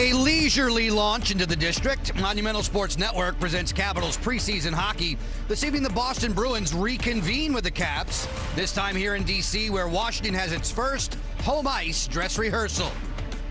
A leisurely launch into the district. Monumental Sports Network presents Capitals preseason hockey. This evening, the Boston Bruins reconvene with the Caps, this time here in D.C., where Washington has its first home ice dress rehearsal.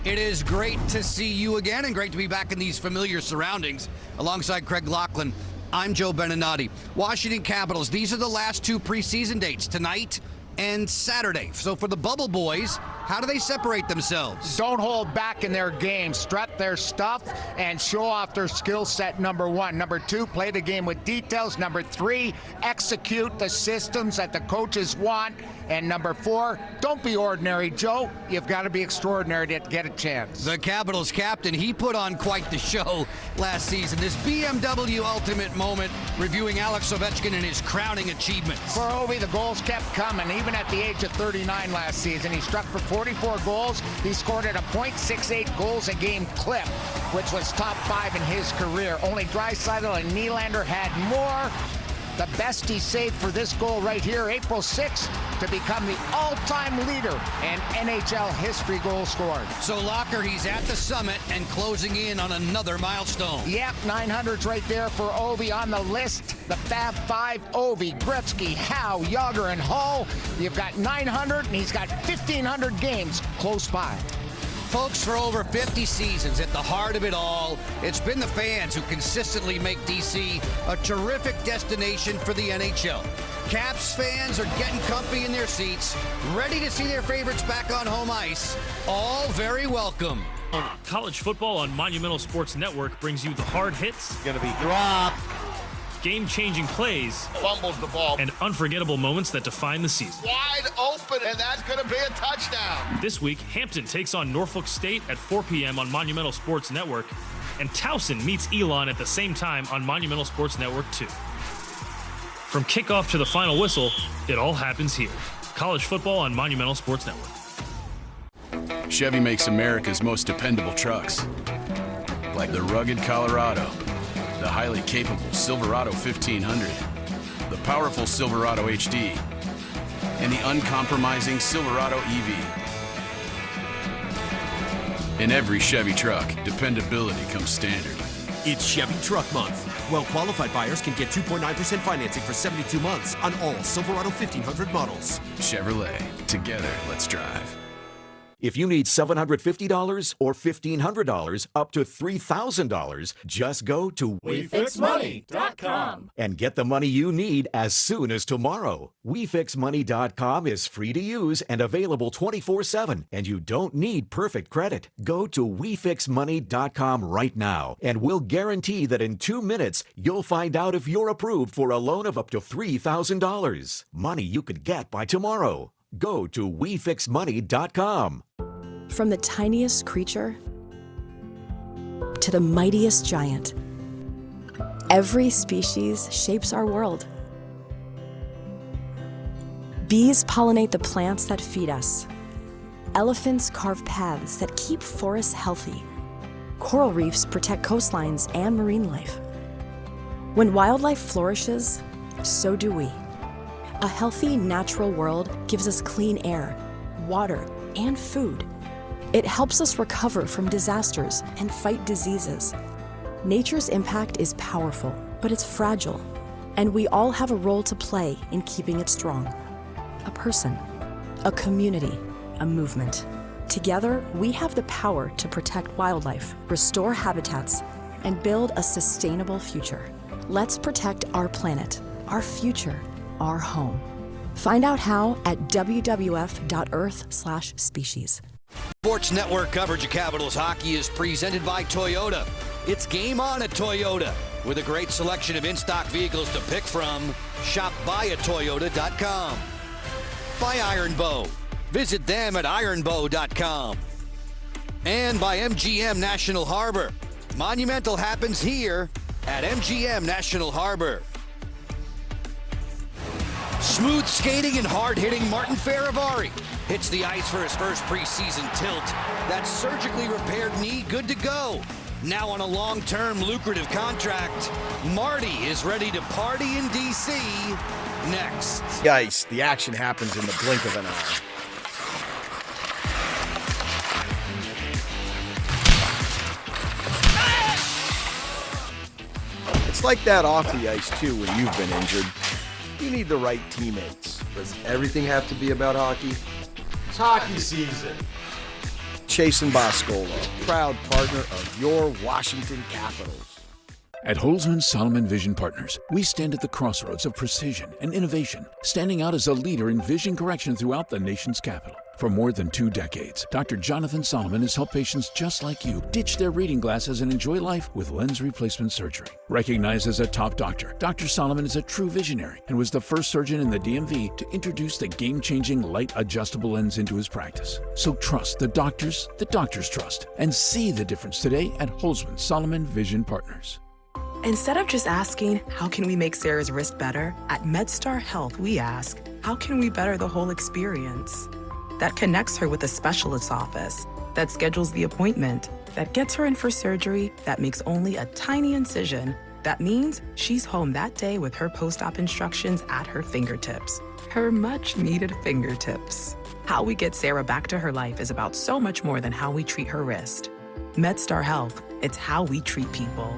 It is great to see you again and great to be back in these familiar surroundings. Alongside Craig Laughlin, I'm Joe Beninati. Washington Capitals, these are the last two preseason dates, tonight and Saturday. So for the Bubble Boys, how do they separate themselves? Don't hold back in their game. Strut their stuff and show off their skill set, number one. Number two, play the game with details. Number three, execute the systems that the coaches want. And number four, don't be ordinary, Joe. You've got to be extraordinary to get a chance. The Capitals captain, he put on quite the show last season. This BMW Ultimate moment, reviewing Alex Ovechkin and his crowning achievements. For Ovi, the goals kept coming. Even at the age of 39 last season, he struck for 44 goals. He scored at a .68 goals a game clip, which was top 5 in his career. Only Draisaitl and Nylander had more. The best he saved for this goal right here, April 6th, to become the all-time leader in NHL history goal scored. So Locker, he's at the summit and closing in on another milestone. Yep, 900's right there for Ovi on the list. The Fab Five, Ovi, Gretzky, Howe, Yager, and Hall. You've got 900, and he's got 1,500 games close by. Folks, for over 50 seasons, at the heart of it all, it's been the fans who consistently make D.C. a terrific destination for the NHL. Caps fans are getting comfy in their seats, ready to see their favorites back on home ice. All very welcome. College football on Monumental Sports Network brings you the hard hits. Gonna be drop. Game-changing plays. Fumbles the ball. And unforgettable moments that define the season. Wide open, and that's going to be a touchdown. This week, Hampton takes on Norfolk State at 4 p.m. on Monumental Sports Network, and Towson meets Elon at the same time on Monumental Sports Network 2. From kickoff to the final whistle, it all happens here. College football on Monumental Sports Network. Chevy makes America's most dependable trucks, like the rugged Colorado, the highly capable Silverado 1500, the powerful Silverado HD, and the uncompromising Silverado EV. In every Chevy truck, dependability comes standard. It's Chevy Truck Month. Well-qualified buyers can get 2.9% financing for 72 months on all Silverado 1500 models. Chevrolet, together, let's drive. If you need $750 or $1,500 up to $3,000, just go to WeFixMoney.com and get the money you need as soon as tomorrow. WeFixMoney.com is free to use and available 24/7, and you don't need perfect credit. Go to WeFixMoney.com right now, and we'll guarantee that in 2 minutes, you'll find out if you're approved for a loan of up to $3,000. Money you could get by tomorrow. Go to WeFixMoney.com. From the tiniest creature to the mightiest giant, every species shapes our world. Bees pollinate the plants that feed us. Elephants carve paths that keep forests healthy. Coral reefs protect coastlines and marine life. When wildlife flourishes, so do we. A healthy, natural world gives us clean air, water, and food. It helps us recover from disasters and fight diseases. Nature's impact is powerful, but it's fragile, and we all have a role to play in keeping it strong. A person, a community, a movement. Together, we have the power to protect wildlife, restore habitats, and build a sustainable future. Let's protect our planet, our future, our home. Find out how at wwf.earth/species. Sports Network coverage of Capitals hockey is presented by Toyota. It's game on at Toyota. With a great selection of in-stock vehicles to pick from, shop buyatoyota.com. By Iron Bow. Visit them at ironbow.com. And by MGM National Harbor. Monumental happens here at MGM National Harbor. Smooth skating and hard-hitting Martin Feravari hits the ice for his first preseason tilt. That surgically repaired knee good to go. Now on a long-term lucrative contract, Marty is ready to party in D.C. next. The ice, the action happens in the blink of an eye. It's like that off the ice, too, when you've been injured. You need the right teammates. Does everything have to be about hockey? It's hockey season. Chasen Boscolo, proud partner of your Washington Capitals. At Holzman Solomon Vision Partners, we stand at the crossroads of precision and innovation, standing out as a leader in vision correction throughout the nation's capital. For more than 2 decades, Dr. Jonathan Solomon has helped patients just like you ditch their reading glasses and enjoy life with lens replacement surgery. Recognized as a top doctor, Dr. Solomon is a true visionary and was the first surgeon in the DMV to introduce the game-changing light adjustable lens into his practice. So trust the doctors trust, and see the difference today at Holzman Solomon Vision Partners. Instead of just asking, how can we make Sarah's wrist better? At MedStar Health, we ask, how can we better the whole experience? That connects her with a specialist's office, that schedules the appointment, that gets her in for surgery, that makes only a tiny incision. That means she's home that day with her post-op instructions at her fingertips. Her much-needed fingertips. How we get Sarah back to her life is about so much more than how we treat her wrist. MedStar Health, it's how we treat people.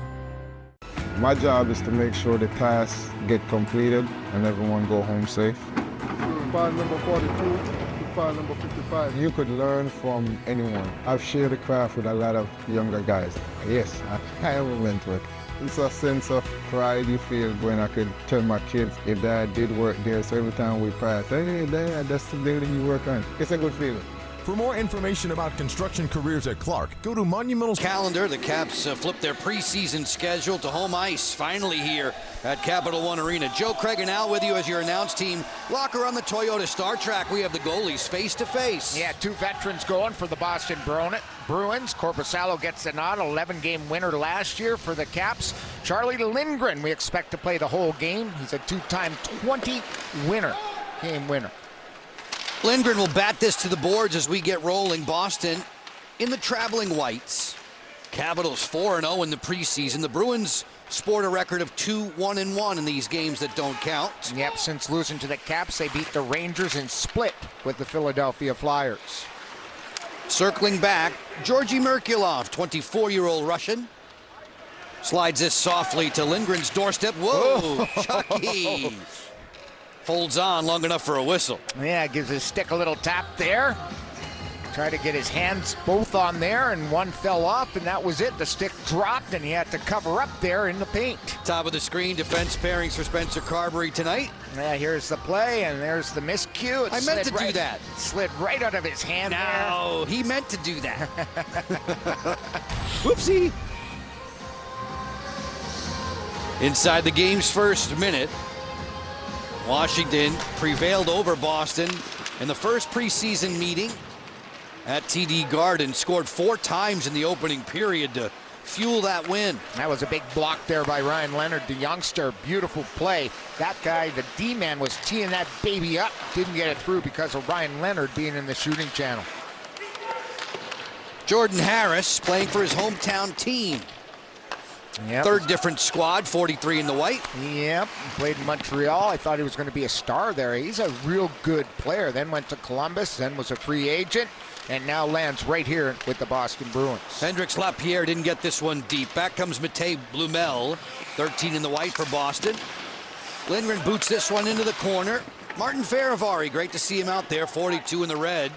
My job is to make sure the tasks get completed and everyone go home safe. File number 42 to file number 55. You could learn from anyone. I've shared the craft with a lot of younger guys. Yes, I went with it. It's a sense of pride you feel when I could tell my kids if Dad did work there, so every time we pass, hey Dad, that's the building you work on. It's a good feeling. For more information about construction careers at Clark, go to Monumental Calendar. The Caps flip their preseason schedule to home ice finally here at Capital One Arena. Joe Craig and Al with you as your announce team. Locker on the Toyota Star Track. We have the goalies face to face. Yeah, 2 veterans going for the Boston Bruins. Korpisalo gets the nod, 11-game winner last year for the Caps. Charlie Lindgren, we expect to play the whole game. He's a 2-time 20 game winner. Lindgren will bat this to the boards as we get rolling. Boston in the traveling whites. Capitals 4-0 in the preseason. The Bruins sport a record of 2-1-1 in these games that don't count. Yep, since losing to the Caps, they beat the Rangers and split with the Philadelphia Flyers. Circling back, Georgi Merkulov, 24-year-old Russian. Slides this softly to Lindgren's doorstep. Whoa, Chucky. Holds on long enough for a whistle. Yeah, gives his stick a little tap there. Tried to get his hands both on there, and one fell off, and that was it. The stick dropped, and he had to cover up there in the paint. Top of the screen, defense pairings for Spencer Carberry tonight. Yeah, here's the play, and there's the miscue. I meant to do that. Slid right out of his hand there. No, he meant to do that. Whoopsie. Inside the game's first minute, Washington prevailed over Boston in the first preseason meeting at TD Garden. Scored 4 times in the opening period to fuel that win. That was a big block there by Ryan Leonard, the youngster. Beautiful play. That guy, the D-man, was teeing that baby up. Didn't get it through because of Ryan Leonard being in the shooting channel. Jordan Harris playing for his hometown team. Yep. Third different squad, 43 in the white. Yep, played in Montreal. I thought he was going to be a star there. He's a real good player. Then went to Columbus, then was a free agent, and now lands right here with the Boston Bruins. Hendrix Lapierre didn't get this one deep. Back comes Matej Blumel, 13 in the white for Boston. Lindgren boots this one into the corner. Martin Farivari, great to see him out there, 42 in the red.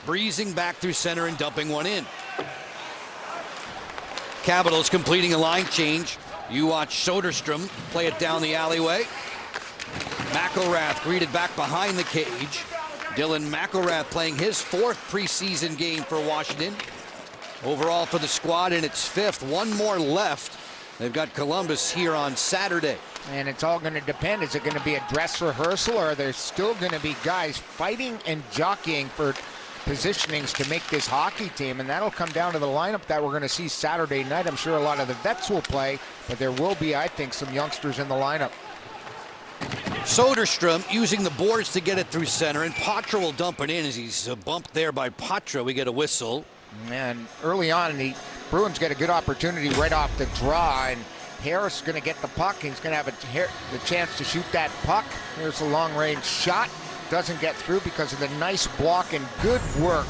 Breezing back through center and dumping one in. Capitals completing a line change. You watch Soderstrom play it down the alleyway. McElrath greeted back behind the cage. Dylan McElrath playing his 4th preseason game for Washington. Overall for the squad in its 5th. One more left. They've got Columbus here on Saturday. And it's all going to depend. Is it going to be a dress rehearsal, or are there still going to be guys fighting and jockeying for positionings to make this hockey team? And that'll come down to the lineup that we're going to see Saturday night. I'm sure a lot of the vets will play, but there will be, I think, some youngsters in the lineup. Soderstrom using the boards to get it through center, and Patra will dump it in as he's bumped there by Patra. We get a whistle. And early on, the Bruins get a good opportunity right off the draw, and Harris is going to get the puck. He's going to have the chance to shoot that puck. Here's a long-range shot. Doesn't get through because of the nice block and good work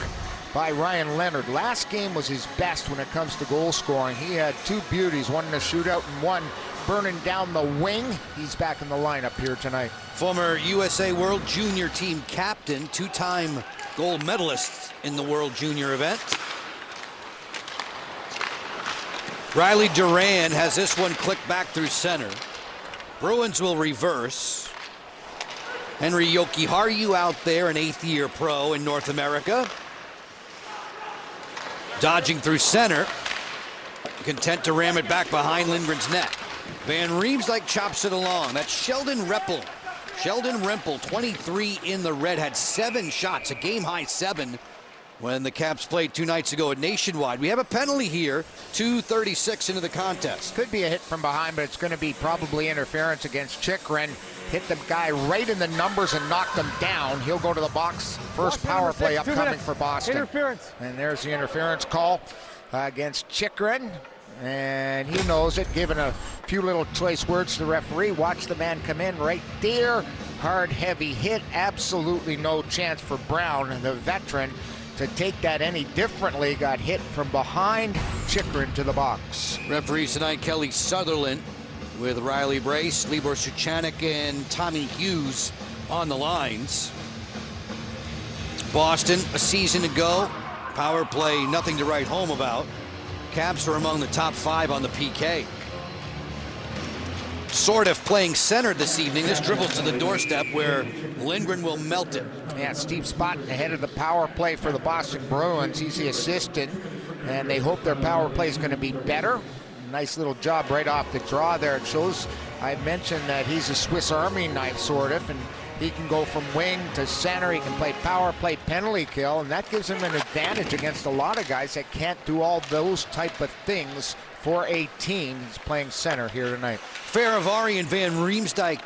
by Ryan Leonard. Last game was his best when it comes to goal scoring. He had 2 beauties, one in a shootout and one burning down the wing. He's back in the lineup here tonight. Former USA World Junior Team captain, two-time gold medalist in the World Junior event. Riley Duran has this one clicked back through center. Bruins will reverse. Henry Jokiharju out there, an 8th-year pro in North America. Dodging through center. Content to ram it back behind Lindgren's net. Van Riemsdyk chops it along. That's Sheldon Rempel. Sheldon Rempel, 23 in the red, had 7 shots, a game-high 7 when the Caps played 2 nights ago at Nationwide. We have a penalty here, 2:36 into the contest. Could be a hit from behind, but it's going to be probably interference against Chychrun. Hit the guy right in the numbers and knocked him down. He'll go to the box. First power play upcoming for Boston. Interference. And there's the interference call against Chychrun. And he knows it, giving a few little choice words to the referee. Watch the man come in right there. Hard, heavy hit. Absolutely no chance for Brown, the veteran, to take that any differently. Got hit from behind. Chychrun to the box. Referees tonight, Kelly Sutherland with Riley Brace, Libor Suchanek, and Tommy Hughes on the lines. Boston, a season ago, power play, nothing to write home about. Caps are among the top 5 on the PK. Sordiff playing center this evening. This dribbles to the doorstep where Lindgren will melt it. Yeah, Steve Spott ahead of the power play for the Boston Bruins. He's the assistant, and they hope their power play is going to be better. Nice little job right off the draw there. It shows, I mentioned that he's a Swiss Army knife, Sordiff, and he can go from wing to center. He can play power play, penalty kill, and that gives him an advantage against a lot of guys that can't do all those type of things for a team. He's playing center here tonight. Fehérváry and Van Riemsdyk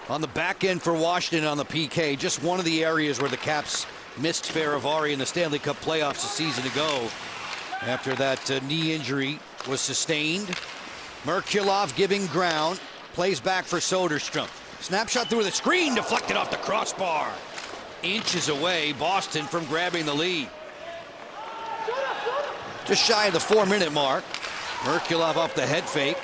on the back end for Washington on the PK. Just one of the areas where the Caps missed Fehérváry in the Stanley Cup playoffs a season ago after that knee injury was sustained. Merkulov giving ground, plays back for Soderstrom. Snapshot through the screen, deflected off the crossbar. Inches away, Boston from grabbing the lead. Just shy of the 4-minute mark. Merkulov off the head fake.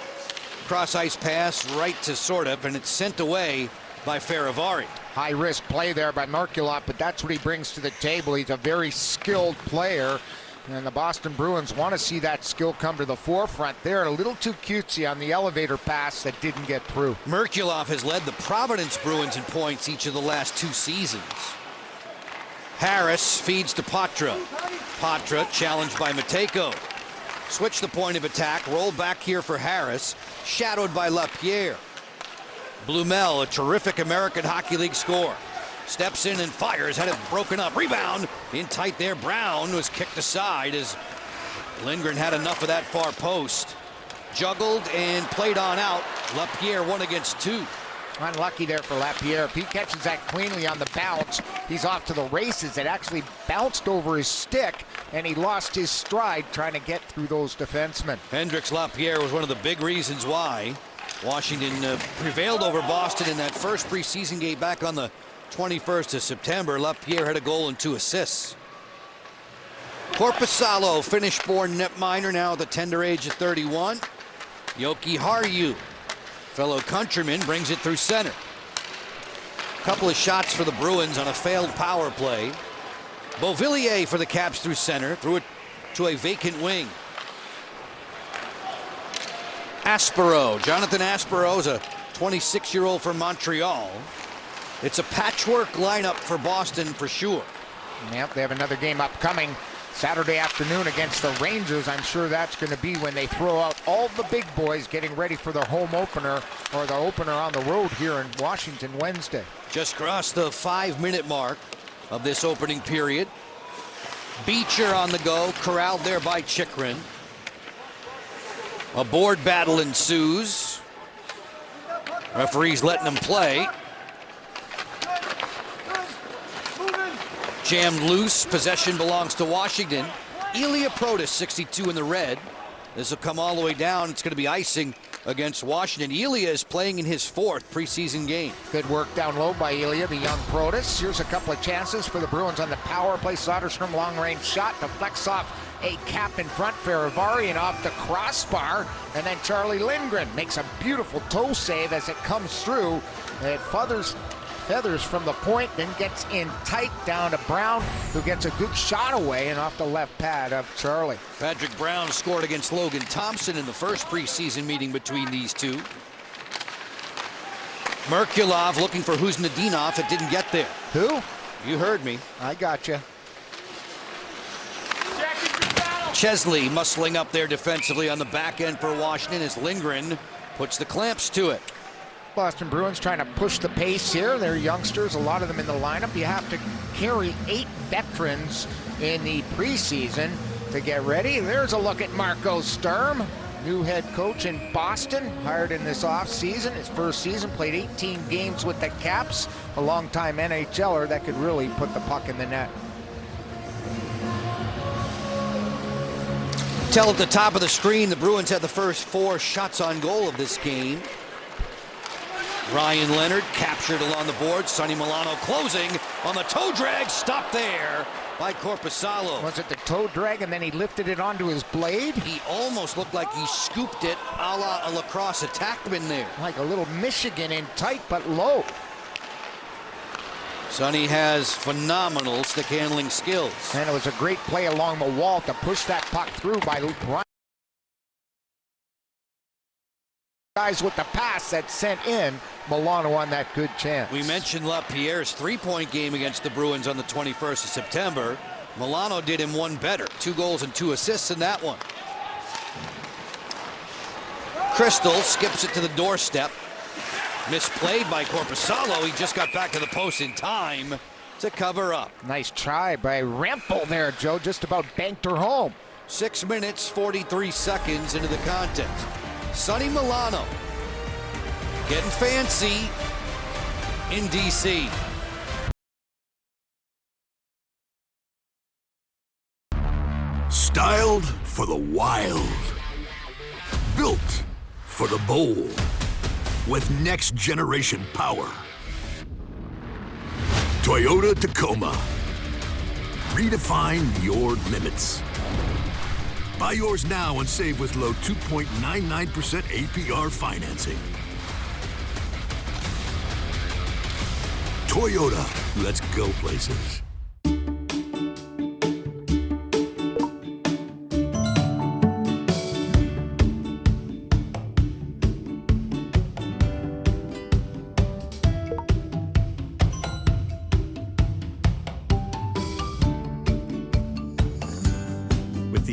Cross ice pass right to Sordiff, and it's sent away by Fehérváry. High risk play there by Merkulov, but that's what he brings to the table. He's a very skilled player, and the Boston Bruins want to see that skill come to the forefront. They're a little too cutesy on the elevator pass that didn't get through. Merkulov has led the Providence Bruins in points each of the last 2 seasons. Harris feeds to Patra. Patra challenged by Matejko. Switch the point of attack, roll back here for Harris, shadowed by Lapierre. Blumel, a terrific American Hockey League scorer, steps in and fires, had it broken up. Rebound in tight there. Brown was kicked aside as Lindgren had enough of that far post. Juggled and played on out. Lapierre 1 against 2. Unlucky there for Lapierre. If he catches that cleanly on the bounce, he's off to the races. It actually bounced over his stick, and he lost his stride trying to get through those defensemen. Hendrix Lapierre was one of the big reasons why Washington prevailed over Boston in that first preseason game back on the 21st of September. Lapierre had a goal and 2 assists. Korpisalo, Finnish-born netminder, now at the tender age of 31. Jokiharju, fellow countryman, brings it through center. Couple of shots for the Bruins on a failed power play. Beauvillier for the Caps through center, threw it to a vacant wing. Aspero, Jonathan Aspero is a 26-year-old from Montreal. It's a patchwork lineup for Boston for sure. Yep, they have another game upcoming Saturday afternoon against the Rangers. I'm sure that's going to be when they throw out all the big boys getting ready for their home opener, or the opener on the road here in Washington Wednesday. Just crossed the 5-minute mark of this opening period. Beecher on the go, corralled there by Chychrun. A board battle ensues. Referee's letting them play. Jammed loose, possession belongs to Washington. Ilya Protas, 62 in the red. This will come all the way down. It's going to be icing against Washington. Ilya is playing in his 4th preseason game. Good work down low by Ilya, the young Protas. Here's a couple of chances for the Bruins on the power play. Soderstrom long-range shot, deflects off a cap in front. Ferravari off the crossbar, and then Charlie Lindgren makes a beautiful toe save as it comes through. It feathers from the point, then gets in tight down to Brown, who gets a good shot away and off the left pad of Charlie. Patrick Brown scored against Logan Thompson in the first preseason meeting between these two. Merkulov looking for Huznadinov. It didn't get there. Who? You heard me. I gotcha. Chesley muscling up there defensively on the back end for Washington as Lindgren puts the clamps to it. Boston Bruins trying to push the pace here. They're youngsters, a lot of them in the lineup. You have to carry 8 veterans in the preseason to get ready. There's a look at Marco Sturm, new head coach in Boston, hired in this offseason. His first season, played 18 games with the Caps, a longtime NHLer that could really put the puck in the net. Tell at the top of the screen, the Bruins had the first 4 shots on goal of this game. Ryan Leonard captured along the board. Sonny Milano closing on the toe drag. Stopped there by Korpisalo. Was it the toe drag and then he lifted it onto his blade? He almost looked like he scooped it a la a lacrosse attackman there. Like a little Michigan in tight but low. Sonny has phenomenal stick handling skills. And it was a great play along the wall to push that puck through by Brian. Guys with the pass that sent in Milano on that good chance. We mentioned LaPierre's 3-point game against the Bruins on the 21st of September. Milano did him one better. 2 goals and 2 assists in that one. Crystal skips it to the doorstep. Misplayed by Korpisalo. He just got back to the post in time to cover up. Nice try by Rempel there, Joe. Just about banked her home. 6 minutes, 43 seconds into the contest. Sonny Milano getting fancy in DC. Styled for the wild. Built for the bold. With next generation power. Toyota Tacoma. Redefine your limits. Buy yours now and save with low 2.99% APR financing. Toyota, let's go places.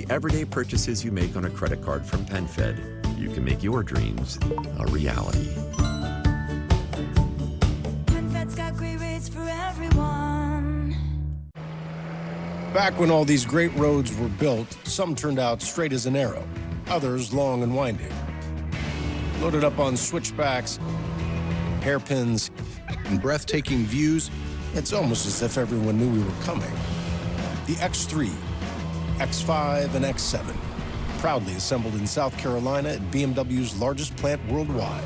Everyday purchases you make on a credit card from PenFed, you can make your dreams a reality. PenFed's got great rates for everyone. Back when all these great roads were built, some turned out straight as an arrow, others long and winding. Loaded up on switchbacks, hairpins, and breathtaking views, it's almost as if everyone knew we were coming. The X3, X5 and X7, proudly assembled in South Carolina at BMW's largest plant worldwide.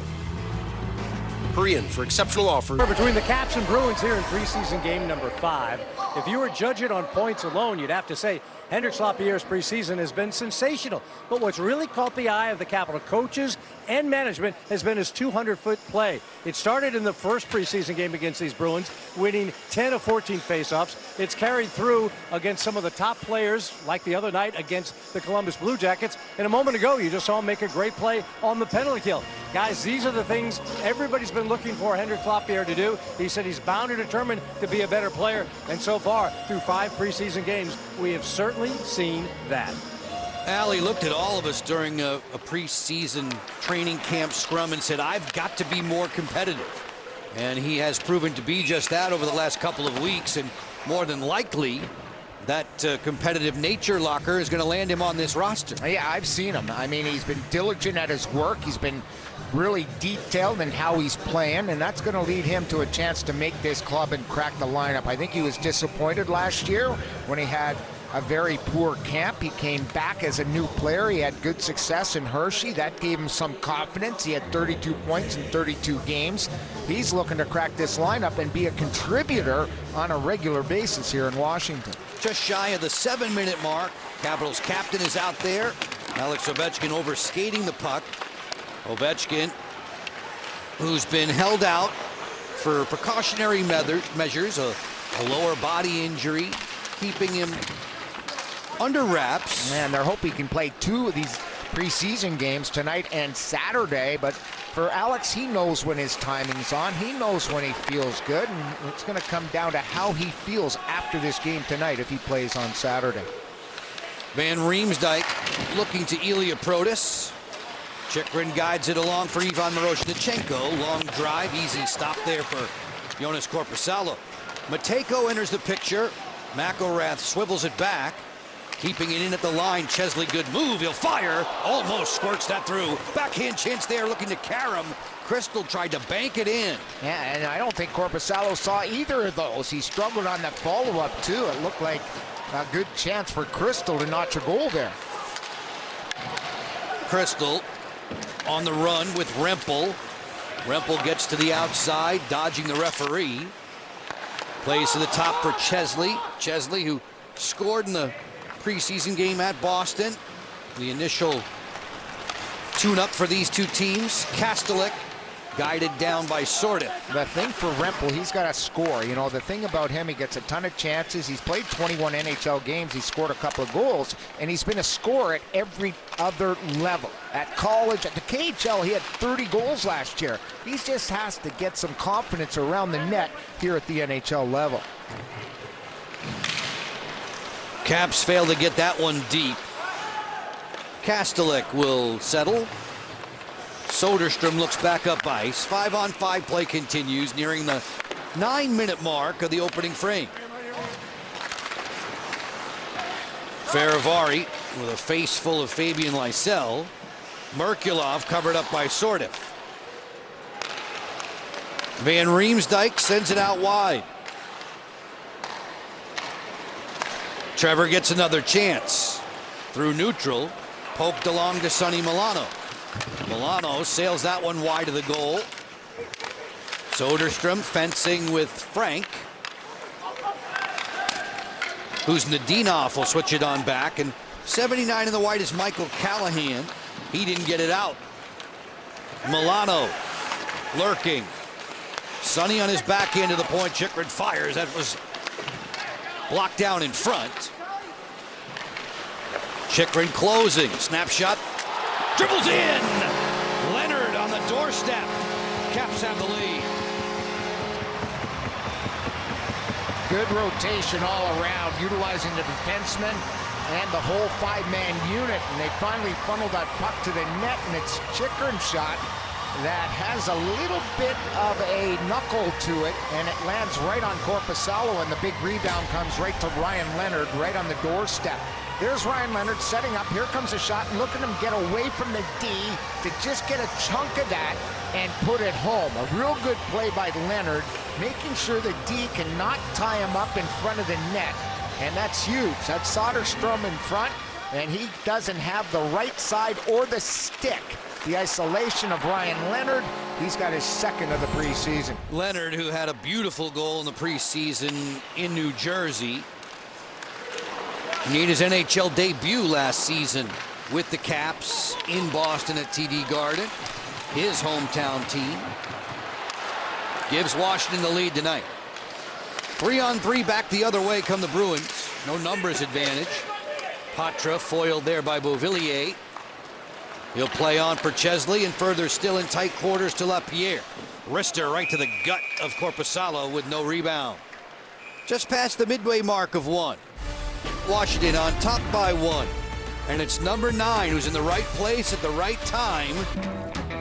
Hurry in for exceptional offers. Between the Caps and Bruins here in preseason game number 5. If you were judging on points alone, you'd have to say Hendrix Lapierre's preseason has been sensational. But what's really caught the eye of the Capital coaches and management has been his 200-foot play. It started in the first preseason game against these Bruins, winning 10 of 14 faceoffs. It's carried through against some of the top players, like the other night against the Columbus Blue Jackets. And a moment ago, you just saw him make a great play on the penalty kill. Guys, these are the things everybody's been looking for Hendrix Lapierre to do. He said he's bound and determined to be a better player. And so far, through 5 preseason games, we have certainly seen that. Allie looked at all of us during a preseason training camp scrum and said, I've got to be more competitive. And he has proven to be just that over the last couple of weeks. And more than likely, that competitive nature locker is going to land him on this roster. Yeah, I've seen him. I mean, he's been diligent at his work. He's been really detailed in how he's playing, and that's going to lead him to a chance to make this club and crack the lineup. I think he was disappointed last year when he had a very poor camp. He came back as a new player. He had good success in Hershey. That gave him some confidence. He had 32 points in 32 games. He's looking to crack this lineup and be a contributor on a regular basis here in Washington. Just shy of the 7-minute mark. Capitals captain is out there. Alex Ovechkin overskating the puck. Ovechkin, who's been held out for precautionary measures, a lower body injury, keeping him under wraps. Man, they're hoping he can play 2 of these preseason games tonight and Saturday, but for Alex, he knows when his timing's on. He knows when he feels good, and it's going to come down to how he feels after this game tonight if he plays on Saturday. Van Riemsdyk looking to Ilya Protas. Chychrun guides it along for Ivan Miroshnichenko. Long drive, easy stop there for Jonas Korpisalo. Matejko enters the picture. McElrath swivels it back. Keeping it in at the line. Chesley, good move. He'll fire. Almost squirts that through. Backhand chance there, looking to Karam. Crystal tried to bank it in. Yeah, and I don't think Korpisalo saw either of those. He struggled on that follow-up, too. It looked like a good chance for Crystal to notch a goal there. Crystal on the run with Rempel. Rempel gets to the outside, dodging the referee. Plays to the top for Chesley. Chesley, who scored in the preseason game at Boston. The initial tune-up for these two teams. Kastelik guided down by Sorted. The thing for Rempel, he's got to score. You know, the thing about him, he gets a ton of chances. He's played 21 NHL games. He's scored a couple of goals, and he's been a scorer at every other level. At college, at the KHL, he had 30 goals last year. He just has to get some confidence around the net here at the NHL level. Caps failed to get that one deep. Kastelik will settle. Soderstrom looks back up ice. 5-on-5 play continues, nearing the 9-minute mark of the opening frame. Faravari with a face full of Fabian Lysell. Merkulov covered up by Sordiff. Van Riemsdyk sends it out wide. Trevor gets another chance. Through neutral, poked along to Sonny Milano. Milano sails that one wide of the goal. Soderstrom fencing with Frank. Kuznetsov will switch it on back, and 79 in the white is Michael Callahan. He didn't get it out. Milano lurking. Sonny on his backhand to the point. Chychrun fires. That was blocked down in front. Chychrun closing. Snapshot. Dribbles in. Leonard on the doorstep. Caps have the lead. Good rotation all around, utilizing the defensemen and the whole 5-man unit. And they finally funneled that puck to the net, and it's Chychrun's shot that has a little bit of a knuckle to it, and it lands right on Korpisalo, and the big rebound comes right to Ryan Leonard right on the doorstep. There's Ryan Leonard setting up. Here comes a shot, and look at him get away from the D to just get a chunk of that and put it home. A real good play by Leonard, making sure the D cannot tie him up in front of the net, and that's huge. That's Soderstrom in front, and he doesn't have the right side or the stick. The isolation of Ryan Leonard, he's got his second of the preseason. Leonard, who had a beautiful goal in the preseason in New Jersey, made his NHL debut last season with the Caps in Boston at TD Garden, his hometown team. Gives Washington the lead tonight. 3-on-3 back the other way come the Bruins. No numbers advantage. Patra foiled there by Beauvillier. He'll play on for Chesley, and further still in tight quarters to LaPierre. Wrister right to the gut of Korpisalo with no rebound. Just past the midway mark of one. Washington on top by 1. And it's number 9 who's in the right place at the right time.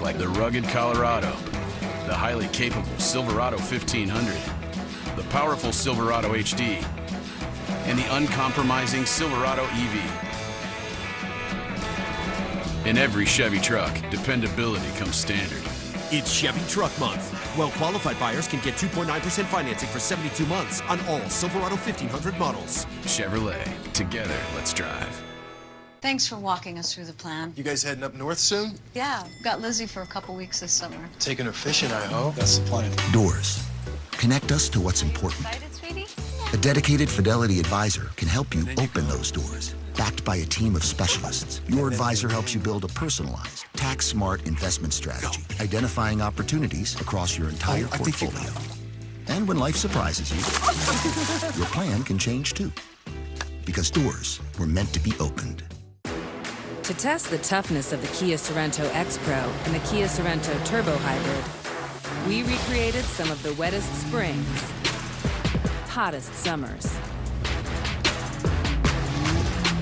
Like the rugged Colorado, the highly capable Silverado 1500, the powerful Silverado HD, and the uncompromising Silverado EV. In every Chevy truck, dependability comes standard. It's Chevy Truck Month. Well-qualified buyers can get 2.9% financing for 72 months on all Silverado 1500 models. Chevrolet. Together, let's drive. Thanks for walking us through the plan. You guys heading up north soon? Yeah, got Lizzie for a couple weeks this summer. Taking her fishing, I hope. That's the plan. Doors. Connect us to what's important. Excited, sweetie? A dedicated Fidelity advisor can help you open those doors backed by a team of specialists. Your advisor helps you build a personalized, tax-smart investment strategy, identifying opportunities across your entire portfolio. And when life surprises you, your plan can change too. Because doors were meant to be opened. To test the toughness of the Kia Sorento X-Pro and the Kia Sorento Turbo Hybrid, we recreated some of the wettest springs, hottest summers,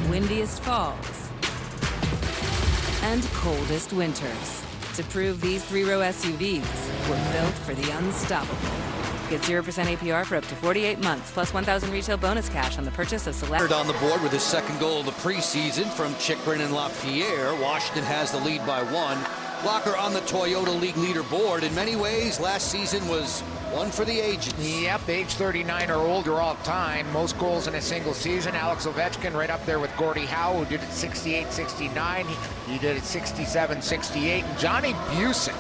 windiest falls, and coldest winters to prove these three-row SUVs were built for the unstoppable. Get 0% APR for up to 48 months, plus 1,000 retail bonus cash on the purchase of select. On the board with his second goal of the preseason from Chychrun and LaPierre. Washington has the lead by 1. Blocker on the Toyota League leaderboard. In many ways, last season was one for the ages. Yep, age 39 or older all time. Most goals in a single season. Alex Ovechkin right up there with Gordie Howe, who did it 68-69. He did it 67-68. And Johnny Bucyk,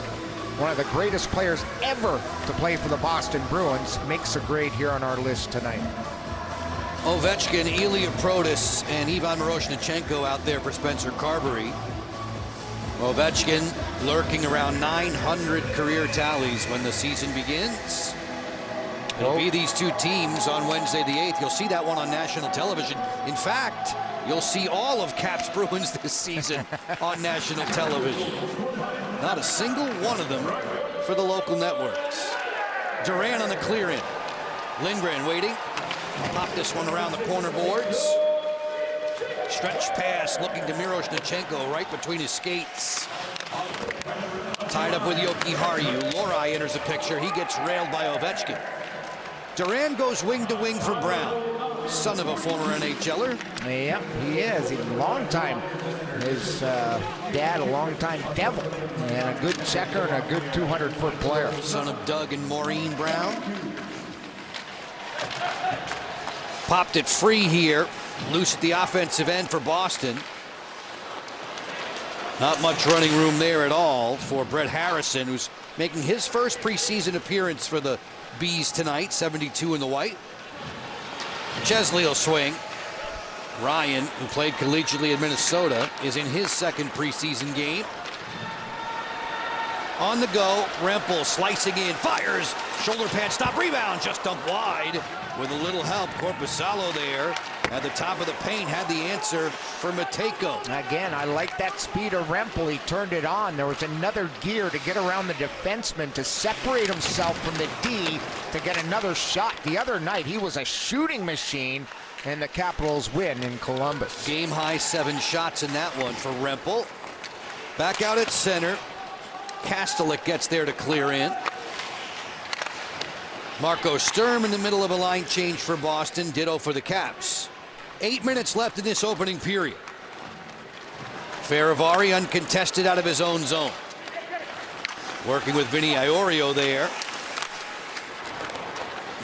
one of the greatest players ever to play for the Boston Bruins, makes a grade here on our list tonight. Ovechkin, Ilya Protas, and Ivan Miroshnichenko out there for Spencer Carberry. Ovechkin lurking around 900 career tallies when the season begins. It'll be these two teams on Wednesday the 8th. You'll see that one on national television. In fact, you'll see all of Caps Bruins this season on national television. Not a single one of them for the local networks. Duran on the clear in. Lindgren waiting. Pop this one around the corner boards. Stretch pass looking to Miroshnichenko right between his skates. Tied up with Jokiharju. Lohrei enters the picture. He gets railed by Ovechkin. Duran goes wing to wing for Brown. Son of a former NHLer. Yep, he is. He's a long time. His dad, a long-time Devil, and a good checker and a good 200-foot player. Son of Doug and Maureen Brown. Popped it free here. Loose at the offensive end for Boston. Not much running room there at all for Brett Harrison, who's making his first preseason appearance for the Bees tonight. 72 in the white. Chesley will swing. Ryan, who played collegiately in Minnesota, is in his second preseason game. On the go, Rempel slicing in, fires, shoulder pad stop, rebound, just dumped wide. With a little help, Korpisalo there at the top of the paint had the answer for Matejko. Again, I like that speed of Rempel. He turned it on. There was another gear to get around the defenseman to separate himself from the D to get another shot. The other night, he was a shooting machine, and the Capitals win in Columbus. Game high 7 shots in that one for Rempel. Back out at center. Kastelik gets there to clear in. Marco Sturm in the middle of a line change for Boston. Ditto for the Caps. 8 minutes left in this opening period. Faravari uncontested out of his own zone. Working with Vinny Iorio there.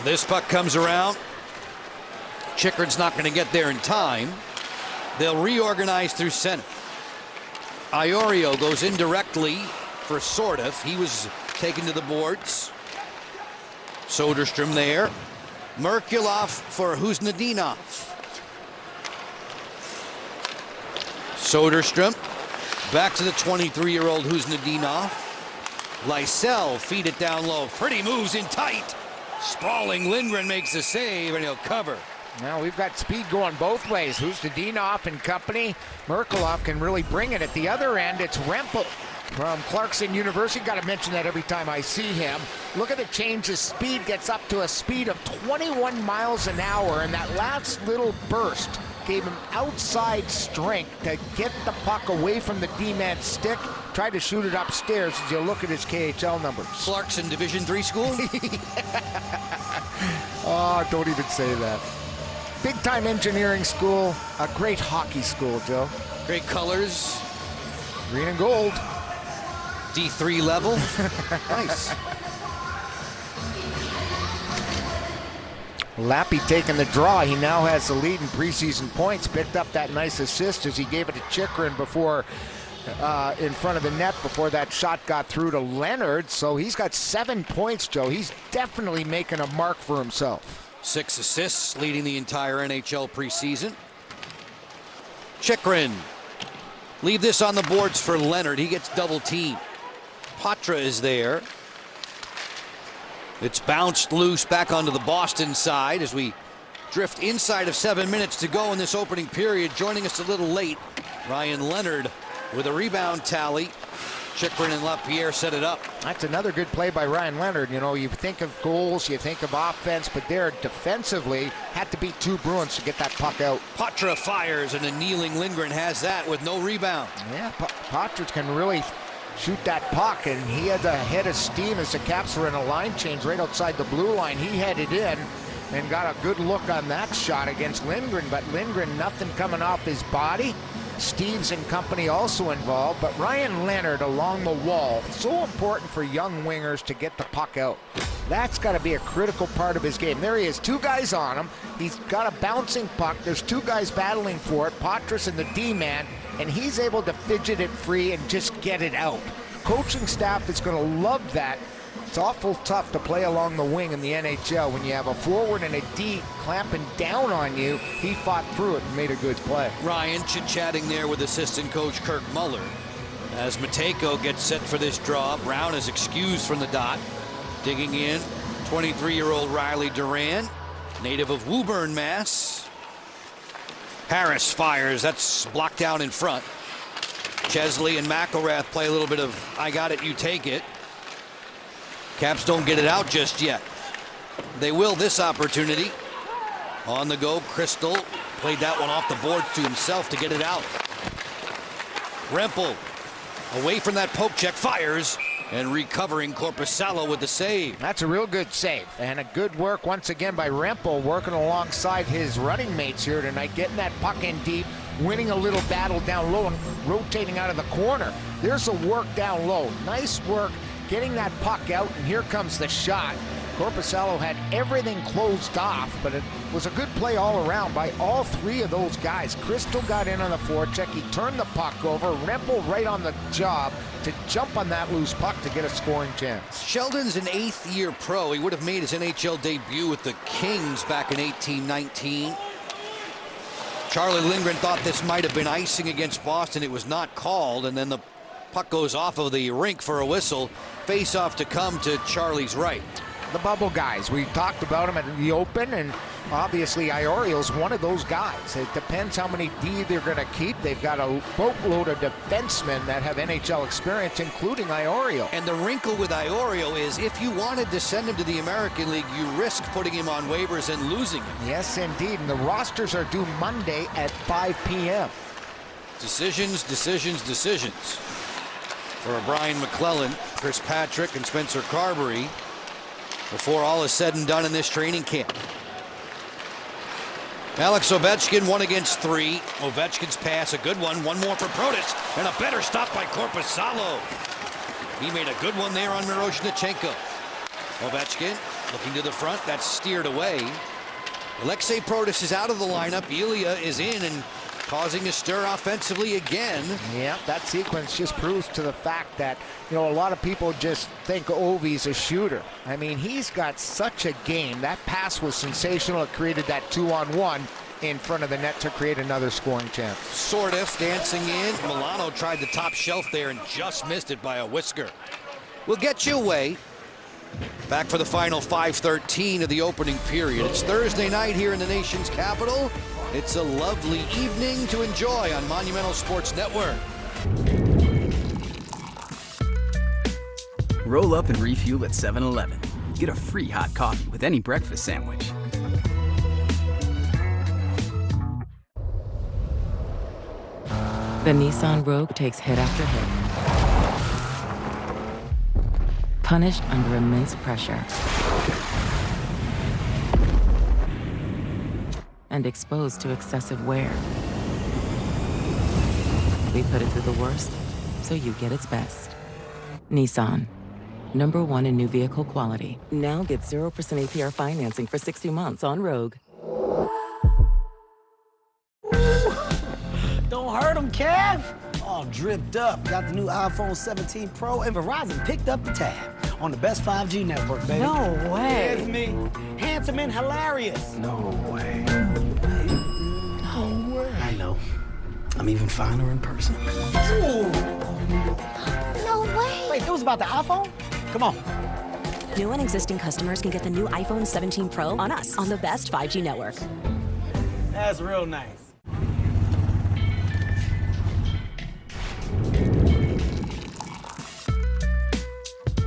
This puck comes around. Chychrun's not going to get there in time. They'll reorganize through center. Iorio goes indirectly for Sortif. He was taken to the boards. Soderstrom there. Merkulov for Huznadinov. Soderstrom back to the 23-year-old Huznadinov. Lysell feed it down low. Pretty moves in tight. Sprawling Lindgren makes a save and he'll cover. Now we've got speed going both ways. Huznadinov and company. Merkulov can really bring it. At the other end, it's Rempel from Clarkson University. Got to mention that every time I see him. Look at the change. His speed gets up to a speed of 21 miles an hour, and that last little burst gave him outside strength to get the puck away from the D-man stick. Tried to shoot it upstairs as you look at his KHL numbers. Clarkson Division III school? Oh, don't even say that. Big-time engineering school, a great hockey school, Joe. Great colors. Green and gold. D3 level. Nice. Lappy taking the draw. He now has the lead in preseason points. Picked up that nice assist as he gave it to Chychrun before, in front of the net before that shot got through to Leonard. So he's got 7 points, Joe. He's definitely making a mark for himself. 6 assists, leading the entire NHL preseason. Chychrun. Leave this on the boards for Leonard. He gets double teamed. Patra is there. It's bounced loose back onto the Boston side as we drift inside of 7 minutes to go in this opening period. Joining us a little late, Ryan Leonard with a rebound tally. Chychrun and LaPierre set it up. That's another good play by Ryan Leonard. You know, you think of goals, you think of offense, but there defensively had to beat 2 Bruins to get that puck out. Patra fires, and a kneeling Lindgren has that with no rebound. Yeah, Patra can really shoot that puck, and he had a head of steam as the Caps were in a line change right outside the blue line. He headed in and got a good look on that shot against Lindgren, but Lindgren, nothing coming off his body. Steves and company also involved, but Ryan Leonard along the wall, so important for young wingers to get the puck out. That's got to be a critical part of his game. There he is, 2 guys on him. He's got a bouncing puck. There's 2 guys battling for it, Patras and the D-man, and he's able to fidget it free and just get it out. Coaching staff is going to love that. It's awful tough to play along the wing in the NHL when you have a forward and a D clamping down on you. He fought through it and made a good play. Ryan chit-chatting there with assistant coach Kirk Muller. As Matejko gets set for this draw, Brown is excused from the dot. Digging in, 23-year-old Riley Duran, native of Woburn, Mass. Harris fires, that's blocked down in front. Chesley and McElrath play a little bit of I got it, you take it. Caps don't get it out just yet. They will this opportunity. On the go, Crystal played that one off the board to himself to get it out. Rempel away from that poke check, fires, and recovering Korpisalo with the save. That's a real good save, and a good work once again by Rempel, working alongside his running mates here tonight, getting that puck in deep, winning a little battle down low and rotating out of the corner. There's the work down low. Nice work getting that puck out, and here comes the shot. Korpisalo had everything closed off, but it was a good play all around by all 3 of those guys. Crystal got in on the forecheck. He turned the puck over. Rempel right on the job to jump on that loose puck to get a scoring chance. Sheldon's an 8th-year pro. He would have made his NHL debut with the Kings back in 18-19. Charlie Lindgren thought this might have been icing against Boston. It was not called, and then the puck goes off of the rink for a whistle. Face-off to come to Charlie's right. The bubble guys, we talked about them at the Open, and obviously Iorio's one of those guys. It depends how many D they're going to keep. They've got a boatload of defensemen that have NHL experience, including Iorio. And the wrinkle with Iorio is if you wanted to send him to the American League, you risk putting him on waivers and losing him. Yes, indeed. And the rosters are due Monday at 5 p.m. Decisions, decisions, decisions. For Brian McClellan, Chris Patrick, and Spencer Carberry before all is said and done in this training camp. Alex Ovechkin 1 against 3. Ovechkin's pass, a good one. One more for Protas, and a better stop by Korpisalo. He made a good one there on Miroshnichenko. Ovechkin looking to the front. That's steered away. Alexei Protas is out of the lineup. Ilya is in and causing a stir offensively again. Yeah, that sequence just proves to the fact that, you know, a lot of people just think Ovi's a shooter. I mean, he's got such a game. That pass was sensational. It created that 2-on-1 in front of the net to create another scoring chance. Sortif dancing in. Milano tried the top shelf there and just missed it by a whisker. We'll get you away. Back for the final 5:13 of the opening period. It's Thursday night here in the nation's capital. It's a lovely evening to enjoy on Monumental Sports Network. Roll up and refuel at 7-Eleven. Get a free hot coffee with any breakfast sandwich. The Nissan Rogue takes hit after hit. Punished under immense pressure. And exposed to excessive wear. We put it through the worst, so you get its best. Nissan. #1 in new vehicle quality. Now get 0% APR financing for 60 months on Rogue. Don't hurt him, Kev. All dripped up. Got the new iPhone 17 Pro, and Verizon picked up the tab on the best 5G network, baby. No way. It's me. Handsome and hilarious. No way. I know. I'm even finer in person. Ooh. No way. Wait, it was about the iPhone? Come on. New and existing customers can get the new iPhone 17 Pro on us, on the best 5G network. That's real nice.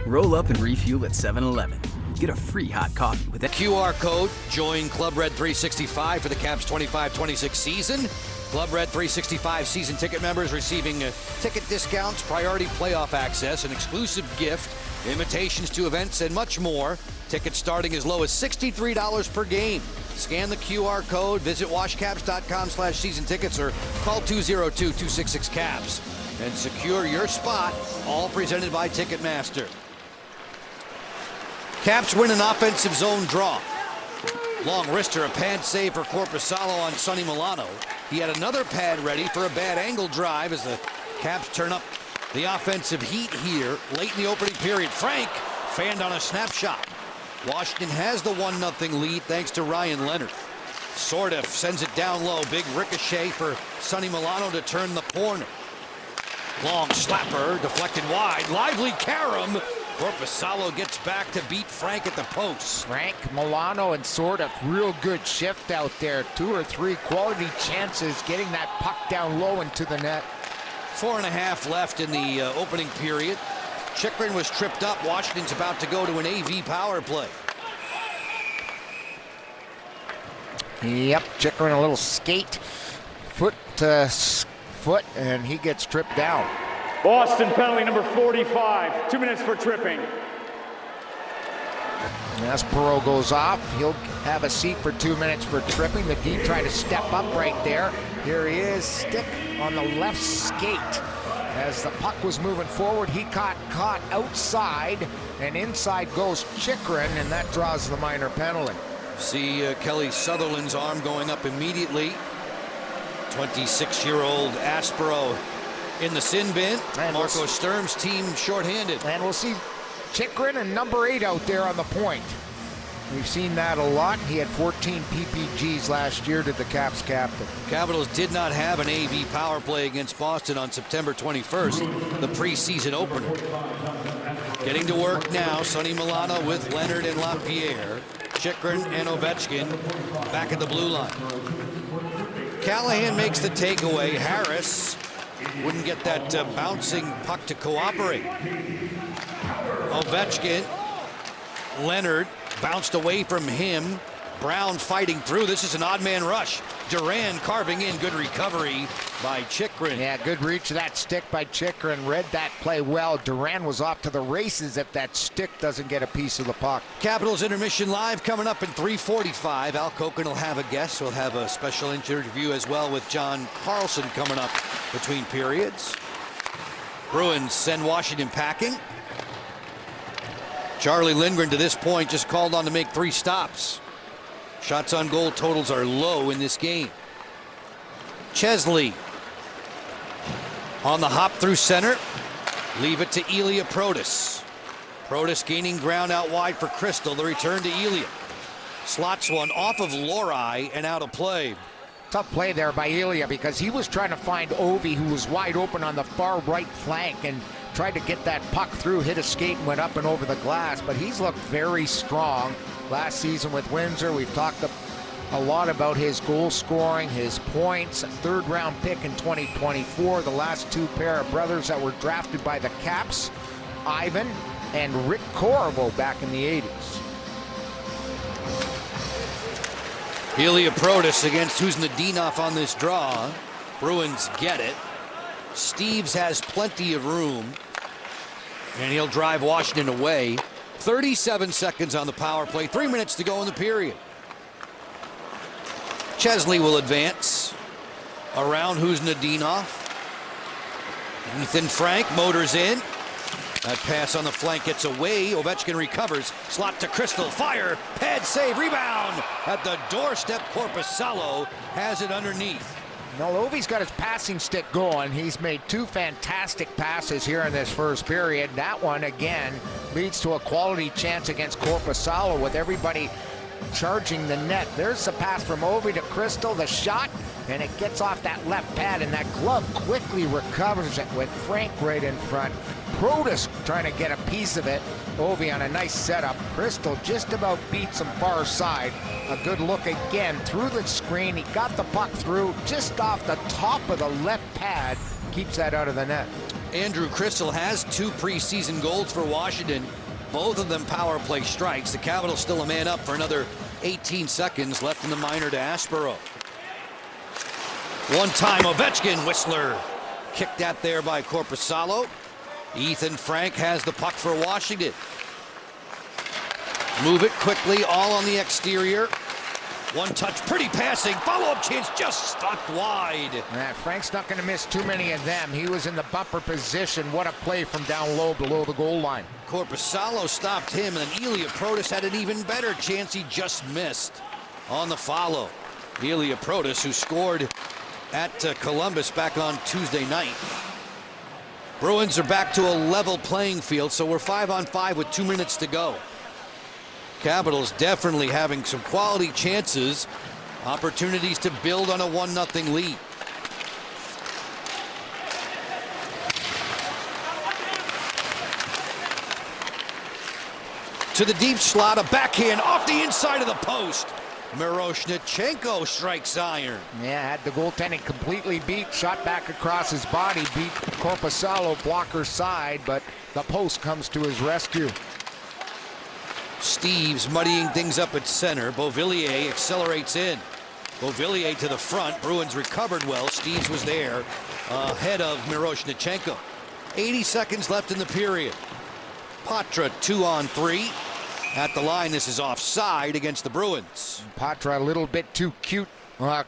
Roll up and refuel at 7-Eleven. Get a free hot coffee with that QR code. Join Club Red 365 for the Caps 25-26 season. Club Red 365 season ticket members receiving ticket discounts, priority playoff access, an exclusive gift, invitations to events, and much more. Tickets starting as low as $63 per game. Scan the QR code, visit washcaps.com/season tickets, or call 202-266-CAPS and secure your spot, all presented by Ticketmaster. Caps win an offensive zone draw. Long wrister, a pad save for Korpisalo on Sonny Milano. He had another pad ready for a bad angle drive as the Caps turn up the offensive heat here late in the opening period. Frank fanned on a snapshot. Washington has the 1-0 lead thanks to Ryan Leonard. Sordeff sends it down low. Big ricochet for Sonny Milano to turn the corner. Long slapper deflected wide. Lively carom. Korpisalo gets back to beat Frank at the post. Frank, Milano, and Sordeff, real good shift out there. 2 or 3 quality chances getting that puck down low into the net. 4.5 left in the opening period. Chychrun was tripped up. Washington's about to go to an AV power play. Yep, Chychrun a little skate, foot to foot, and he gets tripped down. Boston penalty number 45. 2 minutes for tripping. As Perreault goes off, he'll have a seat for 2 minutes for tripping. The D tried to step up right there. Here he is, stick on the left skate. As the puck was moving forward, he caught outside, and inside goes Chychrun, and that draws the minor penalty. See Kelly Sutherland's arm going up immediately. 26-year-old Aspero in the sin bin. And Marco Sturm's team shorthanded. And we'll see Chychrun and number 8 out there on the point. We've seen that a lot. He had 14 PPGs last year to the Caps captain. Capitals did not have an AV power play against Boston on September 21st, the preseason opener. Getting to work now, Sonny Milano with Leonard and LaPierre. Chychrun and Ovechkin back at the blue line. Callahan makes the takeaway. Harris wouldn't get that bouncing puck to cooperate. Ovechkin, Leonard bounced away from him. Brown fighting through. This is an odd man rush. Duran carving in. Good recovery by Chychrun. Yeah, good reach of that stick by Chychrun. Read that play well. Duran was off to the races if that stick doesn't get a piece of the puck. Capitals intermission live coming up in 3:45. Al Koken will have a guest. We'll have a special interview as well with John Carlson coming up between periods. Bruins send Washington packing. Charlie Lindgren to this point just called on to make 3 stops. Shots on goal totals are low in this game. Chesley on the hop through center. Leave it to Ilya Protas. Protas gaining ground out wide for Crystal. The return to Ilya. Slots one off of Lohrei and out of play. Tough play there by Ilya because he was trying to find Ovi, who was wide open on the far right flank, and tried to get that puck through, hit a skate, and went up and over the glass. But he's looked very strong last season with Windsor. We've talked a lot about his goal scoring, his points, a 3rd-round pick in 2024. The last 2 pair of brothers that were drafted by the Caps, Ivan and Rick Corvo, back in the 80s. Ilya Protas against Kuznetsov on this draw. Bruins get it. Steves has plenty of room, and he'll drive Washington away. 37 seconds on the power play. 3 minutes to go in the period. Chesley will advance around Kuznetsov. Ethan Frank motors in. That pass on the flank gets away. Ovechkin recovers. Slot to Crystal. Fire. Pad save. Rebound. At the doorstep, Korpisalo has it underneath. Now, Ovi's got his passing stick going. He's made 2 fantastic passes here in this first period. That one, again, leads to a quality chance against Korpisalo with everybody charging the net. There's the pass from Ovi to Crystal, the shot, and it gets off that left pad, and that glove quickly recovers it with Frank right in front. Protas trying to get a piece of it. Ovi on a nice setup. Crystal just about beats him far side. A good look again through the screen. He got the puck through just off the top of the left pad. Keeps that out of the net. Andrew Crystal has 2 preseason goals for Washington. Both of them power play strikes. The Capitals still a man up for another 18 seconds left in the minor to Aspero. One time Ovechkin, Whistler kicked that there by Korpisalo. Ethan Frank has the puck for Washington. Move it quickly, all on the exterior. One touch, pretty passing, follow-up chance just stuck wide. Frank's not going to miss too many of them. He was in the bumper position. What a play from down low below the goal line. Korpisalo stopped him, and Ilya Protas had an even better chance. He just missed on the follow. Ilya Protas, who scored at Columbus back on Tuesday night. Bruins are back to a level playing field, so we're 5-on-5 with 2 minutes to go. Capitals definitely having some quality chances, opportunities to build on a 1-0 lead. To the deep slot, a backhand off the inside of the post. Miroshnichenko strikes iron. Yeah, had the goaltending completely beat. Shot back across his body, beat Korpisalo blocker side, but the post comes to his rescue. Steves muddying things up at center. Beauvillier accelerates in. Beauvillier to the front. Bruins recovered well. Steves was there ahead of Miroshnichenko. 80 seconds left in the period. Patra 2-on-3. At the line, this is offside against the Bruins. Patra a little bit too cute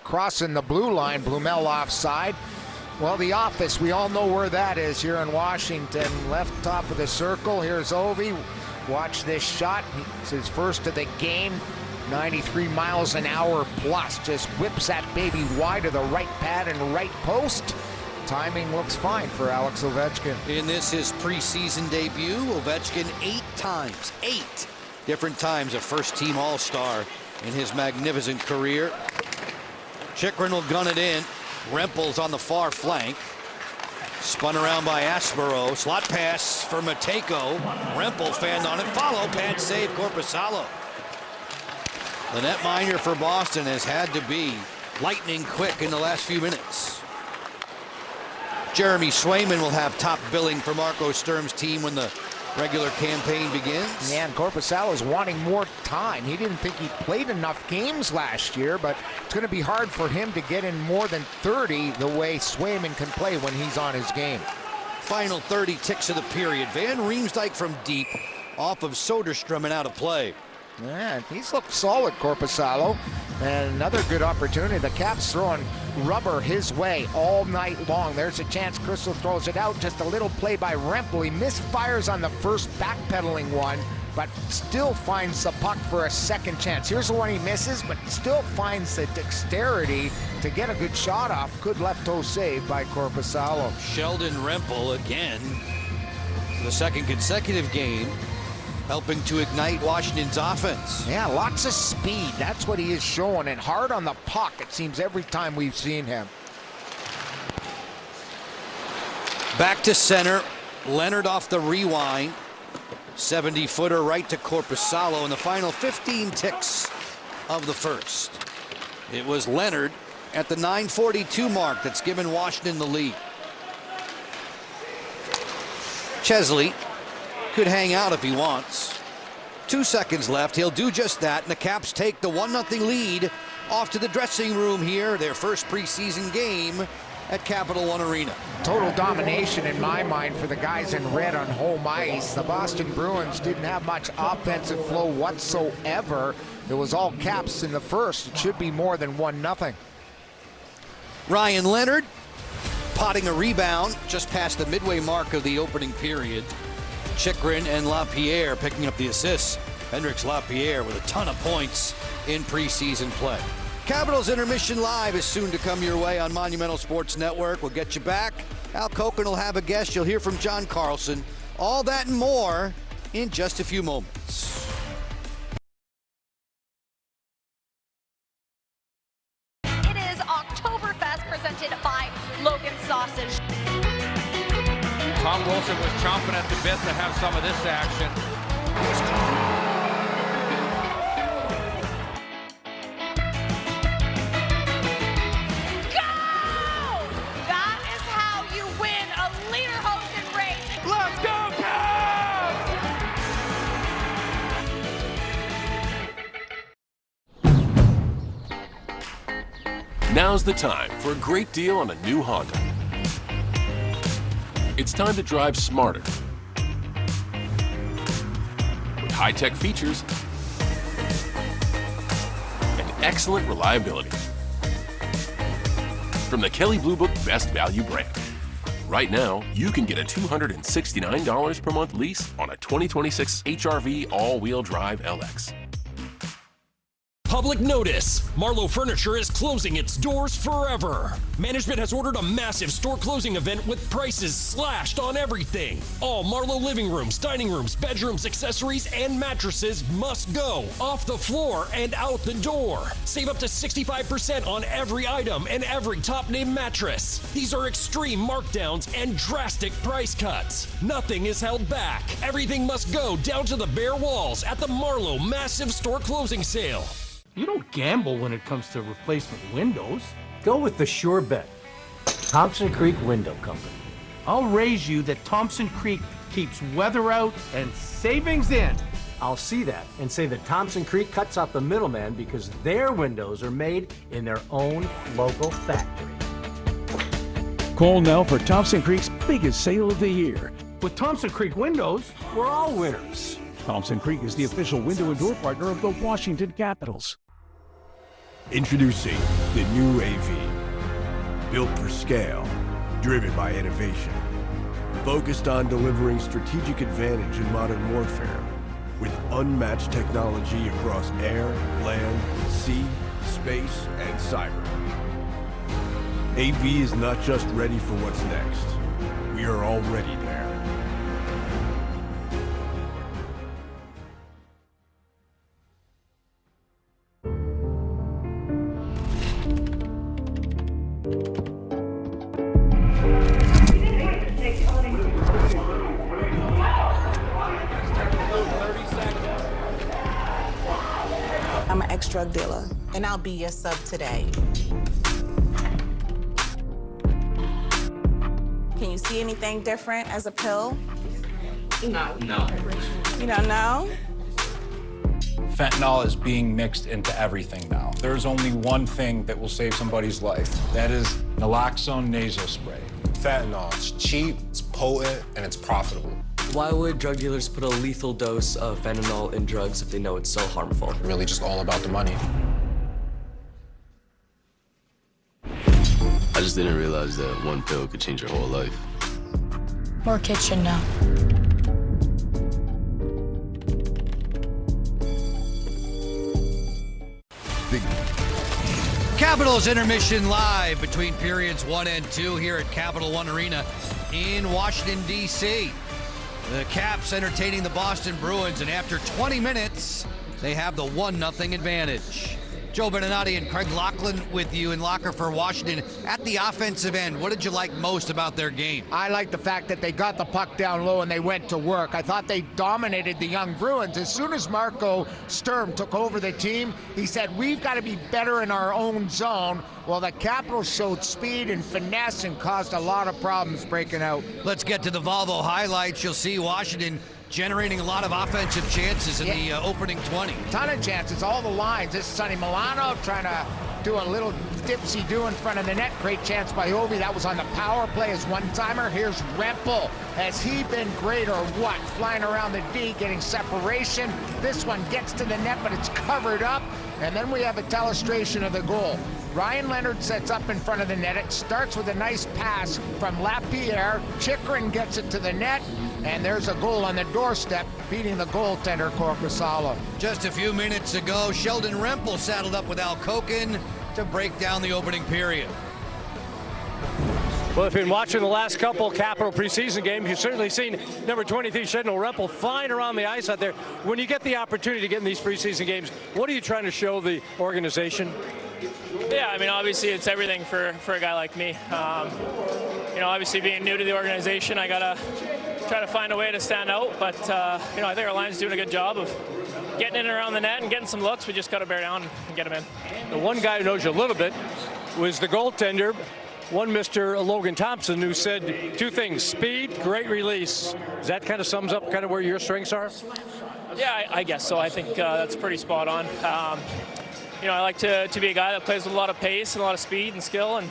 crossing the blue line. Blumel offside. Well, the office, we all know where that is here in Washington. Left top of the circle. Here's Ovi. Watch this shot. It's his first of the game. 93 miles an hour plus. Just whips that baby wide to the right pad and right post. Timing looks fine for Alex Ovechkin. In this, his preseason debut, Ovechkin 8 times. 8 different times a first-team All-Star in his magnificent career. Chychrun will gun it in. Rempel's on the far flank. Spun around by Aspero. Slot pass for Matejko. Rempel fanned on it. Follow. Pad save. Korpisalo. The netminder for Boston has had to be lightning quick in the last few minutes. Jeremy Swayman will have top billing for Marco Sturm's team when the regular campaign begins. Yeah, and Korpisalo is wanting more time. He didn't think he played enough games last year, but it's going to be hard for him to get in more than 30 the way Swayman can play when he's on his game. Final 30 ticks of the period. Van Riemsdyk from deep off of Soderstrom and out of play. Yeah, he's looked solid, Korpisalo. And another good opportunity. The Caps throwing rubber his way all night long. There's a chance. Crystal throws it out. Just a little play by Rempel. He misfires on the first backpedaling one, but still finds the puck for a second chance. Here's the one he misses, but still finds the dexterity to get a good shot off. Good left-toe save by Korpisalo. Sheldon Rempel again. The second consecutive game, helping to ignite Washington's offense. Yeah, lots of speed. That's what he is showing, and hard on the puck, it seems, every time we've seen him. Back to center. Leonard off the rewind. 70-footer right to Korpisalo in the final 15 ticks of the first. It was Leonard at the 9:42 mark that's given Washington the lead. Chesley could hang out if he wants. 2 seconds left. He'll do just that, and the Caps take the 1-0 lead off to the dressing room here, their first preseason game at Capital One Arena. Total domination in my mind for the guys in red on home ice. The Boston Bruins didn't have much offensive flow whatsoever. It was all Caps in the first. It should be more than 1-0. Ryan Leonard potting a rebound just past the midway mark of the opening period. Chychrun and LaPierre picking up the assists. Hendrix Lapierre with a ton of points in preseason play. Capitals Intermission Live is soon to come your way on Monumental Sports Network. We'll get you back. Al Koken will have a guest. You'll hear from John Carlson. All that and more in just a few moments. sausage. Tom Wilson was chomping at the bit to have some of this action. Go! That is how you win a Lederhosen race. Let's go, Cavs! Now's the time for a great deal on a new Honda. It's time to drive smarter with high-tech features and excellent reliability. From the Kelley Blue Book Best Value brand. Right now, you can get a $269 per month lease on a 2026 HR-V all-wheel drive LX. Public notice! Marlowe Furniture is closing its doors forever. Management has ordered a massive store closing event with prices slashed on everything. All Marlowe living rooms, dining rooms, bedrooms, accessories, and mattresses must go off the floor and out the door. Save up to 65% on every item and every top name mattress. These are extreme markdowns and drastic price cuts. Nothing is held back. Everything must go down to the bare walls at the Marlowe massive store closing sale. You don't gamble when it comes to replacement windows. Go with the sure bet. Thompson Creek Window Company. I'll raise you that Thompson Creek keeps weather out and savings in. I'll see that and say that Thompson Creek cuts out the middleman because their windows are made in their own local factory. Call now for Thompson Creek's biggest sale of the year. With Thompson Creek Windows, we're all winners. Thompson Creek is the official window and door partner of the Washington Capitals. Introducing the new AV. Built for scale, driven by innovation. Focused on delivering strategic advantage in modern warfare. With unmatched technology across air, land, sea, space, and cyber. AV is not just ready for what's next. We are already there. I'm an ex-drug dealer, and I'll be your sub today. Can you see anything different as a pill? No. You don't know? Fentanyl is being mixed into everything now. There's only one thing that will save somebody's life. That is naloxone nasal spray. Fentanyl, it's cheap, it's potent, and it's profitable. Why would drug dealers put a lethal dose of fentanyl in drugs if they know it's so harmful? Really just all about the money. I just didn't realize that one pill could change your whole life. More kids should know. Capitals intermission live between periods 1 and 2 here at Capital One Arena in Washington, D.C. The Caps entertaining the Boston Bruins, and after 20 minutes, they have the 1-0 advantage. Joe Beninati and Craig Laughlin with you in Locker for Washington. At the offensive end, what did you like most about their game? I like the fact that they got the puck down low and they went to work. I thought they dominated the young Bruins. As soon as Marco Sturm took over the team, he said, we've got to be better in our own zone. Well, the Capitals showed speed and finesse and caused a lot of problems breaking out. Let's get to the Volvo highlights. You'll see Washington generating a lot of offensive chances in the opening 20. Ton of chances, all the lines. This is Sonny Milano trying to do a little dipsy-do in front of the net. Great chance by Ovi. That was on the power play as one-timer. Here's Rempel. Has he been great or what? Flying around the D, getting separation. This one gets to the net, but it's covered up. And then we have a telestration of the goal. Ryan Leonard sets up in front of the net. It starts with a nice pass from Lapierre. Chychrun gets it to the net, and there's a goal on the doorstep, beating the goaltender, Korpisalo. Just a few minutes ago, Sheldon Rempel saddled up with Al Koken to break down the opening period. Well, if you've been watching the last couple Capital preseason games, you've certainly seen number 23, Sheldon Rempel, flying around the ice out there. When you get the opportunity to get in these preseason games, what are you trying to show the organization? Yeah, I mean, obviously it's everything for a guy like me. obviously being new to the organization, I got to try to find a way to stand out. But, I think our line's doing a good job of getting in and around the net and getting some looks. We just got to bear down and get them in. The one guy who knows you a little bit was the goaltender, one Mr. Logan Thompson, who said two things: speed, great release. Does that kind of sums up kind of where your strengths are? Yeah, I guess so. I think that's pretty spot on. I like to be a guy that plays with a lot of pace and a lot of speed and skill. And,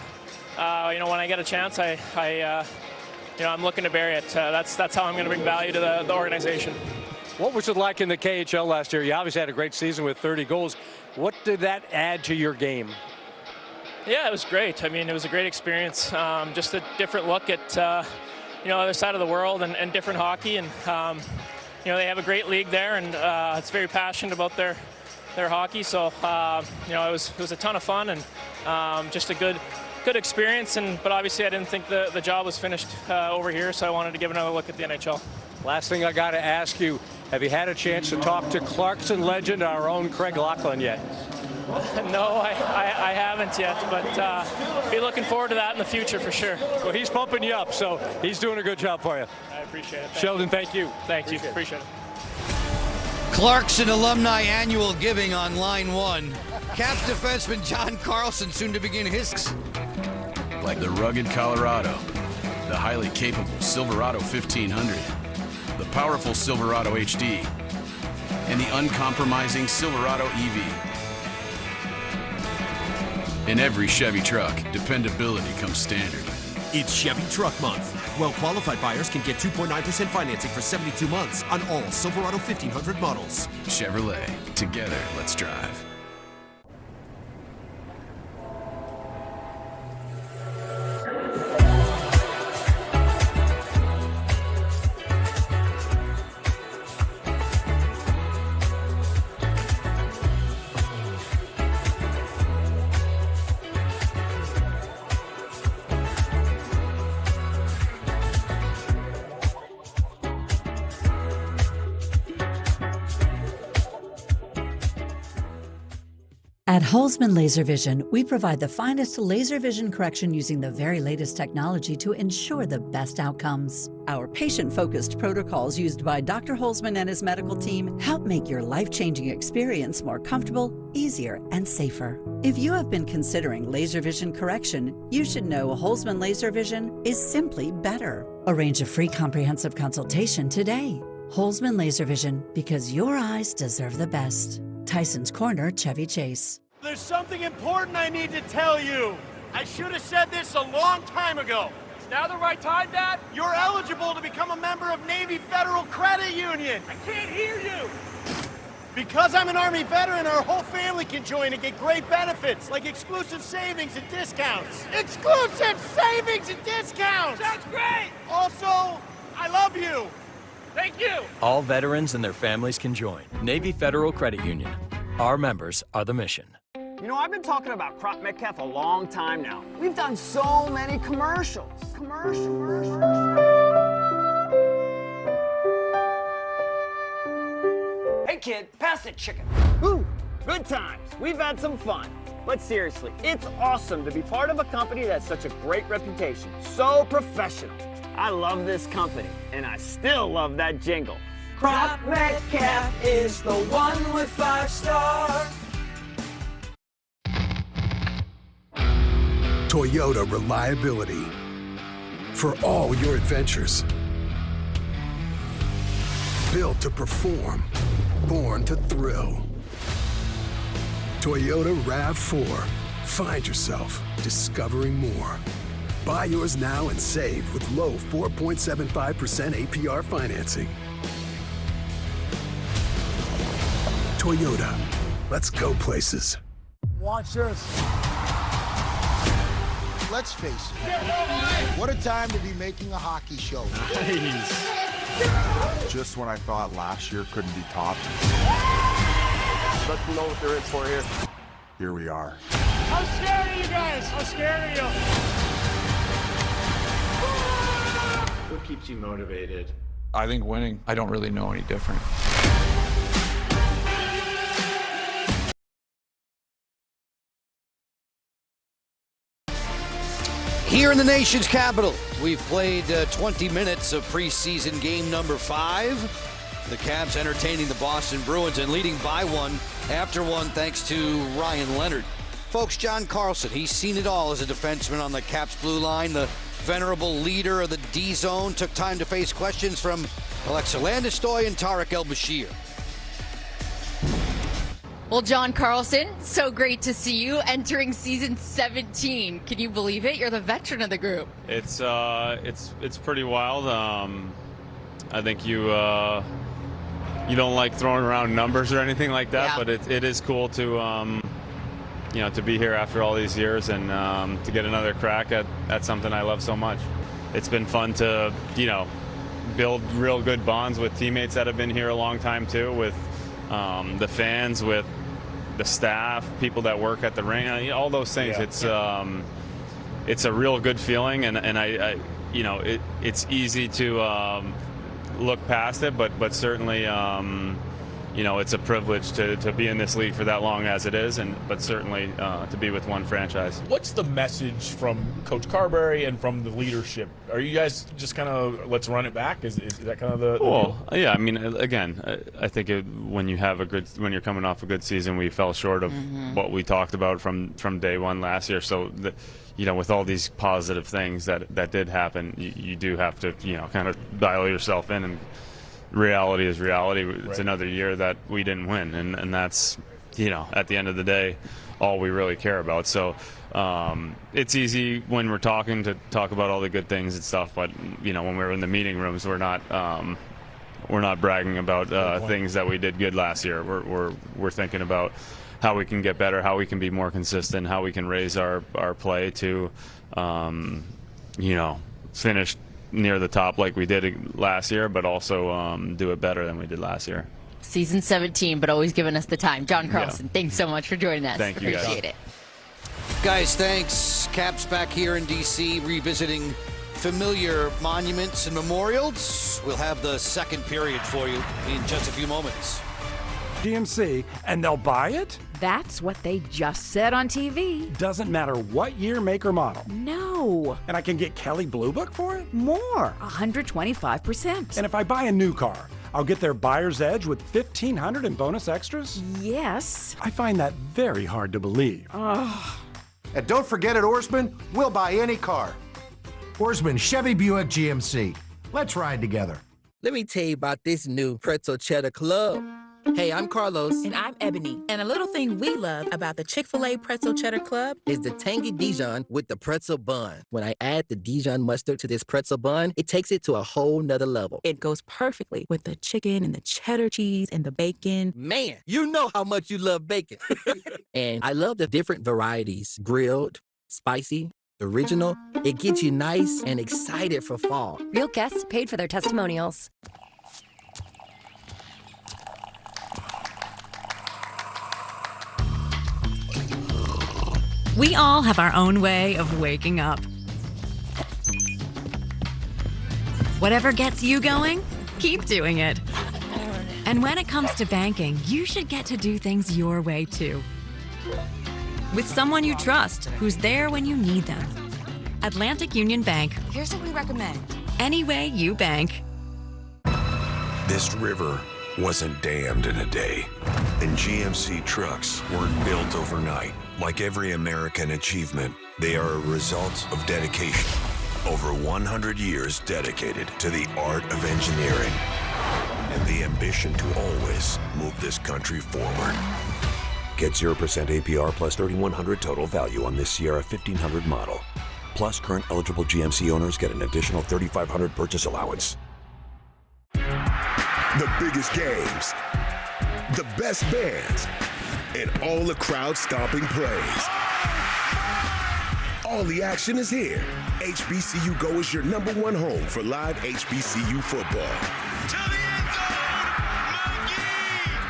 when I get a chance, I'm looking to bury it. That's how I'm going to bring value to the organization. What was it like in the KHL last year? You obviously had a great season with 30 goals. What did that add to your game? Yeah, it was great. I mean, it was a great experience. Just a different look at, other side of the world and different hockey. And, they have a great league there, and it's very passionate about their hockey. So, it was a ton of fun and just a good experience. But obviously, I didn't think the job was finished over here, so I wanted to give another look at the NHL. Last thing I got to ask you, have you had a chance to talk to Clarkson legend, our own Craig Laughlin, yet? No, I haven't yet, but be looking forward to that in the future for sure. Well, he's pumping you up, so he's doing a good job for you. I appreciate it. Sheldon, thank you. Thank you. Appreciate it. Clarkson Alumni Annual Giving on line one. Caps defenseman John Carlson soon to begin his. Like the rugged Colorado, the highly capable Silverado 1500, the powerful Silverado HD, and the uncompromising Silverado EV. In every Chevy truck, dependability comes standard. It's Chevy Truck Month. Well-qualified buyers can get 2.9% financing for 72 months on all Silverado 1500 models. Chevrolet. Together, let's drive. At Holzman Laser Vision, we provide the finest laser vision correction using the very latest technology to ensure the best outcomes. Our patient-focused protocols used by Dr. Holzman and his medical team help make your life-changing experience more comfortable, easier, and safer. If you have been considering laser vision correction, you should know Holzman Laser Vision is simply better. Arrange a free comprehensive consultation today. Holzman Laser Vision, because your eyes deserve the best. Tyson's Corner, Chevy Chase. There's something important I need to tell you. I should have said this a long time ago. Is now the right time, Dad? You're eligible to become a member of Navy Federal Credit Union. I can't hear you. Because I'm an Army veteran, our whole family can join and get great benefits, like exclusive savings and discounts. Exclusive savings and discounts! Sounds great! Also, I love you. Thank you. All veterans and their families can join. Navy Federal Credit Union. Our members are the mission. You know, I've been talking about Crop Metcalf a long time now. We've done so many commercials. Hey kid, pass the chicken. Ooh, good times. We've had some fun. But seriously, it's awesome to be part of a company that's such a great reputation. So professional. I love this company, and I still love that jingle. Crop Metcalf is the one with 5 stars. Toyota reliability for all your adventures. Built to perform, born to thrill. Toyota RAV4. Find yourself discovering more. Buy yours now and save with low 4.75% APR financing. Toyota, let's go places. Watch this. Let's face it, what a time to be making a hockey show. Nice. Just when I thought last year couldn't be topped. Let's know what they're in for here. Here we are. How scared are you guys? How scared are you? What keeps you motivated? I think winning. I don't really know any different. Here in the nation's capital, we've played 20 minutes of preseason game number 5. The Caps entertaining the Boston Bruins and leading by 1 after 1 thanks to Ryan Leonard. Folks, John Carlson, he's seen it all as a defenseman on the Caps blue line. The venerable leader of the D-zone took time to face questions from Alexa Landestoy and Tarek El-Bashir. Well, John Carlson, so great to see you entering season 17. Can you believe it? You're the veteran of the group. It's pretty wild. I think you don't like throwing around numbers or anything like that, but it is cool to to be here after all these years and to get another crack at something I love so much. It's been fun to build real good bonds with teammates that have been here a long time too, with the fans, with the staff, people that work at the rink, all those things. It's a real good feeling, and it's easy to look past it, but certainly it's a privilege to be in this league for that long as it is, but certainly to be with one franchise. What's the message from Coach Carberry and from the leadership? Are you guys just kind of let's run it back? Is that kind of the well, yeah. I mean, again, I think when you're coming off a good season, we fell short of what we talked about from day one last year. So with all these positive things that did happen, you do have to kind of dial yourself in, and reality is reality. It's another year that we didn't win, and that's at the end of the day all we really care about. So it's easy when we're talking to talk about all the good things and stuff, but when we're in the meeting rooms, we're not bragging about things that we did good last year. We're thinking about how we can get better, how we can be more consistent, how we can raise our play to finish near the top like we did last year, but also do it better than we did last year. Season 17, but always giving us the time. John Carlson, thanks so much for joining us. Thank you, Appreciate it. Guys, thanks. Caps back here in D.C. revisiting familiar monuments and memorials. We'll have the second period for you in just a few moments. GMC, and they'll buy it? That's what they just said on TV. Doesn't matter what year, make, or model. No. And I can get Kelley Blue Book for it? More, 125%. And if I buy a new car, I'll get their buyer's edge with $1,500 in bonus extras? Yes. I find that very hard to believe. And don't forget at Oarsman, we'll buy any car. Oarsman Chevy Buick GMC. Let's ride together. Let me tell you about this new Pretzel Cheddar Club. Hey, I'm Carlos. And I'm Ebony. And a little thing we love about the Chick-fil-A Pretzel Cheddar Club is the tangy Dijon with the pretzel bun. When I add the Dijon mustard to this pretzel bun, it takes it to a whole nother level. It goes perfectly with the chicken and the cheddar cheese and the bacon. Man, you know how much you love bacon. And I love the different varieties. Grilled, spicy, original. It gets you nice and excited for fall. Real guests paid for their testimonials. We all have our own way of waking up. Whatever gets you going, keep doing it. And when it comes to banking, you should get to do things your way too. With someone you trust, who's there when you need them. Atlantic Union Bank. Here's what we recommend. Any way you bank. This river wasn't dammed in a day, and GMC trucks weren't built overnight. Like every American achievement, they are a result of dedication. Over 100 years dedicated to the art of engineering and the ambition to always move this country forward. Get 0% APR plus 3,100 total value on this Sierra 1500 model. Plus, current eligible GMC owners get an additional $3,500 purchase allowance. The biggest games, the best bands, and all the crowd-stomping plays. All the action is here. HBCU Go is your #1 home for live HBCU football. To the end zone, Magee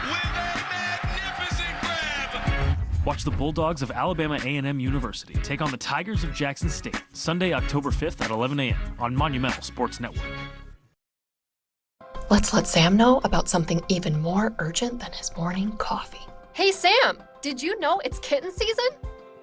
with a magnificent grab. Watch the Bulldogs of Alabama A&M University take on the Tigers of Jackson State, Sunday, October 5th at 11 a.m. on Monumental Sports Network. Let's let Sam know about something even more urgent than his morning coffee. Hey Sam, did you know it's kitten season?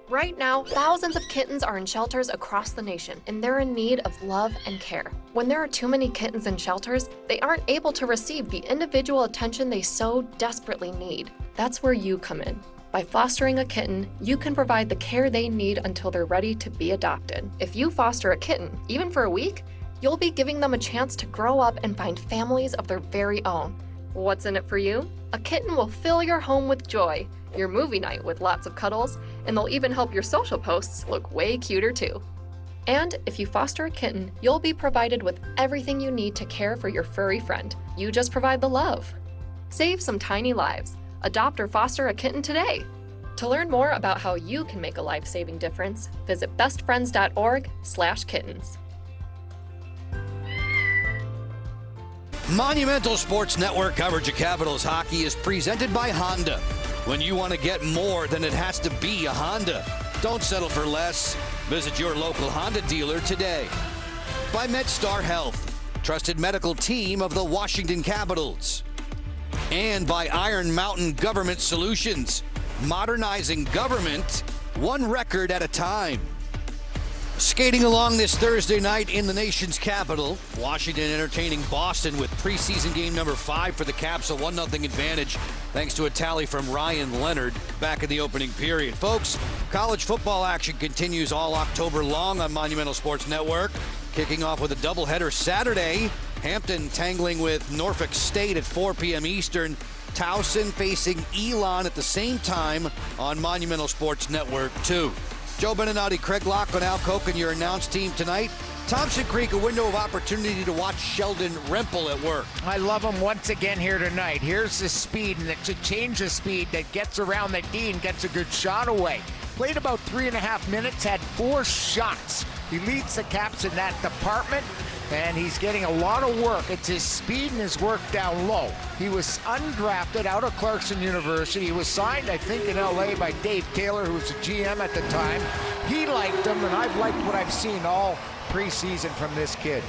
Right now, thousands of kittens are in shelters across the nation, and they're in need of love and care. When there are too many kittens in shelters, they aren't able to receive the individual attention they so desperately need. That's where you come in. By fostering a kitten, you can provide the care they need until they're ready to be adopted. If you foster a kitten, even for a week, you'll be giving them a chance to grow up and find families of their very own. What's in it for you? A kitten will fill your home with joy, your movie night with lots of cuddles, and they'll even help your social posts look way cuter too. And if you foster a kitten, you'll be provided with everything you need to care for your furry friend. You just provide the love. Save some tiny lives. Adopt or foster a kitten today. To learn more about how you can make a life-saving difference, visit bestfriends.org/kittens. Monumental Sports Network coverage of Capitals hockey is presented by Honda. When you want to get more, then it has to be a Honda. Don't settle for less. Visit your local Honda dealer today. By MedStar Health, trusted medical team of the Washington Capitals. And by Iron Mountain Government Solutions, modernizing government one record at a time. Skating along this Thursday night in the nation's capital, Washington entertaining Boston with preseason game number 5 for the Caps, a 1-0 advantage thanks to a tally from Ryan Leonard back in the opening period. Folks, college football action continues all October long on Monumental Sports Network, kicking off with a doubleheader Saturday. Hampton tangling with Norfolk State at 4 p.m. Eastern. Towson facing Elon at the same time on Monumental Sports Network 2. Joe Beninati, Craig Lachlan, Al Koken, your announced team tonight. Thompson Creek, a window of opportunity to watch Sheldon Rempel at work. I love him once again here tonight. Here's the speed, and it's a change of speed that gets around the D and gets a good shot away. Played about 3.5 minutes, had 4 shots. He leads the Caps in that department, and he's getting a lot of work. It's his speed and his work down low. He was undrafted out of Clarkson University. He was signed, I think, in LA by Dave Taylor, who was the GM at the time. He liked him, and I've liked what I've seen all preseason from this kid.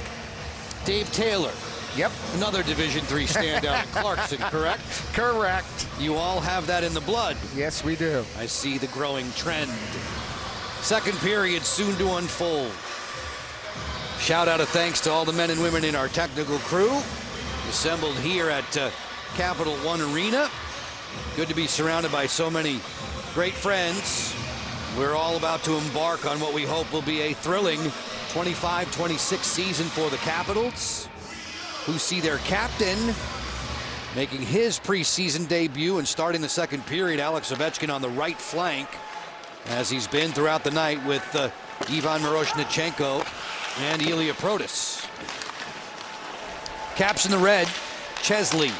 Dave Taylor. Yep. Another Division III standout in Clarkson, correct? Correct. You all have that in the blood. Yes, we do. I see the growing trend. Second period soon to unfold. Shout out of thanks to all the men and women in our technical crew assembled here at Capital One Arena. Good to be surrounded by so many great friends. We're all about to embark on what we hope will be a thrilling 25-26 season for the Capitals, who see their captain making his preseason debut and starting the second period. Alex Ovechkin on the right flank, as he's been throughout the night with Ivan Miroshnichenko and Ilya Protas. Caps in the red. Chesley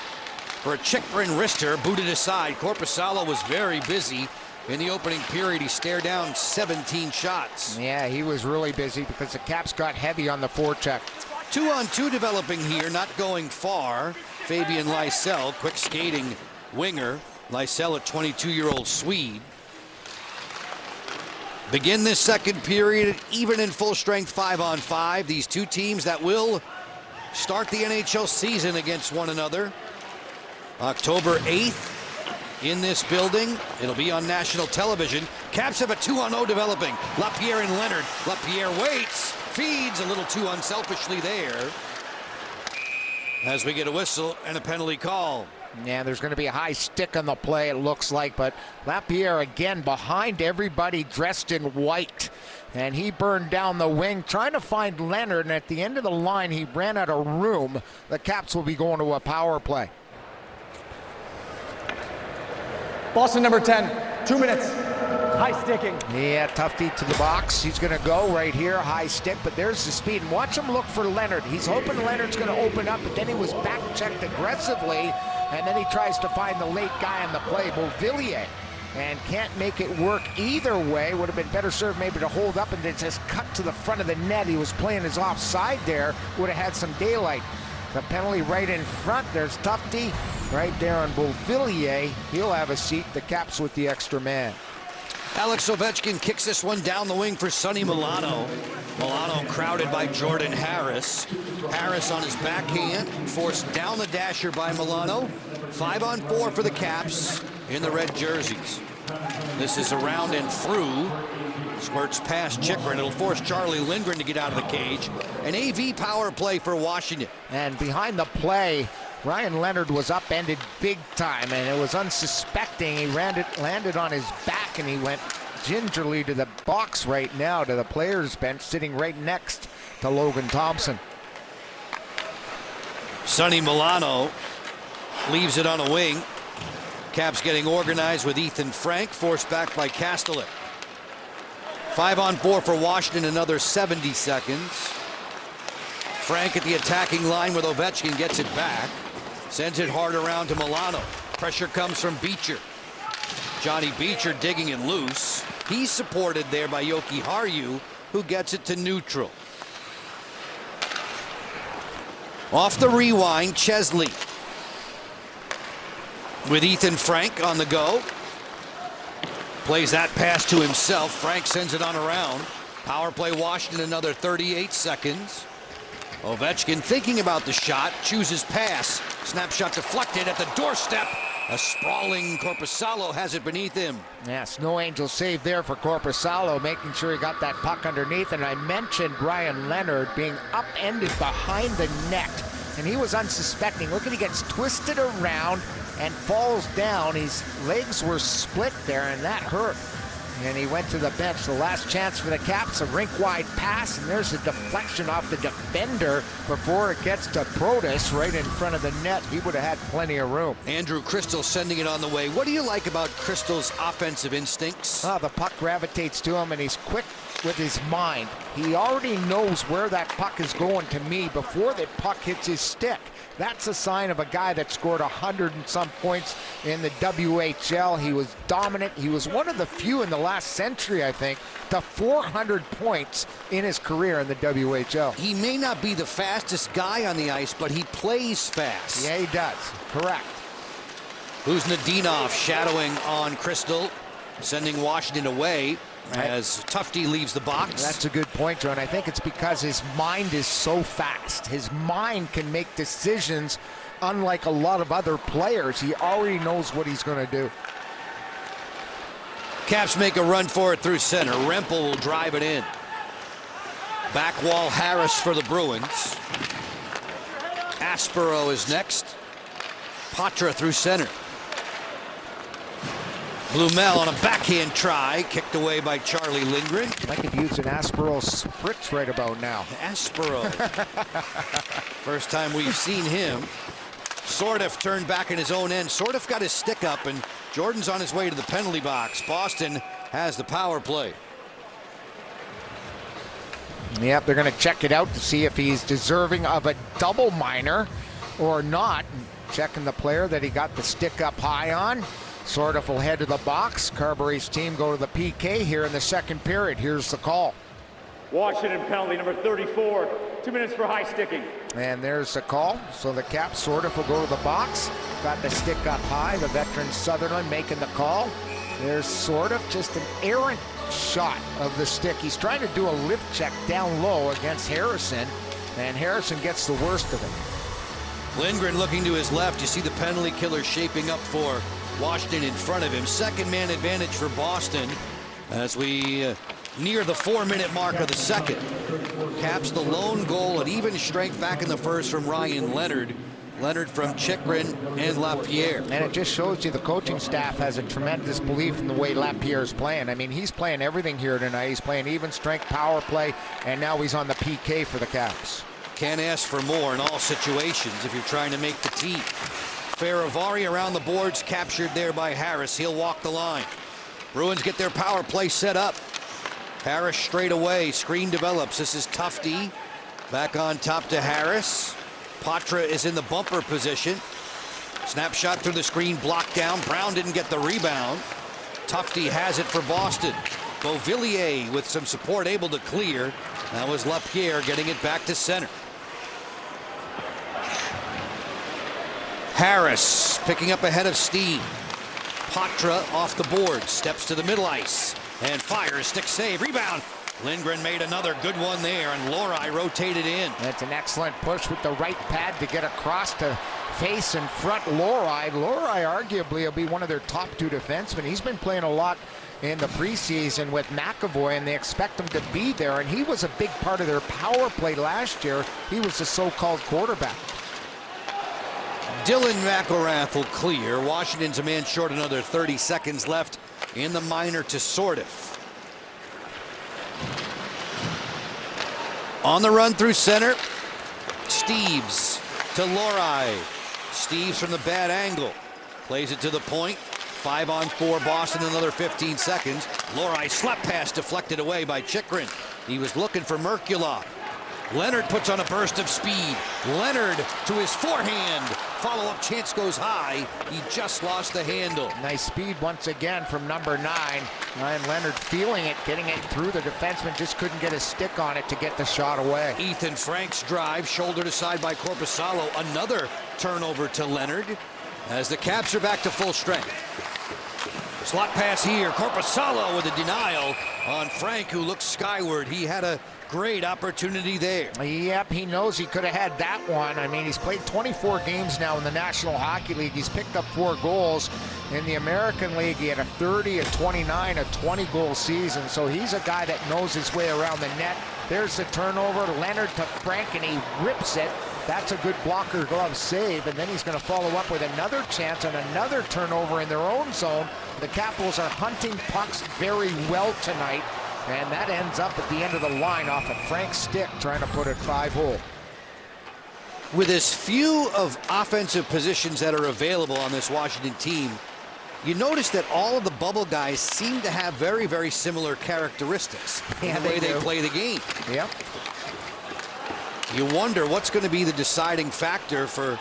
for a Chychrun wrister, booted aside. Korpisalo was very busy in the opening period. He stared down 17 shots. Yeah, he was really busy because the Caps got heavy on the forecheck. 2-on-2 developing here, not going far. Fabian Lysell, quick skating winger. Lysell, a 22-year-old Swede. Begin this second period even in full strength 5-on-5. These two teams that will start the NHL season against one another. October 8th in this building. It'll be on national television. Caps have a 2-on-0 developing. LaPierre and Leonard. LaPierre waits, feeds a little too unselfishly there. As we get a whistle and a penalty call. Yeah, there's going to be a high stick on the play, it looks like, but LaPierre again behind everybody dressed in white. And he burned down the wing trying to find Leonard, and at the end of the line he ran out of room. The Caps will be going to a power play. Boston number 10, 2 minutes. High sticking. Yeah, Tufty to the box. He's going to go right here, high stick, but there's the speed. And watch him look for Leonard. He's hoping Leonard's going to open up, but then he was back-checked aggressively, and then he tries to find the late guy on the play, Beauvillier, and can't make it work either way. Would have been better served maybe to hold up and then just cut to the front of the net. He was playing his offside there. Would have had some daylight. The penalty right in front. There's Tufty right there on Beauvillier. He'll have a seat. The Caps with the extra man. Alex Ovechkin kicks this one down the wing for Sonny Milano. Milano crowded by Jordan Harris. Harris on his backhand, forced down the dasher by Milano. 5-on-4 for the Caps in the red jerseys. This is around and through. Squirts past Chychrun. It'll force Charlie Lindgren to get out of the cage. An AV power play for Washington. And behind the play, Ryan Leonard was upended big time, and it was unsuspecting. He landed on his back, and he went gingerly to the box right now, to the players' bench, sitting right next to Logan Thompson. Sonny Milano leaves it on a wing. Caps getting organized with Ethan Frank, forced back by Kastelik. 5-on-4 for Washington, another 70 seconds. Frank at the attacking line with Ovechkin, gets it back. Sends it hard around to Milano. Pressure comes from Beecher. Johnny Beecher digging it loose. He's supported there by Yoki Haru, who gets it to neutral. Off the rewind, Chesley. With Ethan Frank on the go. Plays that pass to himself. Frank sends it on around. Power play Washington, another 38 seconds. Ovechkin thinking about the shot, chooses pass. Snapshot deflected at the doorstep. A sprawling Korpisalo has it beneath him. Yeah, Snow Angel save there for Korpisalo, making sure he got that puck underneath. And I mentioned Ryan Leonard being upended behind the net, and he was unsuspecting. Look at, he gets twisted around and falls down. His legs were split there, and that hurt. And he went to the bench. The last chance for the Caps, a rink-wide pass, and there's a deflection off the defender before it gets to Protas right in front of the net. He would have had plenty of room. Andrew Crystal sending it on the way. What do you like about Crystal's offensive instincts? Oh, the puck gravitates to him, and he's quick with his mind. He already knows where that puck is going to me before the puck hits his stick. That's a sign of a guy that scored 100 and some points in the WHL. He was dominant. He was one of the few in the last century, I think, to 400 points in his career in the WHL. He may not be the fastest guy on the ice, but he plays fast. Yeah, he does. Correct. Who's Nadinov shadowing on Crystal, sending Washington away as Tufte leaves the box. That's a good point, John. I think it's because his mind is so fast. His mind can make decisions unlike a lot of other players. He already knows what he's going to do. Caps make a run for it through center. Rempel will drive it in. Back wall Harris for the Bruins. Aspero is next. Patra through center. Blumel on a backhand try, kicked away by Charlie Lindgren. I could use an Aspero spritz right about now. Aspero. First time we've seen him. Sordiff turned back in his own end. Sordiff got his stick up, and Jordan's on his way to the penalty box. Boston has the power play. Yep, they're going to check it out to see if he's deserving of a double minor or not. Checking the player that he got the stick up high on. Sordiff will head to the box. Carberry's team go to the PK here in the second period. Here's the call. Washington penalty number 34. 2 minutes for high sticking. And there's the call. So the Caps, Sordiff will go to the box. Got the stick up high. The veteran Sutherland making the call. There's Sordiff, just an errant shot of the stick. He's trying to do a lift check down low against Harrison, and Harrison gets the worst of it. Lindgren looking to his left. You see the penalty killer shaping up for Washington in front of him. Second man advantage for Boston as we near the 4-minute mark of the second. Caps the lone goal at even strength back in the first from Ryan Leonard. Leonard from Chychrun and Lapierre. And it just shows you the coaching staff has a tremendous belief in the way Lapierre is playing. I mean, he's playing everything here tonight. He's playing even strength, power play, and now he's on the PK for the Caps. Can't ask for more in all situations if you're trying to make the team. Faravari around the boards, captured there by Harris. He'll walk the line. Bruins get their power play set up. Harris straight away. Screen develops. This is Tufte. Back on top to Harris. Patra is in the bumper position. Snapshot through the screen, blocked down. Brown didn't get the rebound. Tufte has it for Boston. Beauvillier with some support able to clear. That was Lapierre getting it back to center. Harris picking up ahead of Steen. Patra off the board, steps to the middle ice and fires, stick save, rebound. Lindgren made another good one there, and Lohrei rotated in. That's an excellent push with the right pad to get across to face and front Lohrei. Lohrei arguably will be one of their top two defensemen. He's been playing a lot in the preseason with McAvoy, and they expect him to be there. And he was a big part of their power play last year. He was the so-called quarterback. Dylan McElrath will clear. Washington's a man short, another 30 seconds left in the minor to Sortif. On the run through center, Steeves to Lorai. Steeves from the bad angle. Plays it to the point. 5-on-4 Boston, another 15 seconds. Lorai slap pass deflected away by Chychrun. He was looking for Merkulov. Leonard puts on a burst of speed. Leonard to his forehand. Follow-up chance goes high. He just lost the handle. Nice speed once again from number 9. Ryan Leonard feeling it, getting it through the defenseman, just couldn't get a stick on it to get the shot away. Ethan Frank's drive, shouldered aside by Korpisalo. Another turnover to Leonard as the Caps are back to full strength. Slot pass here. Korpisalo with a denial on Frank, who looks skyward. He had a great opportunity there. Yep, he knows he could have had that one. I mean, he's played 24 games now in the National Hockey League. He's picked up 4 goals. In the American League, he had a 30, a 29, a 20-goal season. So he's a guy that knows his way around the net. There's the turnover. Leonard to Frank, and he rips it. That's a good blocker glove save, and then he's going to follow up with another chance and another turnover in their own zone. The Capitals are hunting pucks very well tonight, and that ends up at the end of the line off of Frank's stick, trying to put it 5-hole. With as few of offensive positions that are available on this Washington team, you notice that all of the bubble guys seem to have very, very similar characteristics in the way they play the game. Yep. You wonder what's going to be the deciding factor for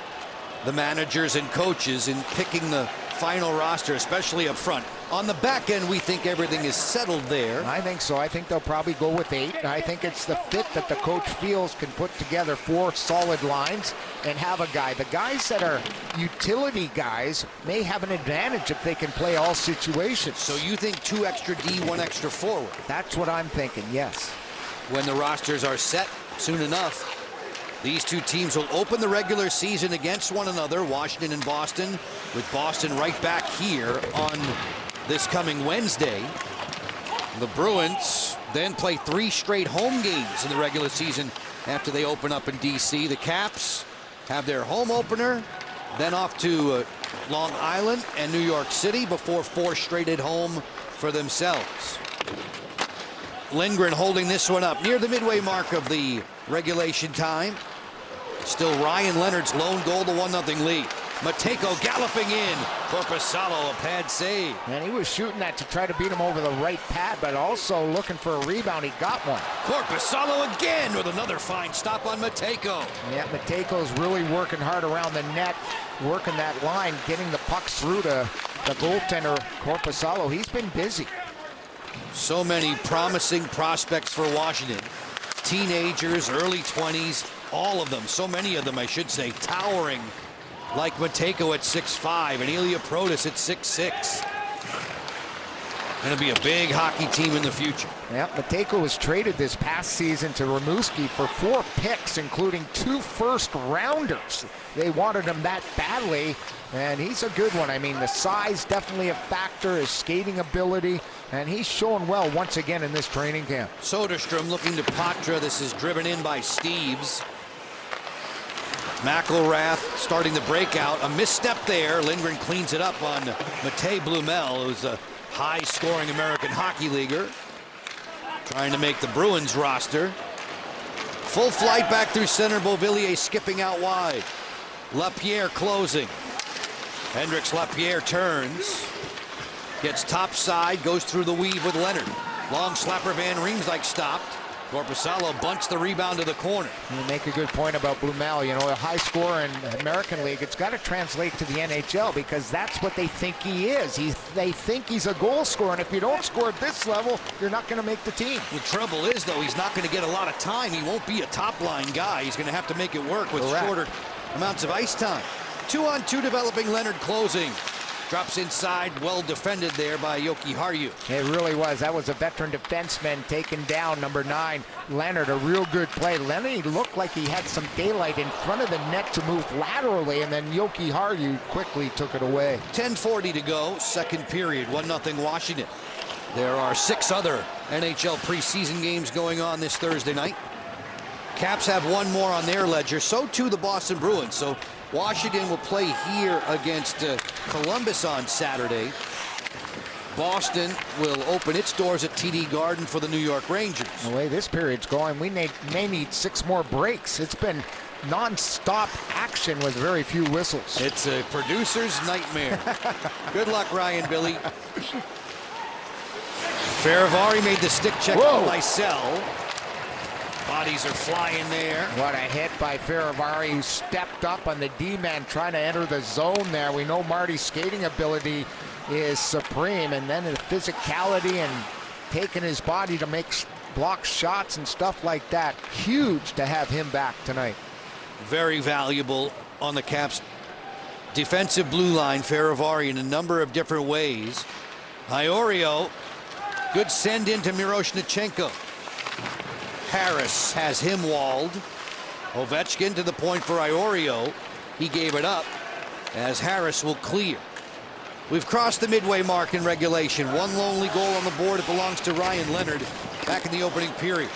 the managers and coaches in picking the final roster, especially up front. On the back end, we think everything is settled there. I think so. I think they'll probably go with 8. I think it's the fit that the coach feels can put together 4 solid lines and have a guy. The guys that are utility guys may have an advantage if they can play all situations. So you think 2 extra D, 1 extra forward? That's what I'm thinking, yes. When the rosters are set soon enough, these two teams will open the regular season against one another, Washington and Boston, with Boston right back here on this coming Wednesday. The Bruins then play 3 straight home games in the regular season after they open up in D.C. The Caps have their home opener, then off to Long Island and New York City before 4 straight at home for themselves. Lindgren holding this one up near the midway mark of the regulation time. Still Ryan Leonard's lone goal, the 1-0 lead. Matejko galloping in. Korpisalo, a pad save. And he was shooting that to try to beat him over the right pad, but also looking for a rebound. He got one. Korpisalo again with another fine stop on Matejko. Yeah, Matejko's really working hard around the net, working that line, getting the pucks through to the goaltender, Korpisalo. He's been busy. So many promising prospects for Washington. Teenagers, early 20s, all of them, so many of them I should say, towering like Matejko at 6'5" and Ilya Protas at 6'6". Going to be a big hockey team in the future. Yeah, Matejko was traded this past season to Rimouski for 4 picks, including 2 first-rounders. They wanted him that badly, and he's a good one. I mean, the size definitely a factor, his skating ability, and he's showing well once again in this training camp. Soderstrom looking to Patra. This is driven in by Steeves. McElrath starting the breakout. A misstep there. Lindgren cleans it up on Matej Blumel, who's a high-scoring American Hockey Leaguer, trying to make the Bruins roster. Full flight back through center. Beauvillier skipping out wide. Lapierre closing. Hendricks Lapierre turns. Gets top side, goes through the weave with Leonard. Long slapper, Van Riemsdyk stopped. Korpisalo bunts the rebound to the corner. You make a good point about Blumel. You know, a high scorer in the American League, it's got to translate to the NHL because that's what they think he is. They think he's a goal scorer, and if you don't score at this level, you're not going to make the team. The trouble is, though, he's not going to get a lot of time. He won't be a top-line guy. He's going to have to make it work with shorter amounts of ice time. 2-on-2 developing. Leonard closing. Drops inside, well defended there by Jokiharju. It really was. That was a veteran defenseman taken down, number 9, Leonard. A real good play. Leonard looked like he had some daylight in front of the net to move laterally, and then Jokiharju quickly took it away. 10:40 to go, second period, 1-0 Washington. There are 6 other NHL preseason games going on this Thursday night. Caps have one more on their ledger, so too the Boston Bruins. So Washington will play here against Columbus on Saturday. Boston will open its doors at TD Garden for the New York Rangers. The way this period's going, we may need 6 more breaks. It's been non-stop action with very few whistles. It's a producer's nightmare. Good luck, Ryan Billy. Faravari made the stick check on Lysell. Bodies are flying there. What a hit by Faravari, who stepped up on the D-man trying to enter the zone there. We know Marty's skating ability is supreme, and then the physicality and taking his body to make block shots and stuff like that. Huge to have him back tonight. Very valuable on the Caps' defensive blue line. Faravari in a number of different ways. Iorio, good send into Miroshnichenko. Harris has him walled. Ovechkin to the point for Iorio. He gave it up as Harris will clear. We've crossed the midway mark in regulation. One lonely goal on the board. It belongs to Ryan Leonard back in the opening period.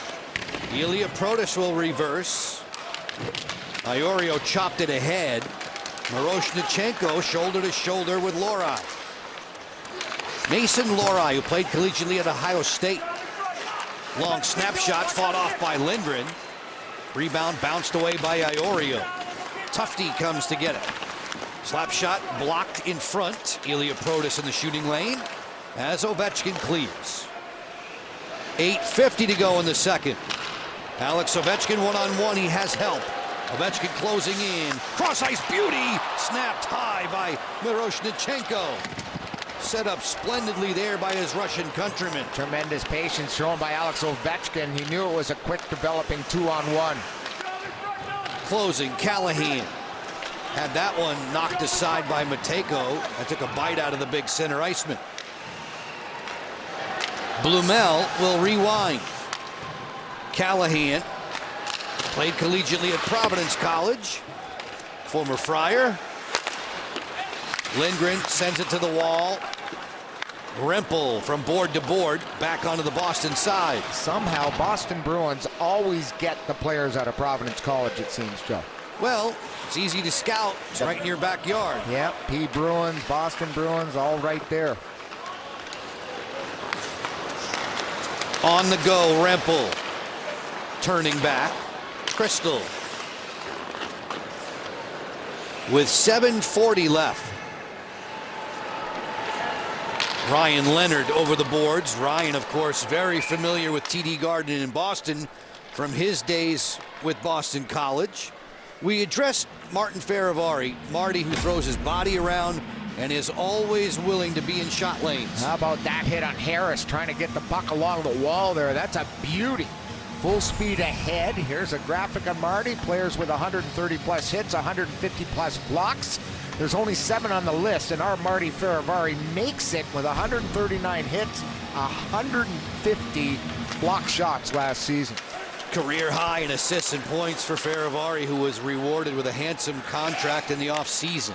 Ilya Protas will reverse. Iorio chopped it ahead. Miroshnichenko shoulder to shoulder with Lohrei. Mason Lohrei, who played collegiately at Ohio State. Long snapshot fought off by Lindgren. Rebound bounced away by Iorio. Tufte comes to get it. Slap shot blocked in front. Ilya Protas in the shooting lane as Ovechkin clears. 8:50 to go in the second. Alex Ovechkin one-on-one. He has help. Ovechkin closing in. Cross-ice beauty. Snapped high by Miroshnichenko. Set up splendidly there by his Russian countryman. Tremendous patience shown by Alex Ovechkin. He knew it was a quick developing 2-on-1. Closing, Callahan. Had that one knocked aside by Matejko. That took a bite out of the big center iceman. Blumel will rewind. Callahan played collegiately at Providence College. Former Friar. Lindgren sends it to the wall. Rempel from board to board back onto the Boston side. Somehow Boston Bruins always get the players out of Providence College, it seems, Joe. Well, it's easy to scout. It's right in your backyard. Yep, P. Bruins, Boston Bruins, all right there. On the go, Rempel. Turning back. Crystal. With 7:40 left. Ryan Leonard over the boards. Ryan, of course, very familiar with TD Garden in Boston from his days with Boston College. We addressed Martin Faravari, Marty, who throws his body around and is always willing to be in shot lanes. How about that hit on Harris, trying to get the puck along the wall there? That's a beauty. Full speed ahead. Here's a graphic on Marty. Players with 130 plus hits, 150 plus blocks. There's only 7 on the list, and our Marty Faravari makes it with 139 hits, 150 block shots last season. Career high in assists and points for Faravari, who was rewarded with a handsome contract in the offseason.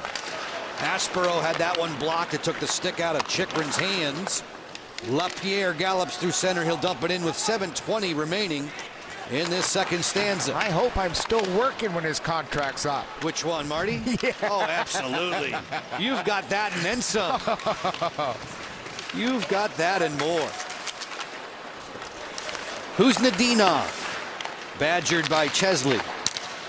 Aspero had that one blocked. It took the stick out of Chikrin's hands. LaPierre gallops through center. He'll dump it in with 7:20 remaining in this second stanza. I hope I'm still working when his contract's up. Which one, Marty? Yeah. Oh, absolutely. You've got that and then some. You've got that and more. Who's Nadinov? Badgered by Chesley.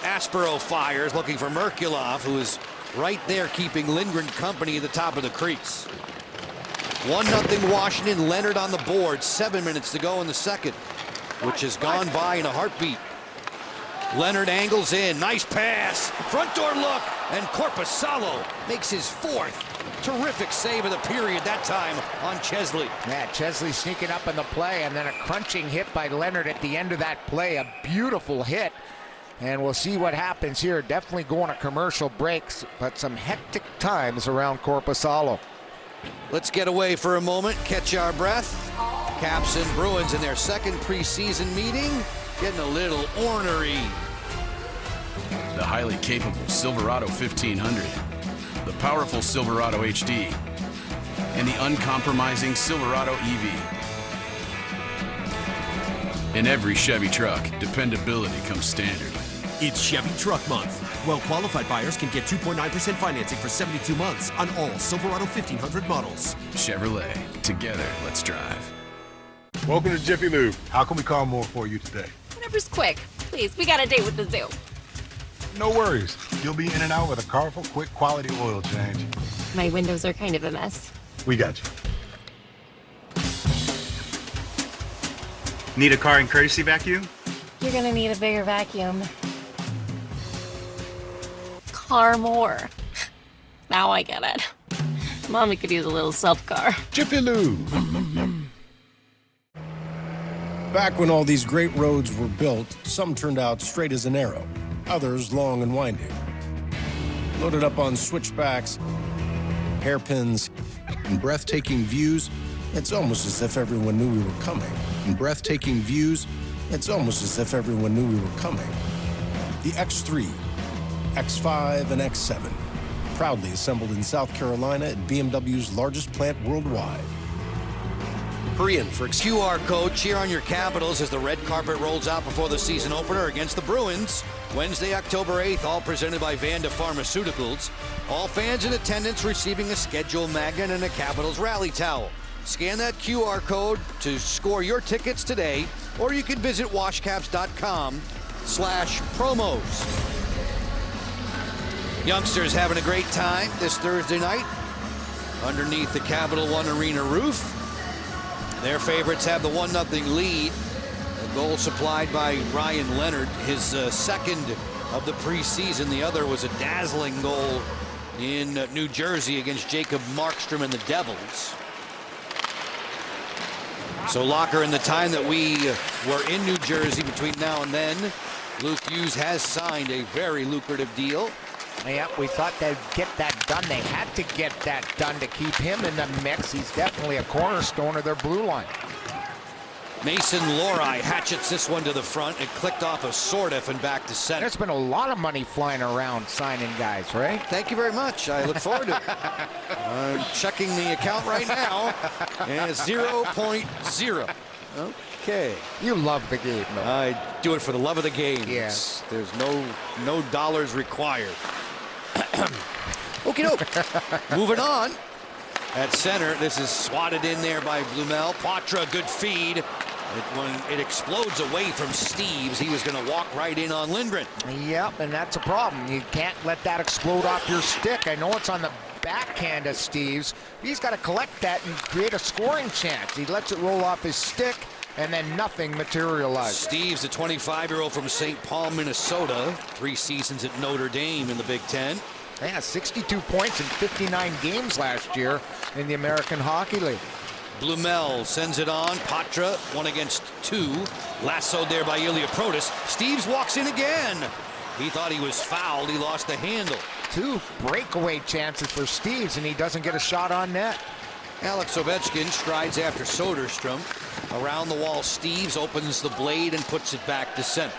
Aspero fires, looking for Merkulov, who is right there keeping Lindgren company at the top of the crease. 1-0 Washington. Leonard on the board. 7 minutes to go in the second, which has gone by in a heartbeat. Leonard angles in. Nice pass. Front door look. And Korpisalo makes his 4th. Terrific save of the period that time on Chesley. Yeah, Chesley sneaking up in the play, and then a crunching hit by Leonard at the end of that play. A beautiful hit. And we'll see what happens here. Definitely going to commercial breaks, but some hectic times around Korpisalo. Let's get away for a moment, catch our breath. Caps and Bruins in their second preseason meeting, getting a little ornery. The highly capable Silverado 1500, the powerful Silverado HD, and the uncompromising Silverado EV. In every Chevy truck, dependability comes standard. It's Chevy Truck Month. Well-qualified buyers can get 2.9% financing for 72 months on all Silverado 1500 models. Chevrolet. Together, let's drive. Welcome to Jiffy Lube. How can we call more for you today? Whatever's quick. Please, we got a date with the zoo. No worries. You'll be in and out with a Carful quick quality oil change. My windows are kind of a mess. We got you. Need a car and courtesy vacuum? You're gonna need a bigger vacuum. Car more. Now I get it. Mommy could use a little self-car. Jiffy Lube. Back when all these great roads were built, some turned out straight as an arrow, others long and winding. Loaded up on switchbacks, hairpins, and breathtaking views, it's almost as if everyone knew we were coming. And breathtaking views, it's almost as if everyone knew we were coming. The X3, X5, and X7, proudly assembled in South Carolina at BMW's largest plant worldwide. Hurry in for QR code. Cheer on your Capitals as the red carpet rolls out before the season opener against the Bruins. Wednesday, October 8th, all presented by Vanda Pharmaceuticals. All fans in attendance receiving a schedule magnet and a Capitals rally towel. Scan that QR code to score your tickets today, or you can visit washcaps.com/promos. Youngsters having a great time this Thursday night underneath the Capital One Arena roof. Their favorites have the 1-0 lead. A goal supplied by Ryan Leonard, his second of the preseason. The other was a dazzling goal in New Jersey against Jacob Markstrom and the Devils. So Locker, in the time that we were in New Jersey between now and then, Luke Hughes has signed a very lucrative deal. Yeah, we thought they'd get that done. They had to get that done to keep him in the mix. He's definitely a cornerstone of their blue line. Mason Lohrei hatchets this one to the front. It clicked off of Sordiff and back to center. There's been a lot of money flying around signing guys, right? Thank you very much. I look forward to it. I'm checking the account right now, and it's 0.0. Okay. You love the game, though. I do it for the love of the game. Yes. There's no dollars required. Okie doke. Moving on. At center, this is swatted in there by Blumel. Poitras, good feed. When it explodes away from Steeves, he was going to walk right in on Lindgren. Yep, and that's a problem. You can't let that explode off your stick. I know it's on the backhand of Steeves. He's got to collect that and create a scoring chance. He lets it roll off his stick, and then nothing materialized. Steeves, a 25-year-old from St. Paul, Minnesota. 3 seasons at Notre Dame in the Big Ten. Yeah, 62 points in 59 games last year in the American Hockey League. Blumel sends it on. Poitras, 1 against 2. Lassoed there by Ilya Protas. Steeves walks in again. He thought he was fouled. He lost the handle. 2 breakaway chances for Steeves, and he doesn't get a shot on net. Alex Ovechkin strides after Soderstrom. Around the wall, Steeves opens the blade and puts it back to center.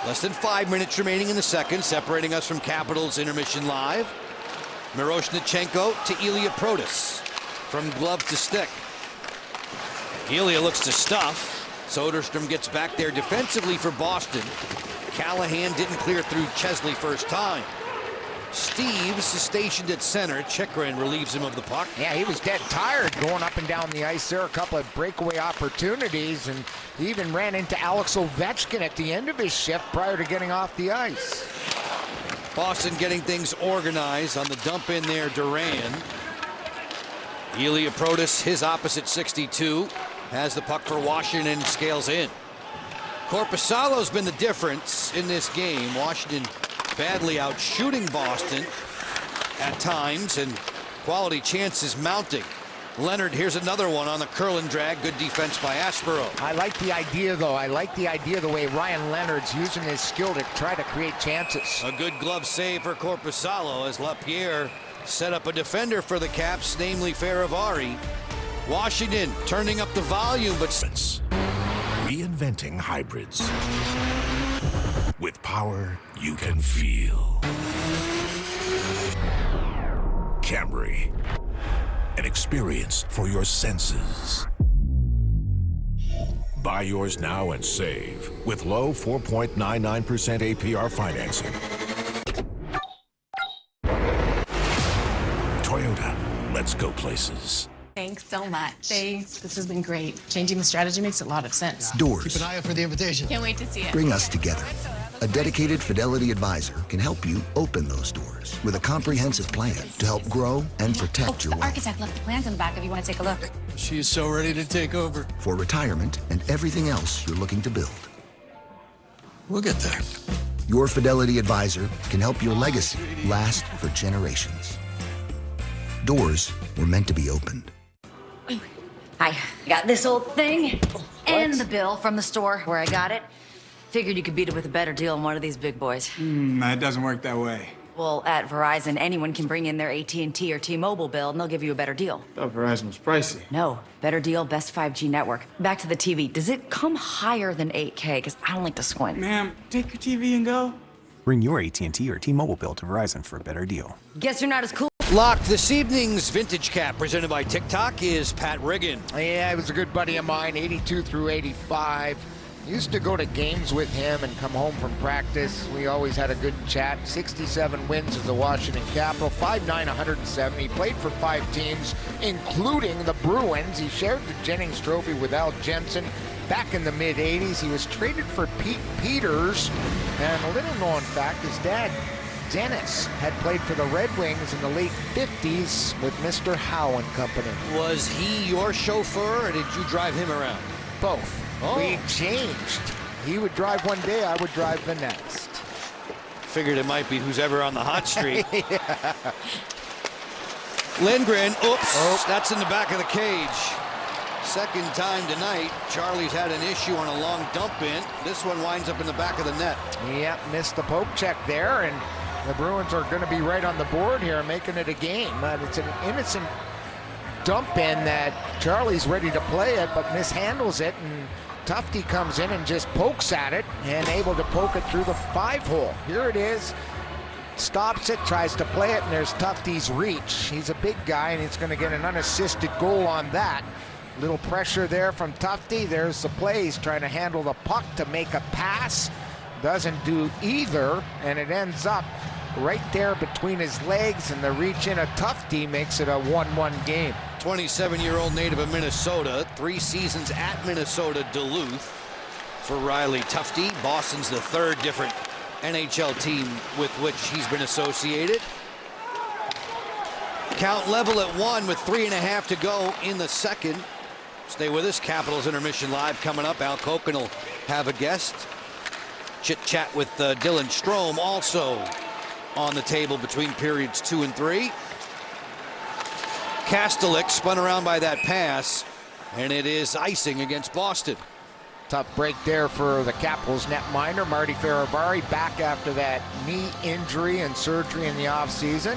Less than 5 minutes remaining in the second, separating us from Capitals Intermission Live. Miroshnichenko to Ilya Protas. From glove to stick. Ilya looks to stuff. Soderstrom gets back there defensively for Boston. Callahan didn't clear through Chesley first time. Steeves is stationed at center. Chychrun relieves him of the puck. Yeah, he was dead tired going up and down the ice there. A couple of breakaway opportunities, and he even ran into Alex Ovechkin at the end of his shift prior to getting off the ice. Boston getting things organized on the dump in there. Duran. Ilya Protas, his opposite 62, has the puck for Washington, scales in. Korpisalo's been the difference in this game. Washington badly out shooting Boston at times, and quality chances mounting. Leonard, here's another one on the curl and drag. Good defense by Aspero. I like the idea, though. I like the idea the way Ryan Leonard's using his skill to try to create chances. A good glove save for Korpisalo as LaPierre set up a defender for the Caps, namely Faravari. Washington turning up the volume, but reinventing hybrids with power you can feel. Camry, an experience for your senses. Buy yours now and save with low 4.99% APR financing. Toyota, let's go places. Thanks so much. Thanks. This has been great. Changing the strategy makes a lot of sense. Doors. Keep an eye out for the invitation. Can't wait to see it. Bring us together. A dedicated Fidelity advisor can help you open those doors with a comprehensive plan to help grow and protect your The wealth. architect left the plans in the back if you want to take a look. She is so ready to take over. For retirement and everything else you're looking to build. We'll get there. Your Fidelity advisor can help your legacy last for generations. Doors were meant to be opened. I got this old thing and the bill from the store where I got it. Figured you could beat it with a better deal on one of these big boys. That doesn't work that way. Well, at Verizon, anyone can bring in their AT&T or T-Mobile bill and they'll give you a better deal. I thought Verizon was pricey. No, better deal, best 5G network. Back to the TV. Does it come higher than 8K? Because I don't like to squint. Ma'am, take your TV and go. Bring your AT&T or T-Mobile bill to Verizon for a better deal. Guess you're not as cool. Locked this evening's Vintage Cap presented by TikTok is Pat Riggin. Yeah, he was a good buddy of mine, 82 through 85. Used to go to games with him and come home from practice. We always had a good chat. 67 wins as the Washington Capital, 5'9", 170. Played for 5 teams, including the Bruins. He shared the Jennings Trophy with Al Jensen back in the mid-'80s. He was traded for Pete Peters. And a little known fact, his dad, Dennis, had played for the Red Wings in the late 50s with Mr. Howe and company. Was he your chauffeur or did you drive him around? Both. Oh. We changed. He would drive one day, I would drive the next. Figured it might be who's ever on the hot streak. Yeah. Lindgren, oops, that's in the back of the cage. Second time tonight, Charlie's had an issue on a long dump in. This one winds up in the back of the net. Yep, missed the poke check there, and the Bruins are going to be right on the board here, making it a game. It's an innocent dump in that Charlie's ready to play it, but mishandles it, and Tufte comes in and just pokes at it and able to poke it through the 5-hole. Here it is. Stops it, tries to play it, and there's Tufte's reach. He's a big guy, and he's going to get an unassisted goal on that. Little pressure there from Tufte. There's the play. He's trying to handle the puck to make a pass. Doesn't do either, and it ends up right there between his legs, and the reach in of Tufte makes it a 1-1 game. 27-year-old native of Minnesota, 3 seasons at Minnesota Duluth for Riley Tufte. Boston's the third different NHL team with which he's been associated. Count level at 1 with 3.5 to go in the second. Stay with us. Capitals Intermission Live coming up. Al Koken will have a guest. Chit chat with Dylan Strome also on the table between periods 2 and 3. Kastelik spun around by that pass, and it is icing against Boston. Tough break there for the Capitals netminder, Marty Fehérváry, back after that knee injury and surgery in the offseason.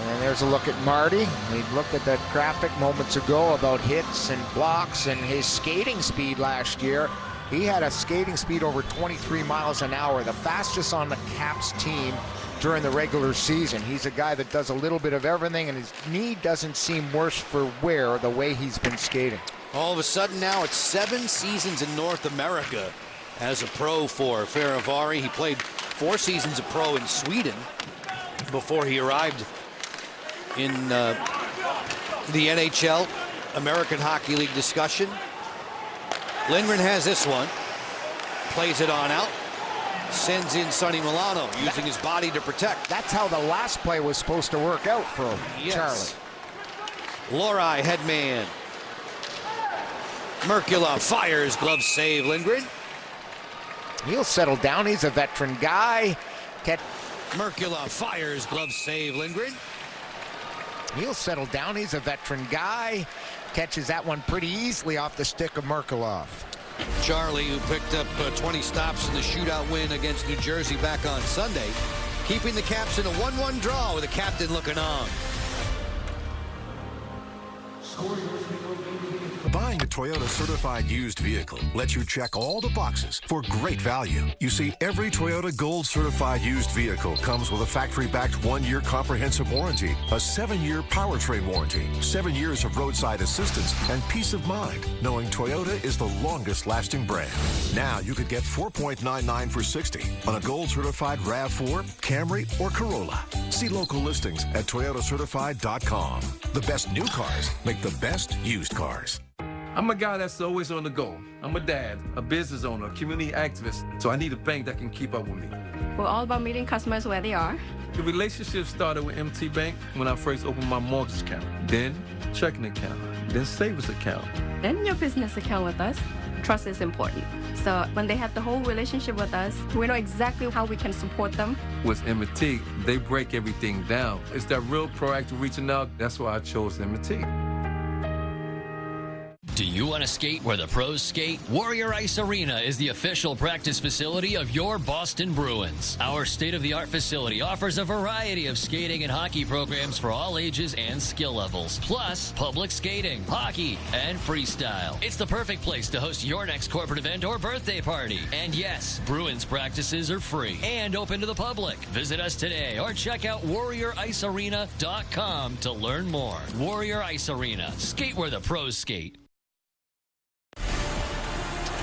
And there's a look at Marty. We looked at that graphic moments ago about hits and blocks and his skating speed last year. He had a skating speed over 23 miles an hour, the fastest on the Caps team during the regular season. He's a guy that does a little bit of everything, and his knee doesn't seem worse for wear the way he's been skating. All of a sudden now it's 7 seasons in North America as a pro for Fehérváry. He played 4 seasons of pro in Sweden before he arrived in the NHL American Hockey League discussion. Lindgren has this one, plays it on out, sends in Sonny Milano, using his body to protect. That's how the last play was supposed to work out for Charlie. Lohrei, headman. Merkula fires, glove save, Lindgren. He'll settle down, he's a veteran guy. Merkula fires, glove save, Lindgren. He'll settle down, he's a veteran guy. Catches that one pretty easily off the stick of Merkulov. Charlie, who picked up 20 stops in the shootout win against New Jersey back on Sunday, keeping the Caps in a 1-1 draw with the captain looking on. Buying A Toyota certified used vehicle lets you check all the boxes for great value. You see, every Toyota Gold certified used vehicle comes with a factory-backed 1-year comprehensive warranty, a 7-year powertrain warranty, 7 years of roadside assistance, and peace of mind, knowing Toyota is the longest-lasting brand. Now you could get 4.99 for 60 on a Gold certified RAV4, Camry, or Corolla. See local listings at toyotacertified.com. The best new cars make the best used cars. I'm a guy that's always on the go. I'm a dad, a business owner, a community activist, so I need a bank that can keep up with me. We're all about meeting customers where they are. The relationship started with MT Bank when I first opened my mortgage account, then checking account, then savings account. Then your business account with us. Trust is important. So when they have the whole relationship with us, we know exactly how we can support them. With M&T, they break everything down. It's that real proactive reaching out. That's why I chose M&T. Do you want to skate where the pros skate? Warrior Ice Arena is the official practice facility of your Boston Bruins. Our state-of-the-art facility offers a variety of skating and hockey programs for all ages and skill levels, plus public skating, hockey, and freestyle. It's the perfect place to host your next corporate event or birthday party. And yes, Bruins practices are free and open to the public. Visit us today or check out warrioricearena.com to learn more. Warrior Ice Arena. Skate where the pros skate.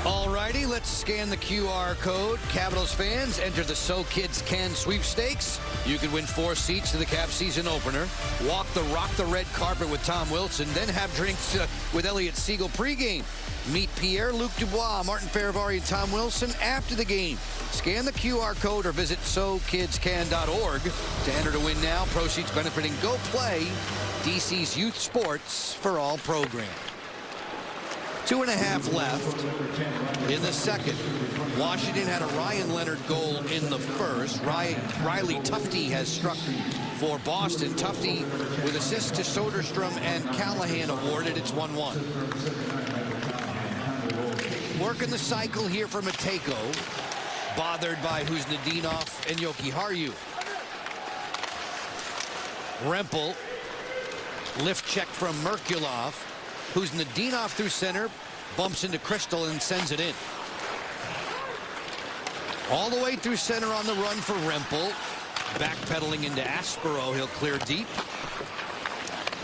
Alrighty, let's scan the QR code. Capitals fans, enter the So Kids Can sweepstakes. You can win 4 seats to the Cap season opener, rock the red carpet with Tom Wilson, then have drinks with Elliot Siegel pregame. Meet Pierre-Luc Dubois, Martin Farivari, and Tom Wilson after the game. Scan the QR code or visit SoKidsCan.org to enter to win now. Proceeds benefiting Go Play, DC's youth sports for all program. 2.5 left in the second. Washington had a Ryan Leonard goal in the first. Riley Tufte has struck for Boston. Tufte with assists to Soderstrom and Callahan awarded. It's 1-1. Working the cycle here for Matejko. Bothered by Kuznetsov and Jokiharju. Rempel. Lift check from Merkulov. Kuznetsov through center, bumps into Crystal and sends it in. All the way through center on the run for Rempel. Backpedaling into Aspero, he'll clear deep.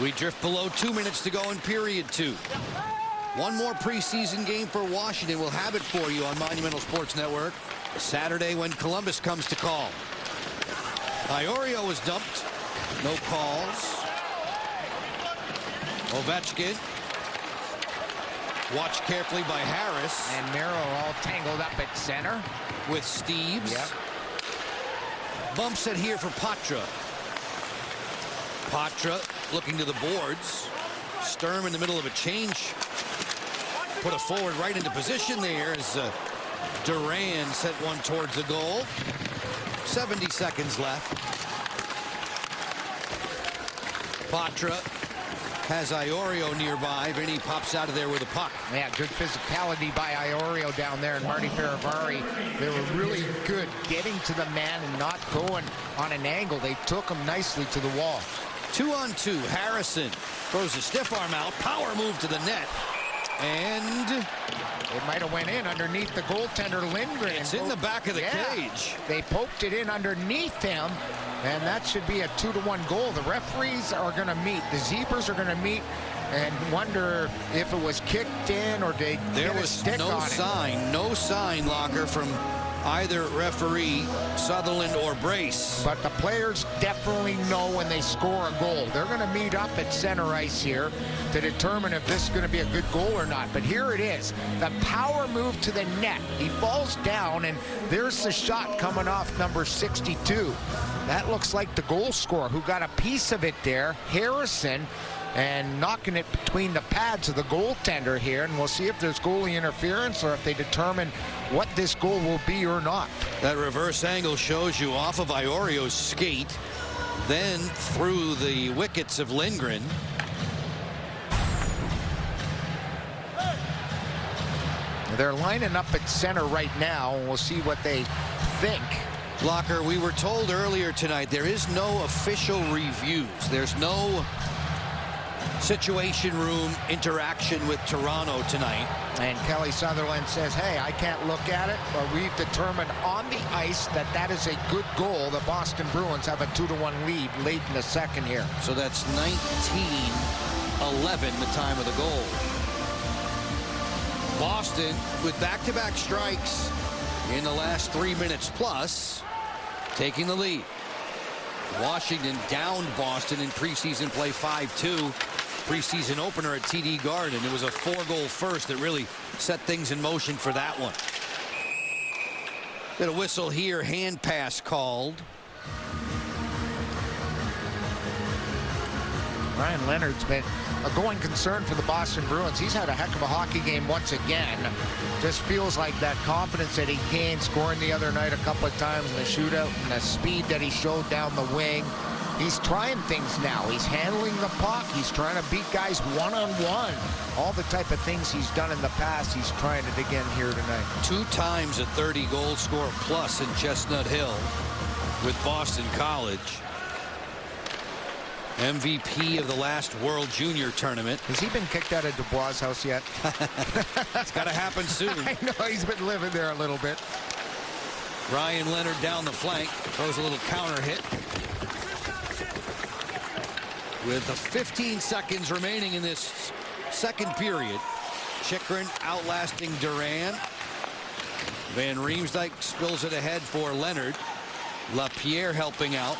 We drift below 2 minutes to go in period 2. One more preseason game for Washington. We'll have it for you on Monumental Sports Network Saturday when Columbus comes to call. Iorio was dumped. No calls. Ovechkin. Watched carefully by Harris. And Miro all tangled up at center. With Steves. Yep. Bumps it here for Patra. Patra looking to the boards. Sturm in the middle of a change. Put a forward right into position there as Duran sent one towards the goal. 70 seconds left. Patra has Iorio nearby. Vinny pops out of there with a puck. Yeah, good physicality by Iorio down there, and Marty Farivari. They were really good getting to the man and not going on an angle. They took him nicely to the wall. 2-on-2. Harrison throws a stiff arm out. Power move to the net. And it might have went in underneath the goaltender Lindgren. It's in the back of the cage. They poked it in underneath him, and that should be a 2-1 goal. The referees are going to meet. The Zebras are going to meet and wonder if it was kicked in or they there was no sign, Locker, from either referee, Sutherland or Brace. But the players definitely know when they score a goal. They're going to meet up at center ice here to determine if this is going to be a good goal or not. But here it is. The power move to the net. He falls down, and there's the shot coming off number 62. That looks like the goal scorer who got a piece of it there, Harrison, and knocking it between the pads of the goaltender here. And we'll see if there's goalie interference or if they determine what this goal will be or not. That reverse angle shows you off of Iorio's skate, then through the wickets of Lindgren. They're lining up at center right now, and we'll see what they think. Locker, we were told earlier tonight there is no official reviews. There's no Situation Room interaction with Toronto tonight. And Kelly Sutherland says, hey, I can't look at it, but we've determined on the ice that is a good goal. The Boston Bruins have a 2-1 lead late in the second here. So that's 19-11, the time of the goal. Boston with back-to-back strikes in the last 3 minutes plus, taking the lead. Washington downed Boston in preseason play 5-2. Preseason opener at TD Garden. It was a 4-goal first that really set things in motion for that one. Get a whistle here, hand pass called. Ryan Leonard's been a going concern for the Boston Bruins. He's had a heck of a hockey game once again. Just feels like that confidence that he gained scoring the other night a couple of times in the shootout and the speed that he showed down the wing. He's trying things now. He's handling the puck. He's trying to beat guys one-on-one. All the type of things he's done in the past, he's trying it again here tonight. 2 times a 30-goal score plus in Chestnut Hill with Boston College. MVP of the last World Junior Tournament. Has he been kicked out of Dubois' house yet? It's got to happen soon. I know, he's been living there a little bit. Ryan Leonard down the flank. Throws a little counter hit. With the 15 seconds remaining in this second period, Chychrun outlasting Duran. Van Riemsdyk spills it ahead for Leonard. LaPierre helping out.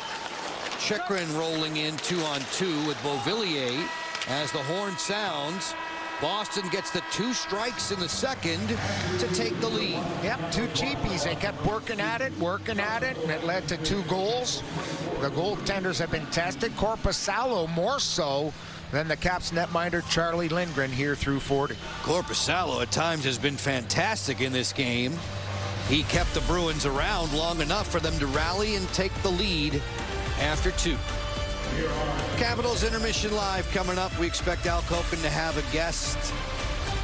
Chychrun rolling in 2-on-2 with Beauvillier. As the horn sounds, Boston gets the 2 strikes in the second to take the lead. Yep, 2 cheapies. They kept working at it, and it led to 2 goals. The goaltenders have been tested. Korpisalo more so than the Caps netminder Charlie Lindgren here through 40. Korpisalo at times has been fantastic in this game. He kept the Bruins around long enough for them to rally and take the lead after 2. Capitals Intermission Live coming up. We expect Al Koken to have a guest,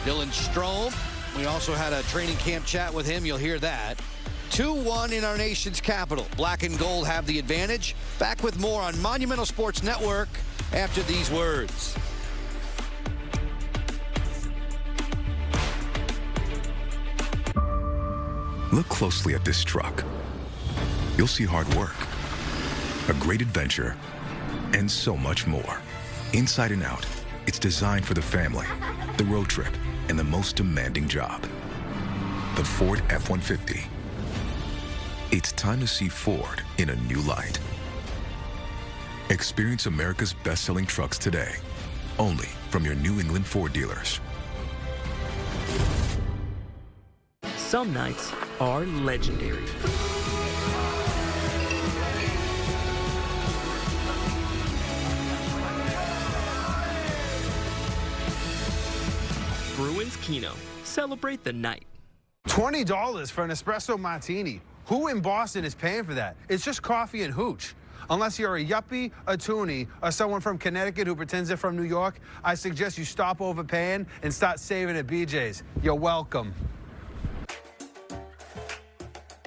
Dylan Strome. We also had a training camp chat with him. You'll hear that. 2-1 in our nation's capital. Black and gold have the advantage. Back with more on Monumental Sports Network after these words. Look closely at this truck. You'll see hard work, a great adventure, and so much more. Inside and out, it's designed for the family, the road trip, and the most demanding job. The Ford F-150. It's time to see Ford in a new light. Experience America's best-selling trucks today, only from your New England Ford dealers. Some nights are legendary. Bruins Keno. Celebrate the night. $20 for an espresso martini. Who in Boston is paying for that? It's just coffee and hooch. Unless you're a yuppie, a toonie, or someone from Connecticut who pretends they're from New York, I suggest you stop overpaying and start saving at BJ's. You're welcome.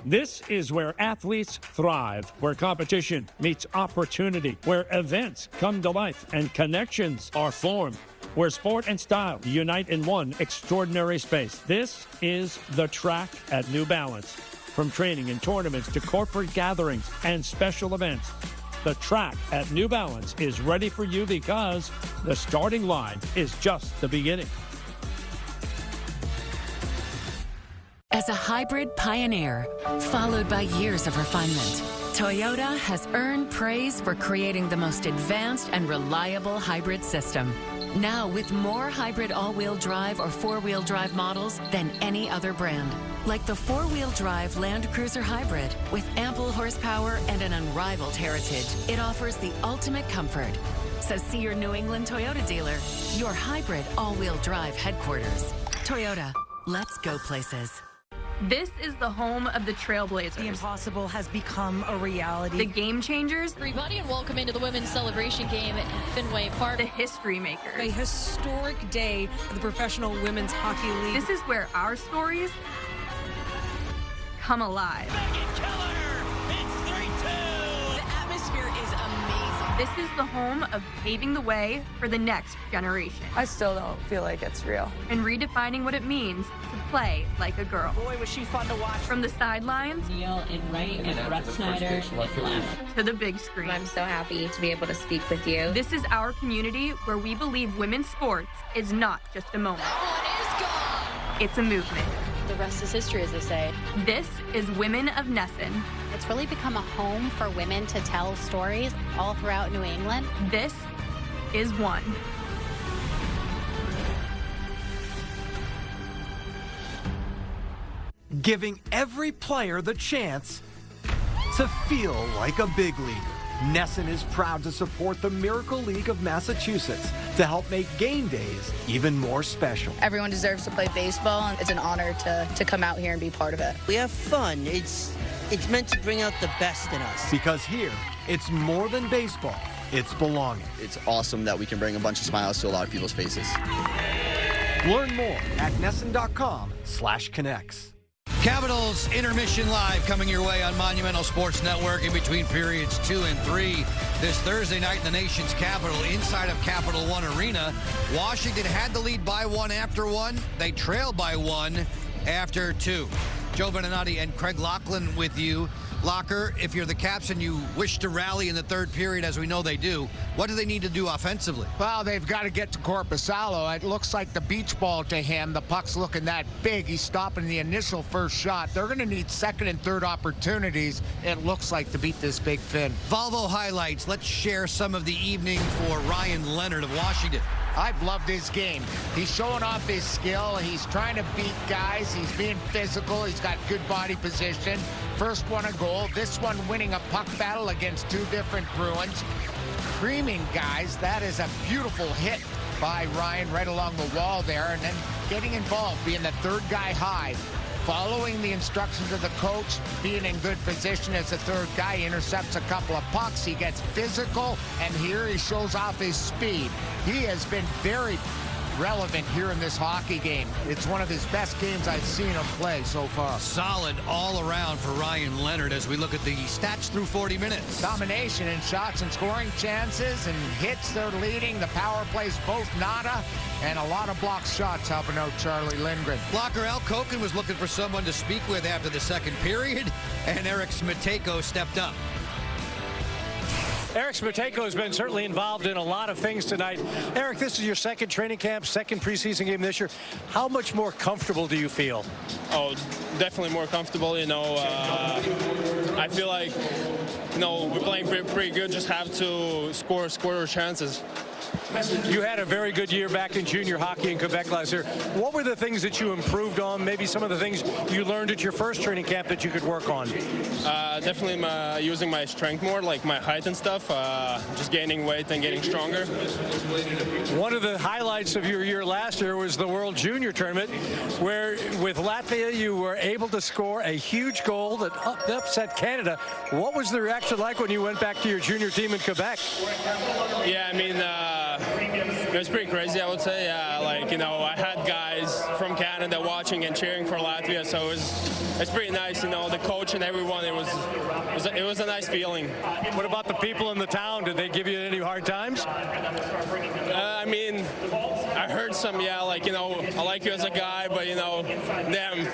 This is where athletes thrive, where competition meets opportunity, where events come to life and connections are formed, where sport and style unite in one extraordinary space. This is the track at New Balance. From training and tournaments to corporate gatherings and special events, the track at New Balance is ready for you because the starting line is just the beginning. As a hybrid pioneer, followed by years of refinement, Toyota has earned praise for creating the most advanced and reliable hybrid system. Now with more hybrid all-wheel drive or four-wheel drive models than any other brand. Like the four-wheel drive Land Cruiser Hybrid with ample horsepower and an unrivaled heritage. It offers the ultimate comfort. So see your New England Toyota dealer, your hybrid all-wheel drive headquarters. Toyota, let's go places. This is the home of the Trailblazers. The impossible has become a reality. The Game Changers. Everybody, and welcome into the women's celebration game at Fenway Park. The History Makers. A historic day for the Professional Women's Hockey League. This is where our stories come alive. Megan Keller, it's 3-2. The atmosphere is amazing. This is the home of paving the way for the next generation. I still don't feel like it's real. And redefining what it means to play like a girl. Boy, was she fun to watch. From the sidelines, Neil in right and Brett Snyder left. to the big screen. I'm so happy to be able to speak with you. This is our community where we believe women's sports is not just a moment. It's a movement. The rest is history, as they say. This is Women of Nesson. It's really become a home for women to tell stories all throughout New England. This is one. Giving every player the chance to feel like a big leaguer. Nesson is proud to support the Miracle League of Massachusetts to help make game days even more special. Everyone deserves to play baseball, and it's an honor to come out here and be part of it. We have fun. It's meant to bring out the best in us. Because here, it's more than baseball, it's belonging. It's awesome that we can bring a bunch of smiles to a lot of people's faces. Learn more at Nesson.com/connects. Capitals Intermission Live coming your way on Monumental Sports Network in between periods 2 and 3 this Thursday night in the nation's capital inside of Capital One Arena. Washington had the lead by 1 after 1. They trailed by 1 after 2. Joe Beninati and Craig Laughlin with you. Locker, if you're the Caps and you wish to rally in the third period, as we know they do, what do they need to do offensively? Well, they've got to get to Korpisalo. It looks like the beach ball to him. The puck's looking that big. He's stopping the initial first shot. They're going to need second and third opportunities, it looks like, to beat this big Finn. Volvo highlights. Let's share some of the evening for Ryan Leonard of Washington. I've loved his game. He's showing off his skill. He's trying to beat guys. He's being physical. He's got good body position. First one a goal. This one winning a puck battle against two different Bruins. Creaming guys. That is a beautiful hit by Ryan right along the wall there. And then getting involved, being the third guy high. Following the instructions of the coach, being in good position as the third guy, intercepts a couple of pucks. He gets physical, and here he shows off his speed. He has been very relevant here in this hockey game. It's one of his best games I've seen him play so far. Solid all around for Ryan Leonard as we look at the stats through 40 minutes. Domination in shots and scoring chances and hits they're leading. The power plays both nada, and a lot of blocked shots helping out Charlie Lindgren. Blocker Al Koken was looking for someone to speak with after the second period, and Eric Smiteko stepped up. Eric Smiteko has been certainly involved in a lot of things tonight. Eric, this is your second training camp, second preseason game this year. How much more comfortable do you feel? Oh, definitely more comfortable. You know, I feel like, you know, we're playing pretty good. Just have to score our chances. You had a very good year back in junior hockey in Quebec last year. What were the things that you improved on? Maybe some of the things you learned at your first training camp that you could work on? Definitely using my strength more, like my height and stuff. Just gaining weight and getting stronger. One of the highlights of your year last year was the World Junior Tournament, where with Latvia you were able to score a huge goal that upset Canada. What was the reaction like when you went back to your junior team in Quebec? Yeah, I mean, it was pretty crazy, I would say. Like, you know, I had guys from Canada watching and cheering for Latvia, so it's pretty nice. You know, the coach and everyone. It was a nice feeling. What about the people in the town? Did they give you any hard times? I mean, I heard some, yeah, like, you know, I like you as a guy, but, you know, damn,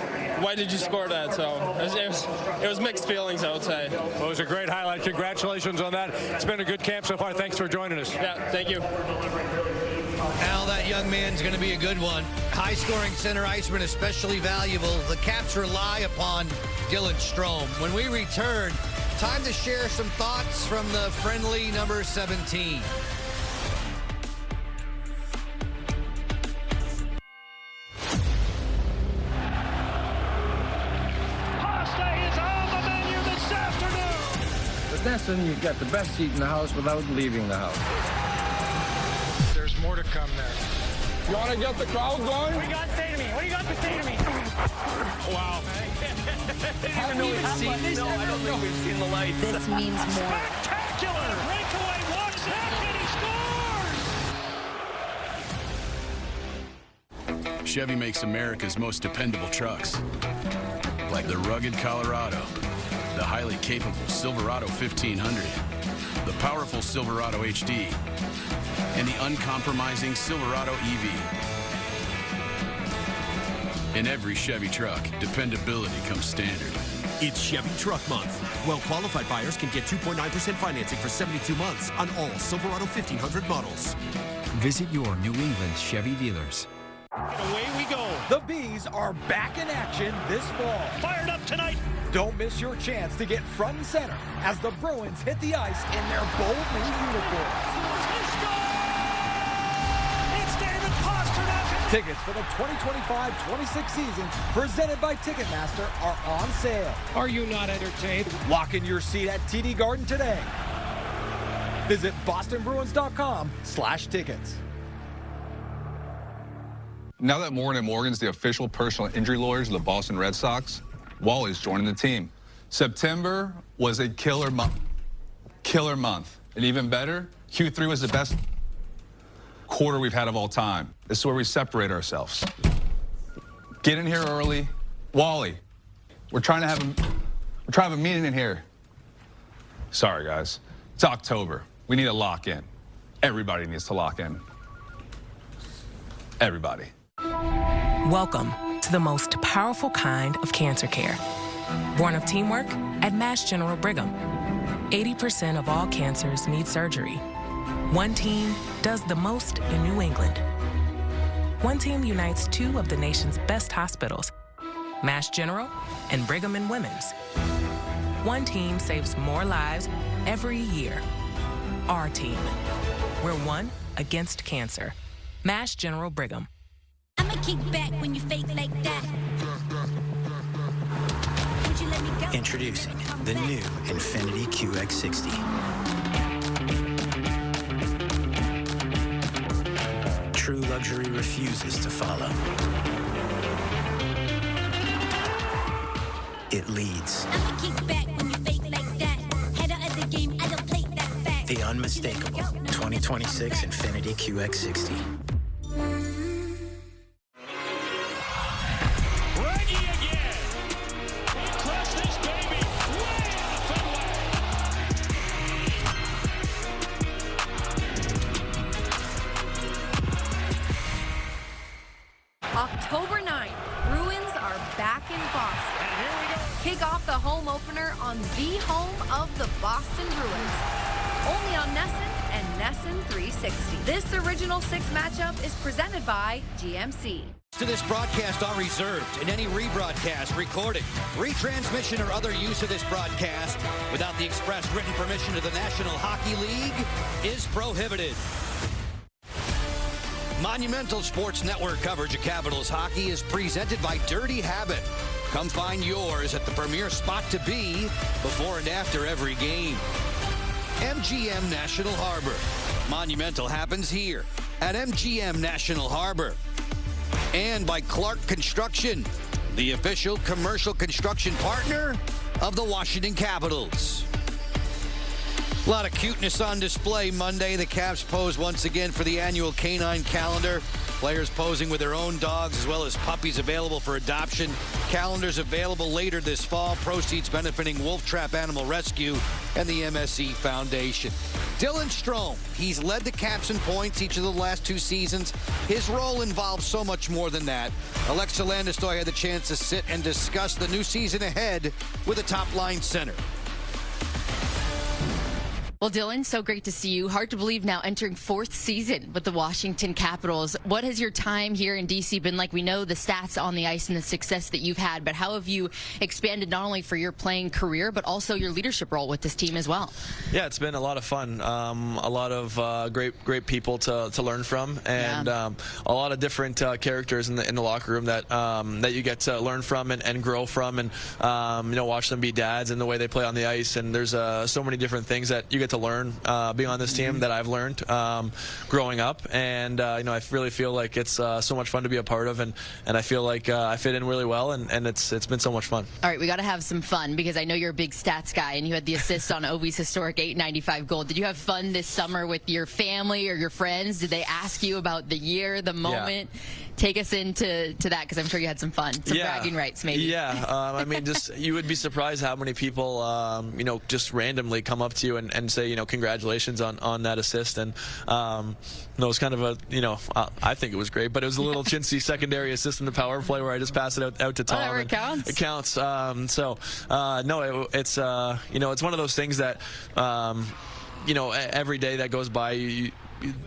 why did you score that? So it was mixed feelings, I would say. Well, it was a great highlight. Congratulations on that. It's been a good camp so far. Thanks for joining us. Yeah, thank you. Al, that young man's going to be a good one. High-scoring center iceman, especially valuable. The Caps rely upon Dylan Strome. When we return, time to share some thoughts from the friendly number 17. Pasta is on the menu this afternoon. With Nesson, you get the best seat in the house without leaving the house. There's more to come there. You want to get the crowd going? What do you got to say to me? What do you got to say to me? Wow. Haven't even seen this. No, I don't think we've seen the lights. This means more. Spectacular! Breakaway walks in and he scores! Chevy makes America's most dependable trucks. Like the rugged Colorado, the highly capable Silverado 1500, the powerful Silverado HD, and the uncompromising Silverado EV. In every Chevy truck, dependability comes standard. It's Chevy Truck Month. Well-qualified buyers can get 2.9% financing for 72 months on all Silverado 1500 models. Visit your New England Chevy dealers. Away we go. The Bees are back in action this fall. Fired up tonight. Don't miss your chance to get front and center as the Bruins hit the ice in their bold new uniforms. It's David Pastrnak. Tickets for the 2025-26 season, presented by Ticketmaster, are on sale. Are you not entertained? Lock in your seat at TD Garden today. Visit bostonbruins.com/tickets. Now that Morgan & Morgan's the official personal injury lawyers of the Boston Red Sox, Wally's joining the team. September was a killer month. Killer month. And even better, Q3 was the best quarter we've had of all time. This is where we separate ourselves. Get in here early. Wally, we're trying to have a meeting in here. Sorry, guys. It's October. We need to lock in. Everybody needs to lock in. Everybody. Welcome to the most powerful kind of cancer care. Born of teamwork at Mass General Brigham. 80% of all cancers need surgery. One team does the most in New England. One team unites two of the nation's best hospitals, Mass General and Brigham and Women's. One team saves more lives every year. Our team. We're one against cancer. Mass General Brigham. I'ma kick back when you fake like that. Would you let me go? Introducing the new Infiniti QX60. True luxury refuses to follow. It leads. I'ma kick back when you fake like that. Head out of the game, I don't play that fact. The unmistakable 2026 Infiniti QX60. October 9th, Bruins are back in Boston. And here we go. Kick off the home opener on the home of the Boston Bruins. Only on NESN and NESN 360. This Original Six matchup is presented by GMC. To this broadcast are reserved, and any rebroadcast, recording, retransmission, or other use of this broadcast without the express written permission of the National Hockey League is prohibited. Monumental Sports Network coverage of Capitals hockey is presented by Dirty Habit. Come find yours at the premier spot to be before and after every game. MGM National Harbor. Monumental happens here at MGM National Harbor. And by Clark Construction, the official commercial construction partner of the Washington Capitals. A lot of cuteness on display Monday. The Caps pose once again for the annual canine calendar. Players posing with their own dogs as well as puppies available for adoption. Calendars available later this fall. Proceeds benefiting Wolf Trap Animal Rescue and the MSE Foundation. Dylan Strome, he's led the Caps in points each of the last two seasons. His role involves so much more than that. Alexa Landestoy had the chance to sit and discuss the new season ahead with a top-line center. Well, Dylan, so great to see you. Hard to believe now entering fourth season with the Washington Capitals. What has your time here in D.C. been like? We know the stats on the ice and the success that you've had, but how have you expanded not only for your playing career, but also your leadership role with this team as well? Yeah, it's been a lot of fun. A lot of great people to learn from, and a lot of different characters in the locker room that you get to learn from and grow from, and watch them be dads and the way they play on the ice. And there's so many different things that you get to learn being on this team that I've learned growing up, and I really feel like it's so much fun to be a part of, and I feel like I fit in really well, and it's been so much fun. All right, we got to have some fun because I know you're a big stats guy, and you had the assist on Ovi's historic .895 goal. Did you have fun this summer with your family or your friends? Did they ask you about the year, the moment? Yeah. take us into that, because I'm sure you had some fun, some bragging rights maybe. Yeah, I mean, just you would be surprised how many people, just randomly come up to you and say, congratulations on that assist. And it was kind of a, I think it was great, but it was a little chintzy secondary assist in the power play where I just passed it out to Tom. Whatever, it counts. It counts. It's it's one of those things that every day that goes by,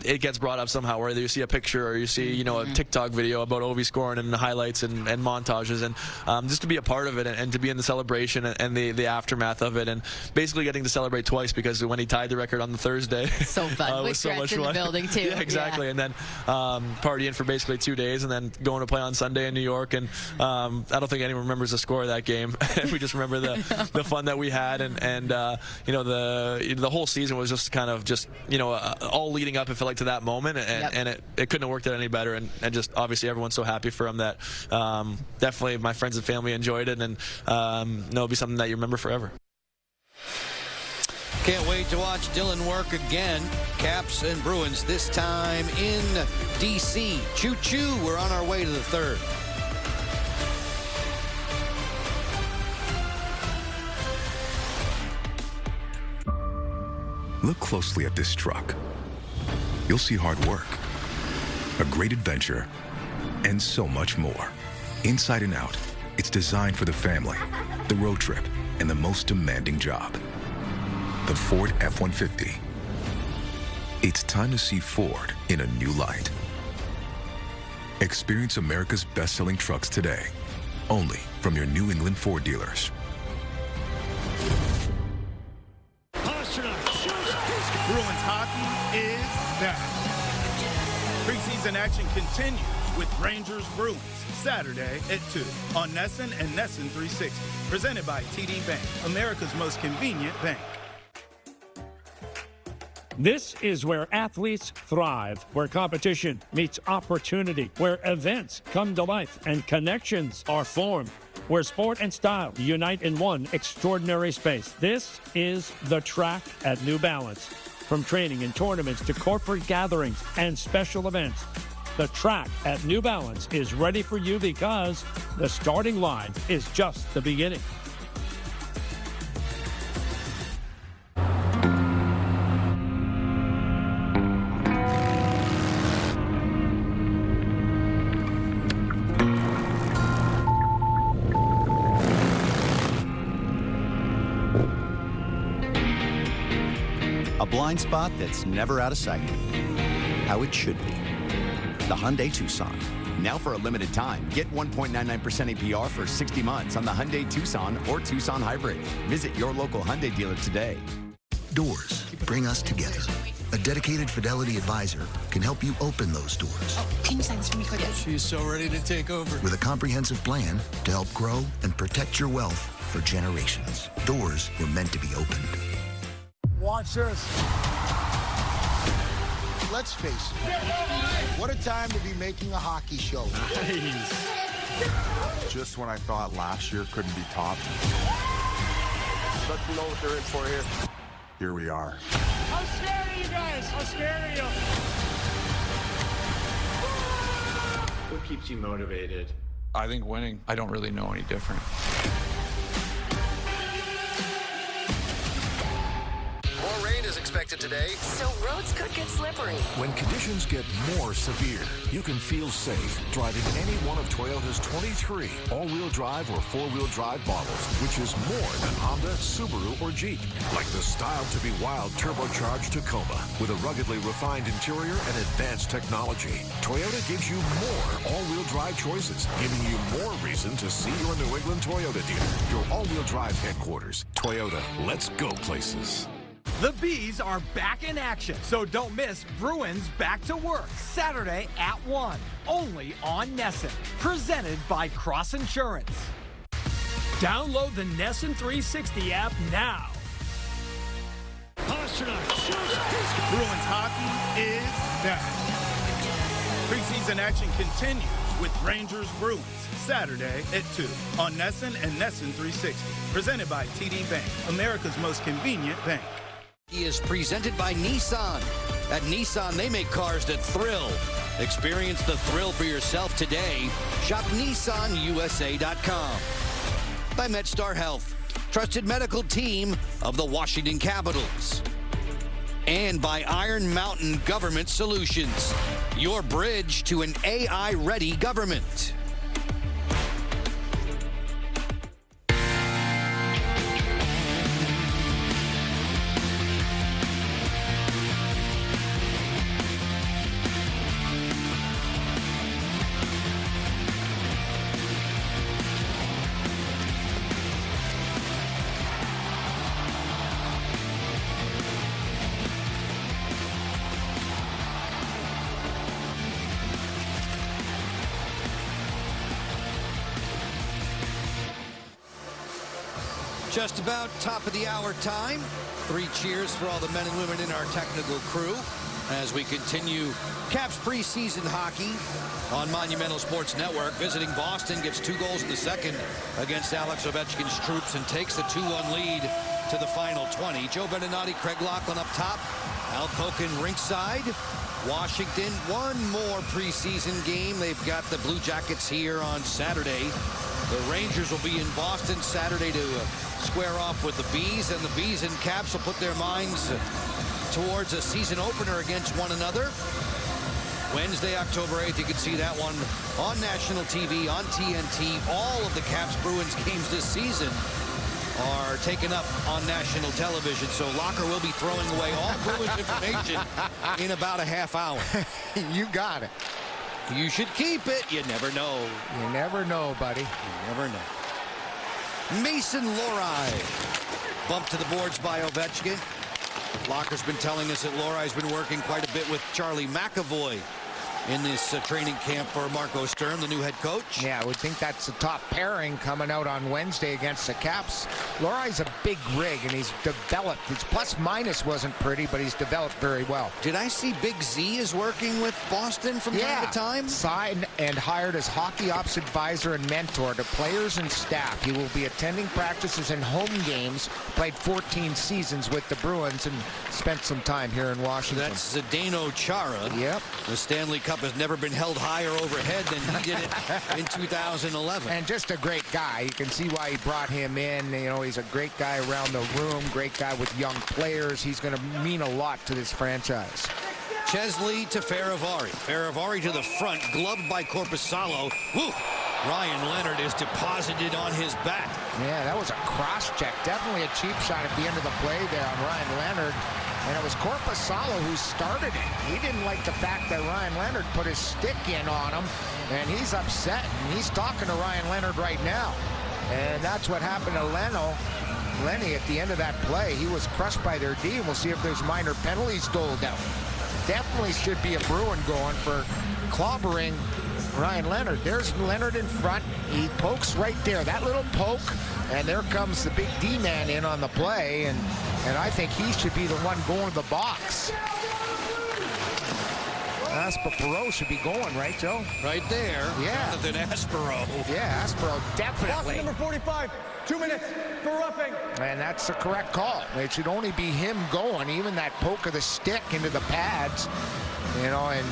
it gets brought up somehow, whether you see a picture or you see, a TikTok video about Ovi scoring and highlights and montages, and just to be a part of it and to be in the celebration and the aftermath of it, and basically getting to celebrate twice, because when he tied the record on the Thursday, so fun. was so much fun. In the building too. Yeah, exactly. Yeah. And then partying for basically 2 days, and then going to play on Sunday in New York. And I don't think anyone remembers the score of that game. We just remember the fun that we had, and the whole season was just kind of all leading up, it felt like, to that moment, and it couldn't have worked out any better, and just obviously everyone's so happy for him that definitely my friends and family enjoyed it, and it'll be something that you remember forever. Can't wait to watch Dylan work again. Caps and Bruins, this time in D.C. Choo-choo, we're on our way to the third. Look closely at this truck. You'll see hard work, a great adventure, and so much more. Inside and out, it's designed for the family, the road trip, and the most demanding job. The Ford F-150. It's time to see Ford in a new light. Experience America's best-selling trucks today, only from your New England Ford dealers. Bruins hockey is back. Preseason action continues with Rangers Bruins Saturday at 2 on NESN and NESN 360. Presented by TD Bank, America's most convenient bank. This is where athletes thrive, where competition meets opportunity, where events come to life and connections are formed, where sport and style unite in one extraordinary space. This is the track at New Balance. From training and tournaments to corporate gatherings and special events, the track at New Balance is ready for you, because the starting line is just the beginning. A blind spot that's never out of sight. How it should be. The Hyundai Tucson. Now for a limited time, get 1.99% APR for 60 months on the Hyundai Tucson or Tucson Hybrid. Visit your local Hyundai dealer today. Doors bring us together. A dedicated Fidelity advisor can help you open those doors. Can you sign this for me quickly? She's so ready to take over. With a comprehensive plan to help grow and protect your wealth for generations. Doors were meant to be opened. Watch this. Let's face it. What a time to be making a hockey show. Nice. Just when I thought last year couldn't be topped. Let them know what they're in for here. Here we are. How scared are you guys? How scared are you? What keeps you motivated? I think winning. I don't really know any different. More rain is expected today, So roads could get slippery. When conditions get more severe, you can feel safe driving any one of Toyota's 23 all-wheel drive or four-wheel drive models, which is more than Honda, Subaru, or Jeep. Like the style-to-be-wild turbocharged Tacoma with a ruggedly refined interior and advanced technology. Toyota gives you more all-wheel drive choices, giving you more reason to see your New England Toyota dealer. Your all-wheel drive headquarters. Toyota, let's go places. The Bees are back in action, so don't miss Bruins Back to Work Saturday at 1, only on NESN, presented by Cross Insurance. Download the NESN 360 app now. Pastrnak shoots. Bruins hockey is back. Preseason action continues with Rangers Bruins Saturday at 2 on NESN and NESN 360. Presented by TD Bank, America's most convenient bank. He is presented by Nissan. At Nissan, they make cars that thrill. Experience the thrill for yourself today. Shop NissanUSA.com. By MedStar Health, trusted medical team of the Washington Capitals. And by Iron Mountain Government Solutions, your bridge to an AI-ready government. Just about top of the hour time. 3 cheers for all the men and women in our technical crew as we continue Caps preseason hockey on Monumental Sports Network. Visiting Boston gets 2 goals in the second against Alex Ovechkin's troops and takes the 2-1 lead to the final 20. Joe Beninati, Craig Laughlin up top. Al Koken rinkside. Washington, one more preseason game. They've got the Blue Jackets here on Saturday. The Rangers will be in Boston Saturday to square off with the Bees, and the Bees and Caps will put their minds towards a season opener against one another. Wednesday, October 8th, you can see that one on national TV, on TNT. All of the Caps Bruins games this season are taken up on national television, so Locker will be throwing away all Bruins information in about a half hour. You got it. You should keep it. You never know. You never know, buddy. You never know. Mason Lohrei bumped to the boards by Ovechkin. Locker's been telling us that Lohrai's been working quite a bit with Charlie McAvoy in this training camp for Marco Sturm, the new head coach. Yeah, I would think that's the top pairing coming out on Wednesday against the Caps. Lohrai's a big rig, and he's developed. His plus-minus wasn't pretty, but he's developed very well. Did I see Big Z is working with Boston from time to time? Signed and hired as hockey ops advisor and mentor to players and staff. He will be attending practices and home games, played 14 seasons with the Bruins, and spent some time here in Washington. That's Zdeno Chara. Yep. The Stanley Cup has never been held higher overhead than he did it in 2011. And just a great guy. You can see why he brought him in. You know, he's a great guy around the room, great guy with young players. He's going to mean a lot to this franchise. Chesley to Fehérváry. Fehérváry to the front, gloved by Korpisalo. Woo! Ryan Leonard is deposited on his back. Yeah, that was a cross-check. Definitely a cheap shot at the end of the play there on Ryan Leonard. And it was Korpisalo who started it. He didn't like the fact that Ryan Leonard put his stick in on him, and he's upset. And he's talking to Ryan Leonard right now. And that's what happened to Lenny at the end of that play. He was crushed by their D, and we'll see if there's minor penalties doled out. Definitely should be a Bruin going for clobbering Ryan Leonard. There's Leonard in front. He pokes right there. That little poke, and there comes the big D-man in on the play, and I think he should be the one going to the box. Aspero should be going, right, Joe? Right there. Yeah. Jonathan Aspero. Yeah, Aspero definitely. Box number 45, 2 minutes for roughing. And that's the correct call. It should only be him going, even that poke of the stick into the pads. You know, and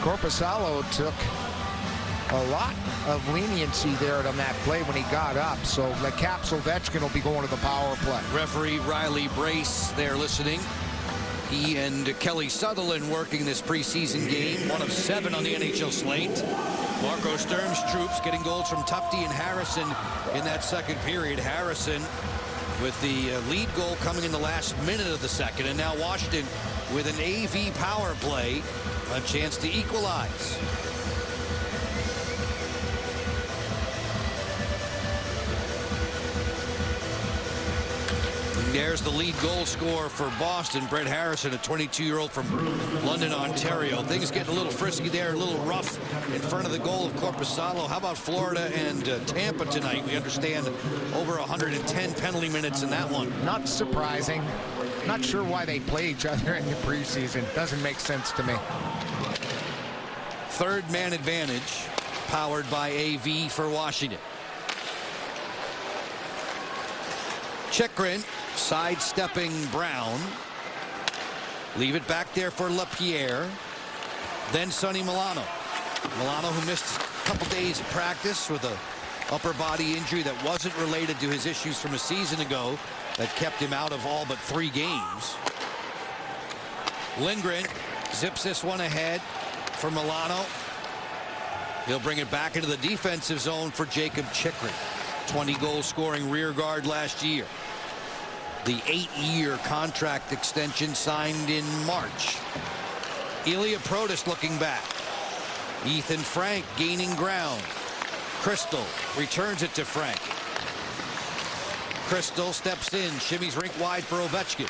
Korpisalo took a lot of leniency there on that play when he got up. So the Caps Ovechkin will be going to the power play. Referee Riley Brace there listening. He and Kelly Sutherland working this preseason game, one of 7 on the NHL slate. Marco Sturm's troops getting goals from Tufte and Harrison in that second period. Harrison with the lead goal coming in the last minute of the second. And now Washington with an AV power play, a chance to equalize. There's the lead goal scorer for Boston, Brett Harrison, a 22-year-old from London, Ontario. Things getting a little frisky there, a little rough in front of the goal of Korpisalo. How about Florida and Tampa tonight? We understand over 110 penalty minutes in that one. Not surprising. Not sure why they play each other in the preseason. Doesn't make sense to me. Third man advantage, powered by AV for Washington. Chychrun sidestepping Brown. Leave it back there for Lapierre. Then Sonny Milano. Milano, who missed a couple days of practice with a upper body injury that wasn't related to his issues from a season ago that kept him out of all but 3 games. Lindgren zips this one ahead for Milano. He'll bring it back into the defensive zone for Jacob Chikrin. 20-goal scoring rear guard last year. The 8-year contract extension signed in March. Ilya Protas looking back. Ethan Frank gaining ground. Crystal returns it to Frank. Crystal steps in, shimmies rink wide for Ovechkin.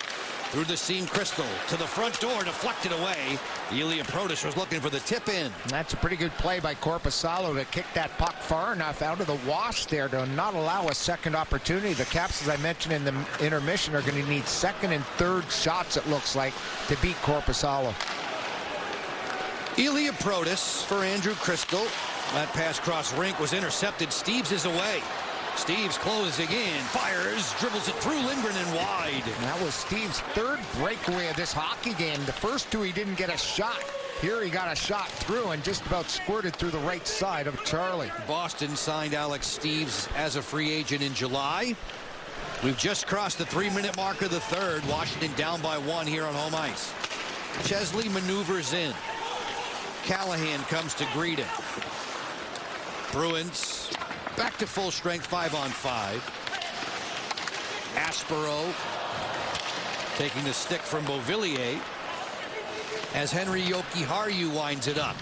Through the seam, Crystal to the front door, deflected away. Ilya Protas was looking for the tip in. That's a pretty good play by Korpisalo to kick that puck far enough out of the wash there to not allow a second opportunity. The Caps, as I mentioned in the intermission, are going to need second and third shots, it looks like, to beat Korpisalo. Ilya Protas for Andrew Crystal. That pass cross rink was intercepted. Steeves is away. Steeves closing in, fires, dribbles it through Lindgren and wide. And that was Steeves' third breakaway of this hockey game. The first 2 he didn't get a shot. Here he got a shot through and just about squirted through the right side of Charlie. Boston signed Alex Steeves as a free agent in July. We've just crossed the 3-minute mark of the third. Washington down by 1 here on home ice. Chesley maneuvers in. Callahan comes to greet him. Bruins back to full strength, 5-on-5. Aspero taking the stick from Beauvillier as Henry Jokiharju winds it up.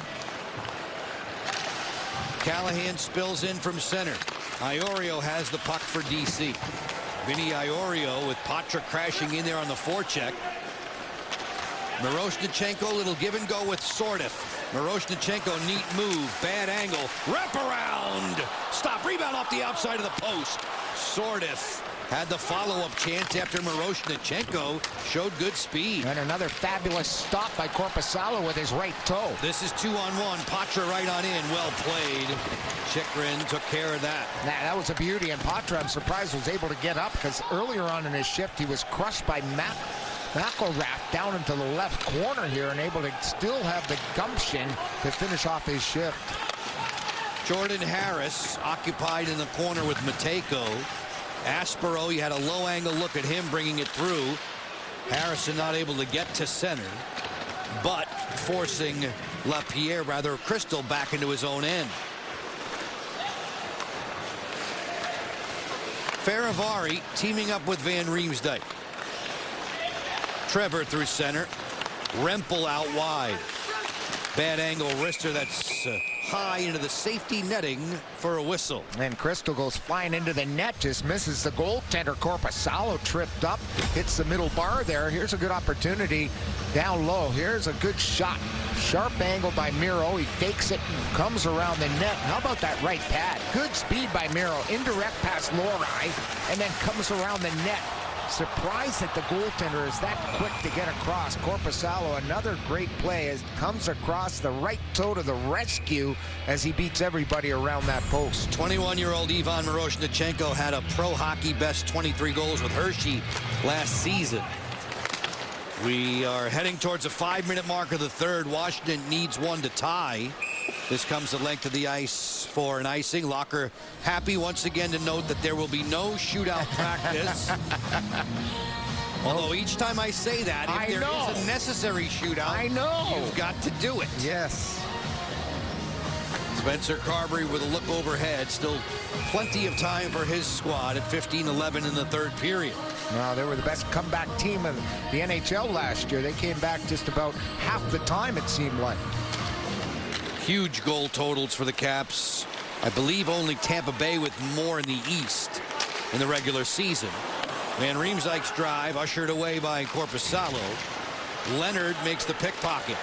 Callahan spills in from center. Iorio has the puck for DC. Vinny Iorio with Patra crashing in there on the forecheck. Miroshnichenko, little give and go with Sordiff. Miroshnichenko, neat move, bad angle, wrap around, stop, rebound off the outside of the post. Sordiff had the follow-up chance after Miroshnichenko showed good speed. And another fabulous stop by Korpisalo with his right toe. This is 2-on-1, Patra right on in, well played. Chikrin took care of that. That was a beauty, and Patra, I'm surprised, was able to get up because earlier on in his shift he was crushed by McElrath down into the left corner here and able to still have the gumption to finish off his shift. Jordan Harris occupied in the corner with Matejko. Aspero, you had a low angle look at him bringing it through. Harrison not able to get to center, but forcing LaPierre, rather Crystal, back into his own end. Faravari teaming up with Van Riemsdyk. Trevor through center. Rempel out wide. Bad angle wrister that's high into the safety netting for a whistle. And Crystal goes flying into the net, just misses the goaltender. Korpisalo tripped up, hits the middle bar there. Here's a good opportunity down low. Here's a good shot. Sharp angle by Miro. He fakes it and comes around the net. How about that right pad? Good speed by Miro. Indirect past Lohrei, and then comes around the net. Surprised that the goaltender is that quick to get across. Korpisalo, another great play, as comes across the right toe to the rescue as he beats everybody around that post. 21-year-old Ivan Miroshnichenko had a pro hockey best 23 goals with Hershey last season. We are heading towards a 5-minute mark of the third. Washington needs one to tie. This comes the length of the ice for an icing. Locker happy once again to note that there will be no shootout practice. Although each time I say that, if there is a necessary shootout, you've got to do it. Yes. Spencer Carberry with a look overhead. Still plenty of time for his squad at 15-11 in the third period. Well, they were the best comeback team of the NHL last year. They came back just about half the time, it seemed like. Huge goal totals for the Caps. I believe only Tampa Bay with more in the East in the regular season. Van Riemsdyk's drive ushered away by Korpisalo. Leonard makes the pickpocket.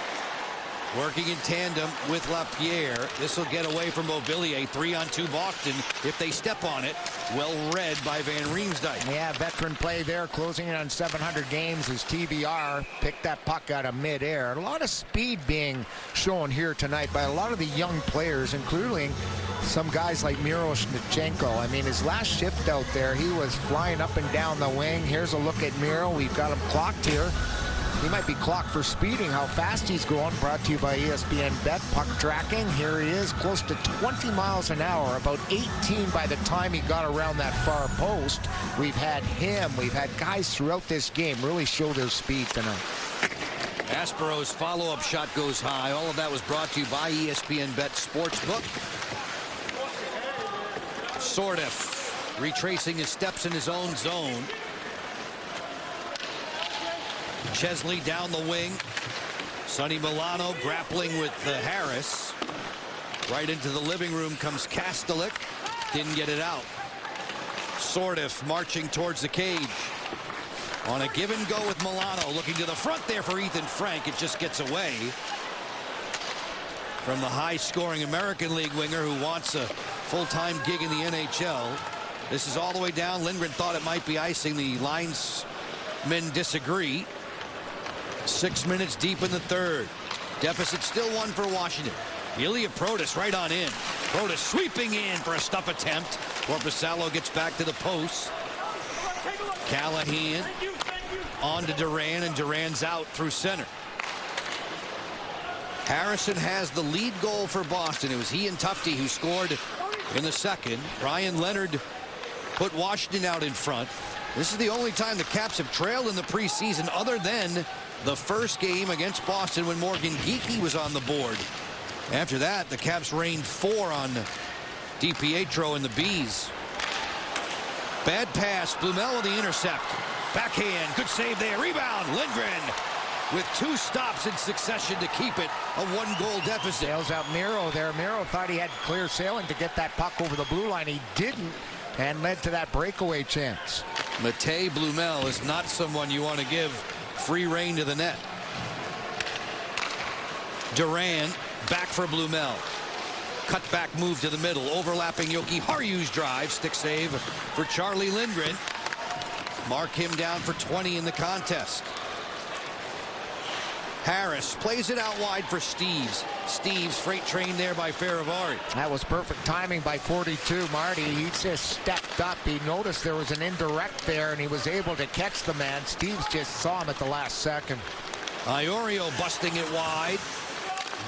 Working in tandem with LaPierre. This will get away from Beauvillier. 3-on-2 Boston if they step on it. Well read by Van Riemsdyk. Yeah, veteran play there, closing in on 700 games as TBR picked that puck out of midair. A lot of speed being shown here tonight by a lot of the young players, including some guys like Miroshnichenko. I mean, his last shift out there, he was flying up and down the wing. Here's a look at Miro. We've got him clocked here. He might be clocked for speeding. How fast he's going. Brought to you by ESPN Bet. Puck tracking. Here he is, close to 20 miles an hour. About 18 by the time he got around that far post. We've had him. We've had guys throughout this game really show their speed tonight. Aspero's follow-up shot goes high. All of that was brought to you by ESPN Bet Sportsbook. Sordif retracing his steps in his own zone. Chesley down the wing. Sonny Milano grappling with Harris. Right into the living room comes Kastelik. Didn't get it out. Sordif marching towards the cage. On a give and go with Milano. Looking to the front there for Ethan Frank. It just gets away from the high-scoring American League winger who wants a full-time gig in the NHL. This is all the way down. Lindgren thought it might be icing. The linesmen disagree. 6 minutes deep in the third. Deficit still 1 for Washington. Ilya Protas right on in. Protas sweeping in for a stuff attempt. Korpisalo gets back to the post. Callahan on to Duran, and Duran's out through center. Harrison has the lead goal for Boston. It was he and Tufte who scored in the second. Ryan Leonard put Washington out in front. This is the only time the Caps have trailed in the preseason other than the first game against Boston when Morgan Geekie was on the board. After that, the Caps reigned 4 on DiPietro and the Bees. Bad pass. Blumel with the intercept. Backhand. Good save there. Rebound. Lindgren with 2 stops in succession to keep it a 1-goal deficit. Sails out Miro there. Miro thought he had clear sailing to get that puck over the blue line. He didn't, and led to that breakaway chance. Matej Blumel is not someone you want to give free rein to the net. Duran back for Blumel. Cutback move to the middle. Overlapping Yoki Haryu's drive. Stick save for Charlie Lindgren. Mark him down for 20 in the contest. Harris plays it out wide for Steves. Steves freight train there by Farivari. That was perfect timing by 42. Marty, he just stepped up. He noticed there was an indirect there, and he was able to catch the man. Steves just saw him at the last second. Iorio busting it wide.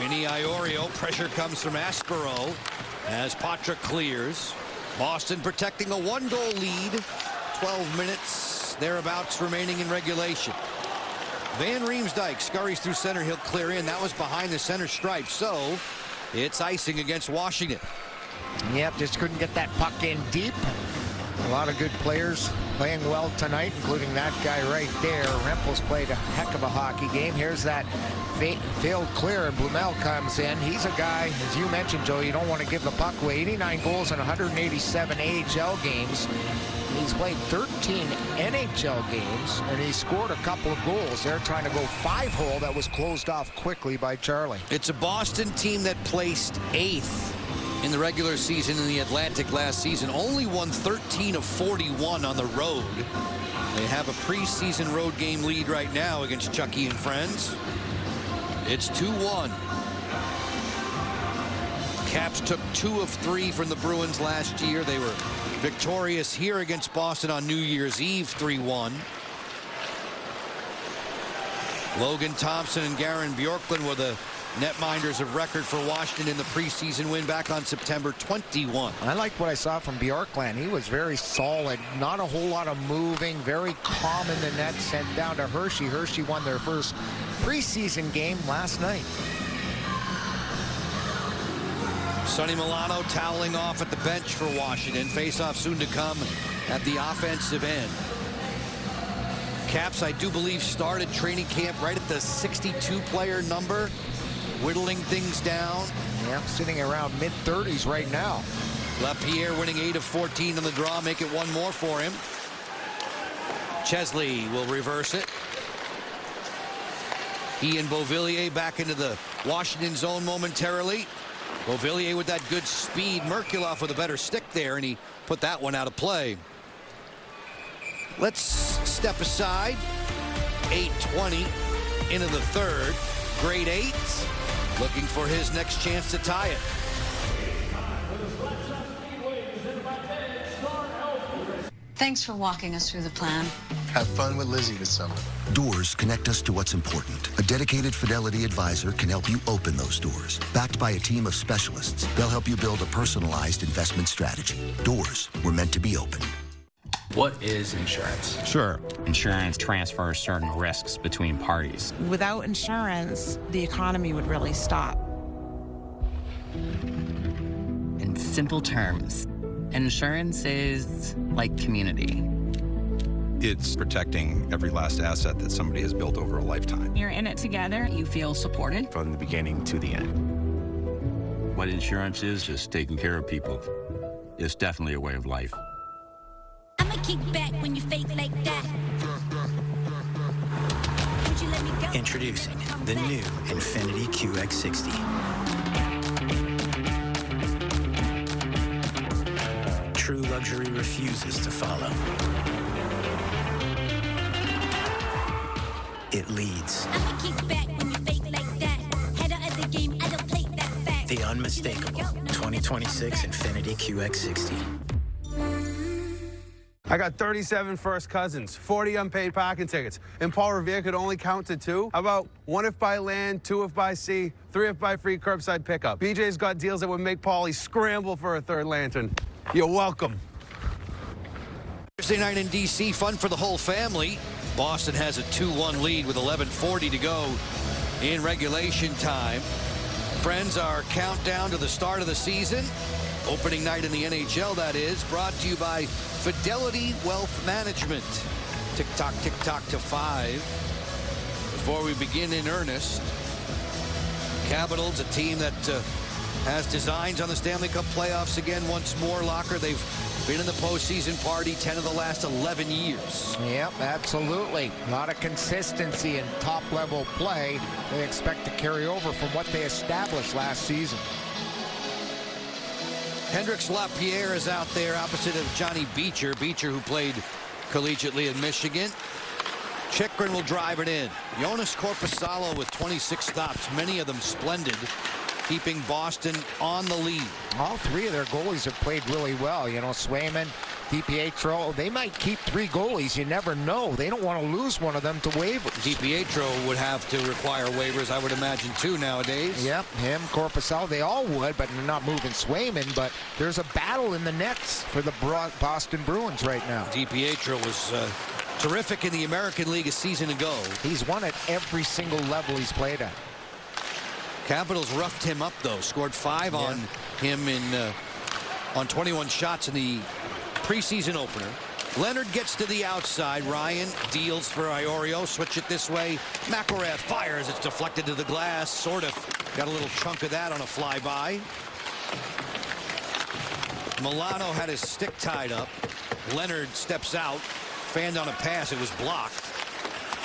Vinny Iorio. Pressure comes from Aspero as Patra clears. Boston protecting a 1-goal lead. 12 minutes thereabouts remaining in regulation. Van Riemsdyk scurries through center. He'll clear in. That was behind the center stripe. So it's icing against Washington. Yep, just couldn't get that puck in deep. A lot of good players playing well tonight, including that guy right there. Rempel's played a heck of a hockey game. Here's that failed clear, and Blumel comes in. He's a guy, as you mentioned, Joe, you don't want to give the puck away. 89 goals in 187 AHL games. He's played 13 NHL games, and he scored a couple of goals. They're trying to go 5-hole. That was closed off quickly by Charlie. It's a Boston team that placed 8th in the regular season in the Atlantic last season. Only won 13 of 41 on the road. They have a preseason road game lead right now against Chucky and friends. It's 2-1. Caps took 2 of 3 from the Bruins last year. They were victorious here against Boston on New Year's Eve, 3-1. Logan Thompson and Garen Bjorklund were the netminders of record for Washington in the preseason win back on September 21. I liked what I saw from Bjorklund. He was very solid. Not a whole lot of moving. Very calm in the net. Sent down to Hershey. Hershey won their first preseason game last night. Sonny Milano toweling off at the bench for Washington. Face-off soon to come at the offensive end. Caps, I do believe, started training camp right at the 62-player number, whittling things down. Yep, sitting around mid-30s right now. LaPierre winning 8 of 14 on the draw, make it 1 more for him. Chesley will reverse it. He and Beauvillier back into the Washington zone momentarily. Beauvillier with that good speed. Merkulov with a better stick there, and he put that one out of play. Let's step aside. 8:20 into the third. Grade 8 looking for his next chance to tie it. Thanks for walking us through the plan. Have fun with Lizzie this summer. Doors connect us to what's important. A dedicated Fidelity advisor can help you open those doors. Backed by a team of specialists, they'll help you build a personalized investment strategy. Doors were meant to be opened. What is insurance? Sure. Insurance transfers certain risks between parties. Without insurance, the economy would really stop. In simple terms, insurance is like community. It's protecting every last asset that somebody has built over a lifetime. You're in it together. You feel supported. From the beginning to the end. What insurance is just taking care of people. It's definitely a way of life. I'ma kick back when you fake like that. Would you let me go? Introducing the new Infiniti QX60. True luxury refuses to follow. It leads. I'ma kick back when you fake like that. Head out of the game, I don't play that fast. The unmistakable 2026 Infiniti QX60. I got 37 first cousins, 40 unpaid parking tickets, and Paul Revere could only count to 2. How about 1 if by land, 2 if by sea, 3 if by free curbside pickup? BJ's got deals that would make Paulie scramble for a third lantern. You're welcome. Thursday night in D.C., fun for the whole family. Boston has a 2-1 lead with 11:40 to go in regulation time. Friends, our countdown to the start of the season. Opening night in the NHL, that is, brought to you by Fidelity Wealth Management. Tick-tock to 5. Before we begin in earnest, Capitals, a team that has designs on the Stanley Cup playoffs again once more. Locker, they've been in the postseason party 10 of the last 11 years. Yep, absolutely. A lot of consistency in top-level play. They expect to carry over from what they established last season. Hendrix Lapierre is out there opposite of Johnny Beecher. Beecher, who played collegiately in Michigan. Chychrun will drive it in. Jonas Korpisalo with 26 stops, many of them splendid, keeping Boston on the lead. All 3 of their goalies have played really well. You know, Swayman, DiPietro, they might keep 3 goalies. You never know. They don't want to lose one of them to waivers. DiPietro would have to require waivers, I would imagine, too, nowadays. Yep, him, Korpisalo, they all would, but they're not moving Swayman. But there's a battle in the nets for the Boston Bruins right now. DiPietro was terrific in the American League a season ago. He's won at every single level he's played at. Capitals roughed him up, though. Scored 5 on him on 21 shots in the preseason opener. Leonard gets to the outside. Ryan deals for Iorio. Switch it this way. McElrath fires. It's deflected to the glass. Sort of got a little chunk of that on a flyby. Milano had his stick tied up. Leonard steps out. Fanned on a pass. It was blocked.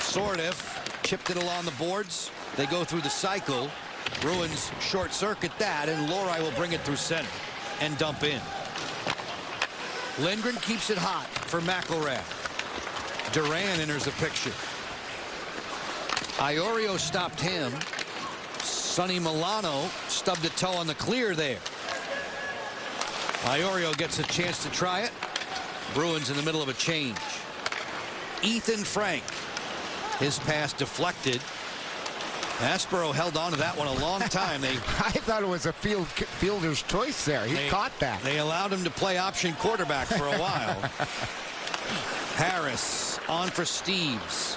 Sort of chipped it along the boards. They go through the cycle. Bruins short circuit that, and Lori will bring it through center and dump in. Lindgren keeps it hot for McElrath. Duran enters the picture. Iorio stopped him. Sonny Milano stubbed a toe on the clear there. Iorio gets a chance to try it. Bruins in the middle of a change. Ethan Frank. His pass deflected. Aspero held on to that one a long time. I thought it was a fielder's choice there. He caught that. They allowed him to play option quarterback for a while. Harris on for Steves.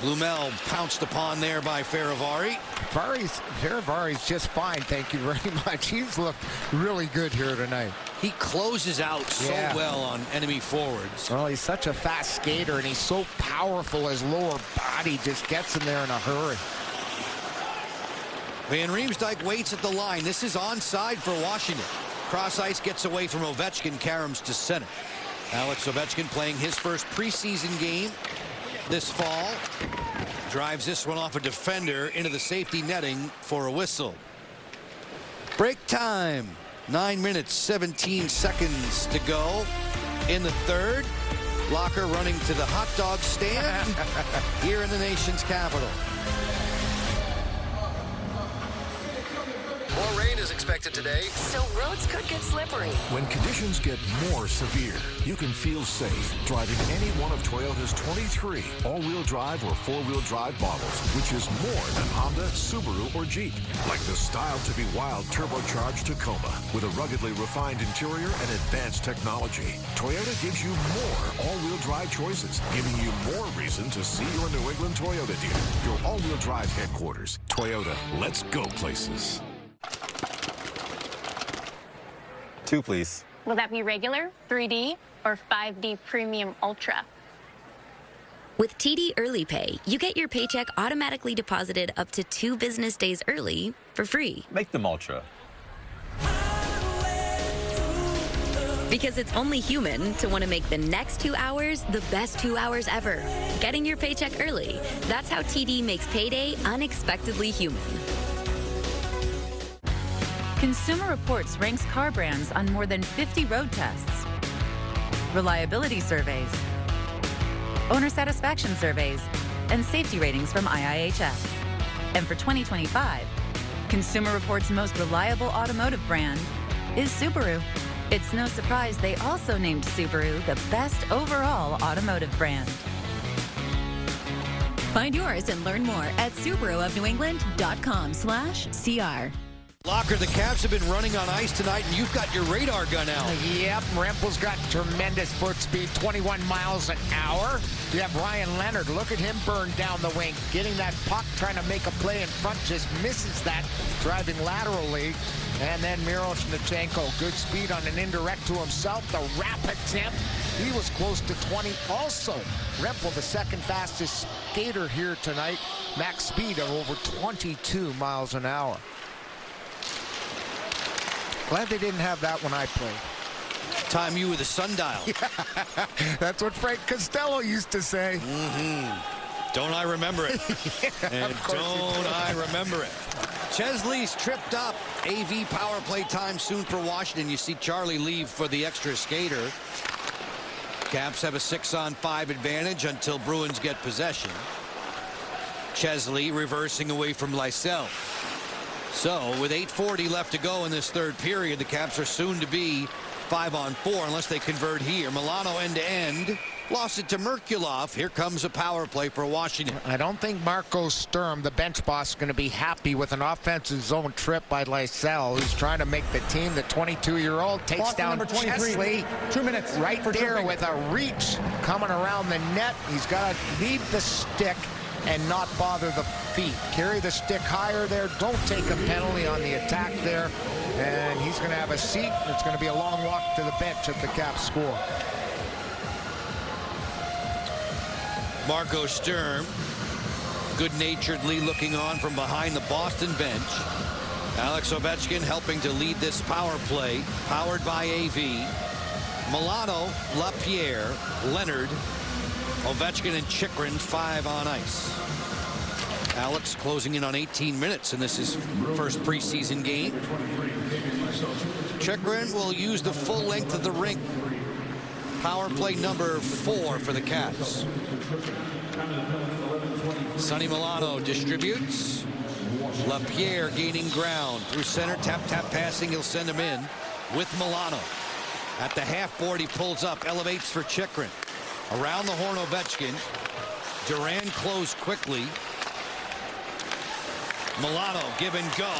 Blumel pounced upon there by Farivari. Faravari's just fine, thank you very much. He's looked really good here tonight. He closes out so well on enemy forwards. Well, he's such a fast skater, and he's so powerful. His lower body just gets him there in a hurry. Van Riemsdyk waits at the line. This is onside for Washington. Cross ice gets away from Ovechkin. Karams to center. Alex Ovechkin playing his first preseason game this fall. Drives this one off a defender into the safety netting for a whistle. Break time. 9 minutes, 17 seconds to go in the third. Locker running to the hot dog stand here in the nation's capital. More rain is is expected today, so roads could get slippery. When conditions get more severe, you can feel safe driving any one of Toyota's 23 all-wheel drive or four-wheel drive models, which is more than Honda, Subaru, or Jeep. Like the style-to-be-wild turbocharged Tacoma with a ruggedly refined interior and advanced technology. Toyota gives you more all-wheel drive choices, giving you more reason to see your New England Toyota dealer. Your all-wheel drive headquarters. Toyota, let's go places. 2, please. Will that be regular, 3D, or 5D Premium Ultra? With TD Early Pay, you get your paycheck automatically deposited up to 2 business days early for free. Make them Ultra. Because it's only human to want to make the next 2 hours the best 2 hours ever. Getting your paycheck early. That's how TD makes payday unexpectedly human. Consumer Reports ranks car brands on more than 50 road tests, reliability surveys, owner satisfaction surveys, and safety ratings from IIHS. And for 2025, Consumer Reports' most reliable automotive brand is Subaru. It's no surprise they also named Subaru the best overall automotive brand. Find yours and learn more at SubaruofNewEngland.com/CR. Locker, the Caps have been running on ice tonight, and you've got your radar gun out. Yep, Rempel's got tremendous foot speed, 21 miles an hour. You have Ryan Leonard. Look at him burn down the wing. Getting that puck, trying to make a play in front, just misses that, driving laterally. And then Mirosh Nichenko, good speed on an indirect to himself. The wrap attempt, he was close to 20. Also, Rempel, the second fastest skater here tonight. Max speed of over 22 miles an hour. Glad they didn't have that when I played. Time you with a sundial. That's what Frank Costello used to say. Don't I remember it? And don't I remember it? Chesley's tripped up. AV power play time soon for Washington. You see Charlie leave for the extra skater. Caps have a 6-on-5 advantage until Bruins get possession. Chesley reversing away from Lysell. So with 8:40 left to go in this third period, the Caps are soon to be 5-on-4 unless they convert here. Milano end-to-end. Lost it to Merkulov. Here comes a power play for Washington. I don't think Marco Sturm, the bench boss, is going to be happy with an offensive zone trip by Lysell, who's trying to make the team. The 22-year-old takes Boston down number 23. Chesley. 2 minutes. Right there tripping. with a reach coming around the net. He's got to leave the stick and not bother the feet. Carry the stick higher there. Don't take a penalty on the attack there. And he's going to have a seat. It's going to be a long walk to the bench if the Caps score. Marco Sturm, good-naturedly looking on from behind the Boston bench. Alex Ovechkin helping to lead this power play, powered by AV. Milano, LaPierre, Leonard, Ovechkin, and Chychrun 5 on ice. Alex closing in on 18 minutes, and this is first preseason game. Chychrun will use the full length of the rink. Power play number 4 for the Caps. Sonny Milano distributes. LaPierre gaining ground through center, tap passing. He'll send him in with Milano. At the half board, he pulls up, elevates for Chychrun. Around the horn, Ovechkin. Duran closed quickly. Milano give and go.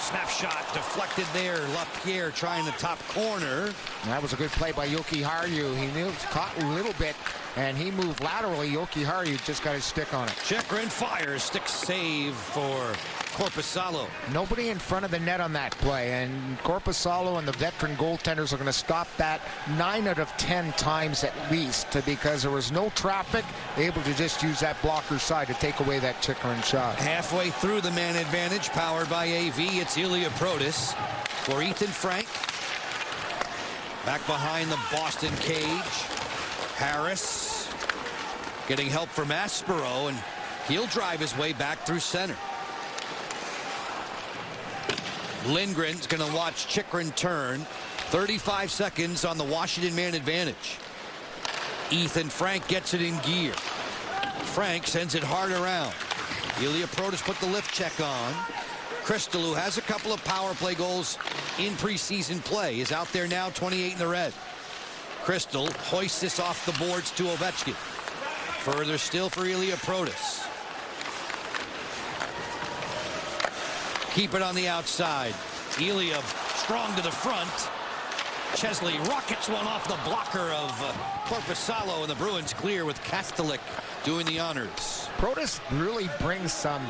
Snapshot deflected there. LaPierre trying the top corner. That was a good play by Yoki Haru. He moved, caught a little bit, and he moved laterally. Yoki Haru just got his stick on it. Chychrun fires. Stick save for Korpisalo. Nobody in front of the net on that play, and Korpisalo and the veteran goaltenders are going to stop that 9 out of 10 times at least, because there was no traffic, able to just use that blocker side to take away that Chychrun shot. Halfway through the man advantage, powered by AV, it's Ilya Protas for Ethan Frank. Back behind the Boston cage. Harris getting help from Aspero, and he'll drive his way back through center. Lindgren's going to watch Chychrun turn. 35 seconds on the Washington man advantage. Ethan Frank gets it in gear. Frank sends it hard around. Ilya Protas put the lift check on. Crystal, who has a couple of power play goals in preseason play, is out there now, 28 in the red. Crystal hoists this off the boards to Ovechkin. Further still for Ilya Protas. Keep it on the outside. Ilya strong to the front. Chesley rockets one off the blocker of Korpisalo, and the Bruins clear with Kastelik doing the honors. Protas really brings a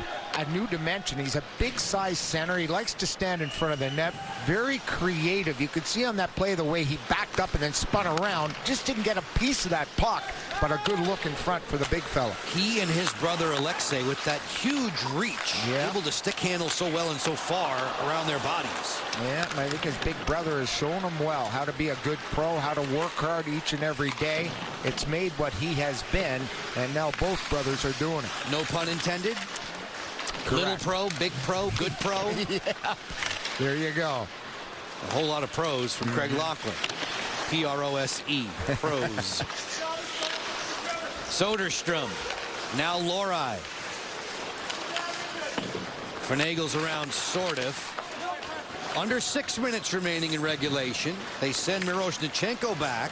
new dimension. He's a big size center. He likes to stand in front of the net. Very creative. You could see on that play the way he backed up and then spun around. Just didn't get a piece of that puck, but a good look in front for the big fella. He and his brother Alexei with that huge reach, able to stick handle so well and so far around their bodies. Yeah, I think his big brother has shown him well how to be a good pro, how to work hard each and every day. It's made what he has been, and now both brothers are doing it. No pun intended. Correct. Little pro, big pro, good pro. Yeah. There you go. A whole lot of pros from Craig Laughlin. P-R-O-S-E. Pros. Soderstrom. Now Lohrei. Finagle's around Sordiff. Under 6 minutes remaining in regulation. They send Miroshnichenko back.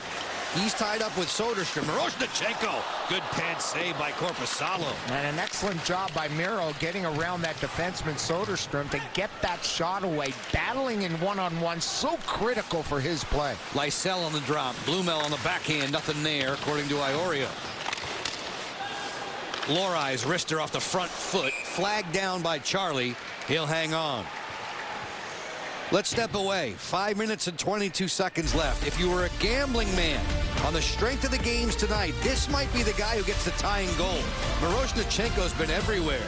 He's tied up with Soderstrom. Miroshnichenko. Good pad save by Korpisalo. And an excellent job by Miro getting around that defenseman Soderstrom to get that shot away. Battling in one-on-one. So critical for his play. Lysell on the drop. Blumel on the backhand. Nothing there, according to Iorio. Lohrai's wrister off the front foot. Flagged down by Charlie. He'll hang on. Let's step away. 5 minutes and 22 seconds left. If you were a gambling man on the strength of the games tonight, this might be the guy who gets the tying goal. Miroshnichenko's been everywhere.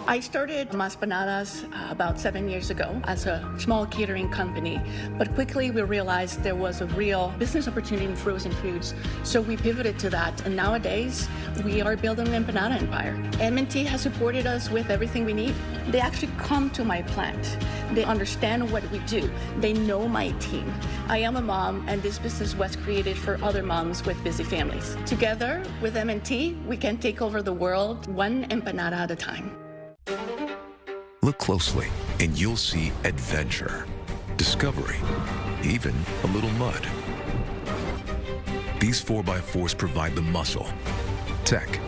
I started Mas Panadas about 7 years ago as a small catering company, but quickly we realized there was a real business opportunity in frozen foods, so we pivoted to that, and nowadays we are building an empanada empire. M&T has supported us with everything we need. They actually come to my plant. They understand what we do. They know my team. I am a mom, and this business was created for other moms with busy families. Together with M&T, we can take over the world one empanada at a time. Look closely, and you'll see adventure, discovery, even a little mud. These 4x4s provide the muscle, tech,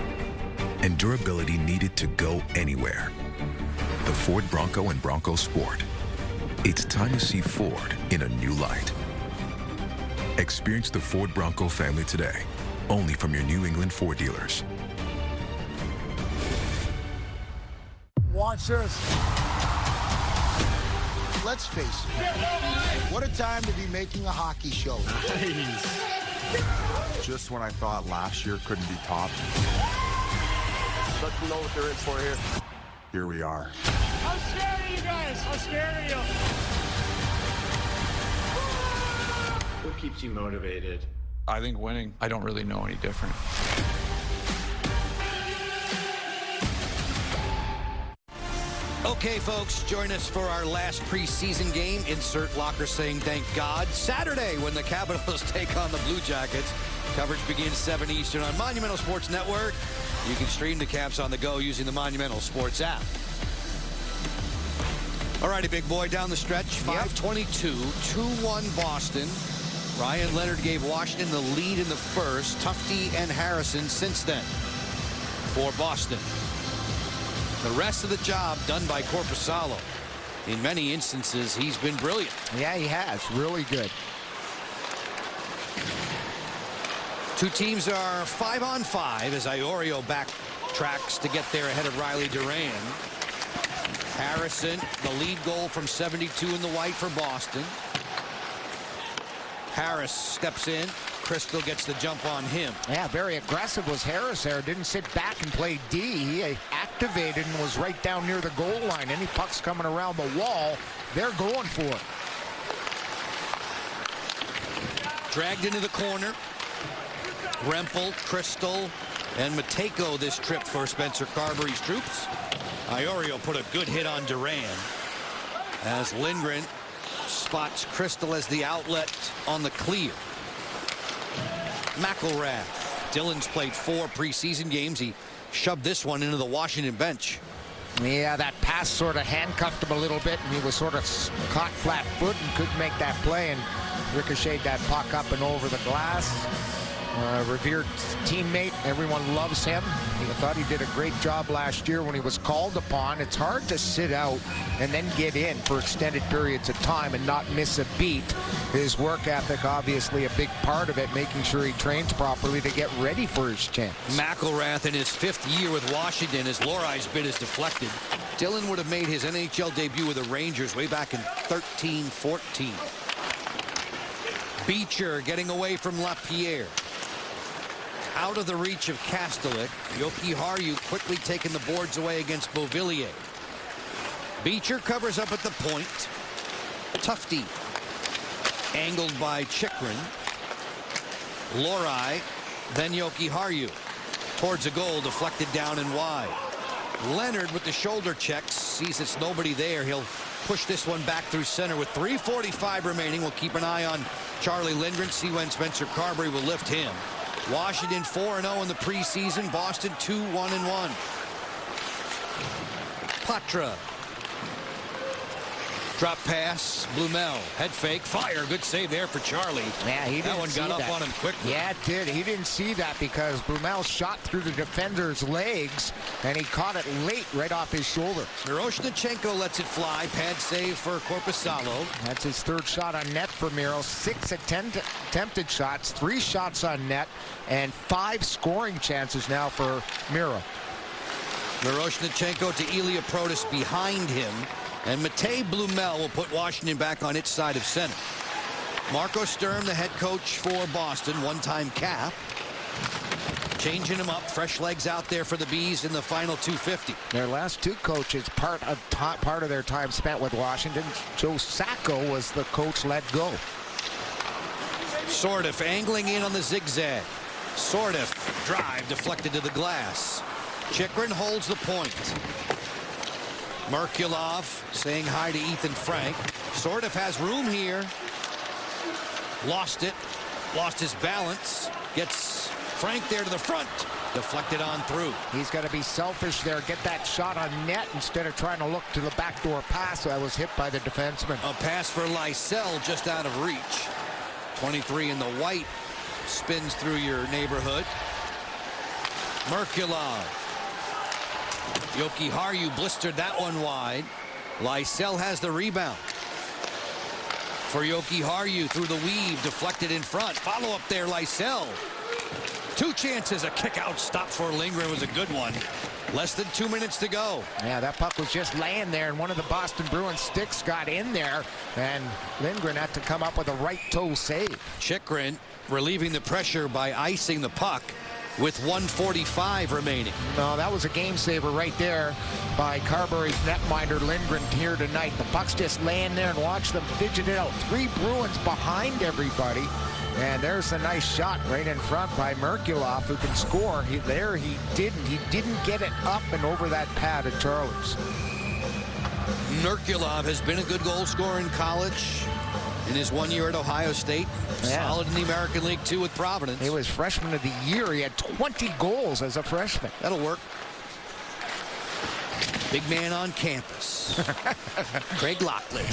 and durability needed to go anywhere. The Ford Bronco and Bronco Sport. It's time to see Ford in a new light. Experience the Ford Bronco family today, only from your New England Ford dealers. Watch this. Let's face it. What a time to be making a hockey show. Just when I thought last year couldn't be topped. Let them know what they're in for here. Here we are. How scared are you guys? How scared are you? What keeps you motivated? I think winning. I don't really know any different. Okay, folks, join us for our last preseason game. Insert Locker saying thank God. Saturday, when the Capitals take on the Blue Jackets. Coverage begins 7 Eastern on Monumental Sports Network. You can stream the Caps on the go using the Monumental Sports app. All righty, big boy, down the stretch. 5:22, 2-1 Boston. Ryan Leonard gave Washington the lead in the first. Tufte and Harrison since then for Boston. The rest of the job done by Korpisalo. In many instances, he's been brilliant. Yeah, he has. Really good. Two teams are 5-on-5 as Iorio backtracks to get there ahead of Riley Duran. Harrison, the lead goal from 72 in the white for Boston. Harris steps in. Crystal gets the jump on him. Yeah, very aggressive was Harris there. Didn't sit back and play D. He activated and was right down near the goal line. Any pucks coming around the wall, they're going for it. Dragged into the corner. Rempel, Crystal, and Matejko this trip for Spencer Carberry's troops. Iorio put a good hit on Duran as Lindgren spots Crystal as the outlet on the clear. McElrath. Dillon's played 4 preseason games. He shoved this one into the Washington bench. Yeah, that pass sort of handcuffed him a little bit, and he was sort of caught flat foot and couldn't make that play, and ricocheted that puck up and over the glass. Revered teammate. Everyone loves him. I thought he did a great job last year when he was called upon. It's hard to sit out and then get in for extended periods of time and not miss a beat. His work ethic, obviously a big part of it, making sure he trains properly to get ready for his chance. McElrath in his 5th year with Washington as Lorai's bid is deflected. Dillon would have made his NHL debut with the Rangers way back in 13-14. Beecher getting away from Lapierre. Out of the reach of Kastelik. Jokiharju quickly taking the boards away against Beauvillier. Beecher covers up at the point. Tufte angled by Chychrun. Lorai, then Jokiharju towards a goal, deflected down and wide. Leonard with the shoulder checks, sees it's nobody there. He'll push this one back through center with 3:45 remaining. We'll keep an eye on Charlie Lindgren, see when Spencer Carberry will lift him. Washington 4-0 in the preseason. Boston 2-1-1. Patra. Drop pass. Blumel. Head fake. Fire. Good save there for Charlie. Yeah, he didn't that one got up on him quickly. Yeah, it did. He didn't see that because Blumel shot through the defender's legs, and he caught it late right off his shoulder. Miroshnichenko lets it fly. Pad save for Korpisalo. That's his 3rd shot on net for Miro. 6 attempted shots, 3 shots on net, and 5 scoring chances now for Miro. Miroshnichenko to Ilya Protas behind him. And Matej Blumel will put Washington back on its side of center. Marco Sturm, the head coach for Boston, one-time cap. Changing him up. Fresh legs out there for the Bees in the final 250. Their last 2 coaches, part of their time spent with Washington. Joe Sacco was the coach let go. Sordiff angling in on the zigzag. Sordiff drive deflected to the glass. Chychrun holds the point. Merkulov saying hi to Ethan Frank. Sordiff has room here. Lost it. Lost his balance. Gets Frank there to the front. Deflected on through. He's got to be selfish there. Get that shot on net instead of trying to look to the backdoor pass that was hit by the defenseman. A pass for Lysell just out of reach. 23 in the white. Spins through your neighborhood. Merkulov. Jokiharju blistered that one wide. Lysell has the rebound. For Jokiharju through the weave, deflected in front. Follow up there, Lysell. 2 chances, a kick out stop for Lindgren was a good one. Less than 2 minutes to go. Yeah, that puck was just laying there, and one of the Boston Bruins sticks got in there, and Lindgren had to come up with a right toe save. Chychrun relieving the pressure by icing the puck with 1:45 remaining. No, that was a game saver right there by Carberry's netminder Lindgren here tonight. The puck's just laying there, and watch them fidget it out. 3 Bruins behind everybody. And there's a nice shot right in front by Merkulov, who can score. He didn't get it up and over that pad at Charlie's. Merkulov has been a good goal scorer in college. In his 1 year at Ohio State, solid in the American League too with Providence. He was freshman of the year. He had 20 goals as a freshman. That'll work. Big man on campus. Craig Lockley.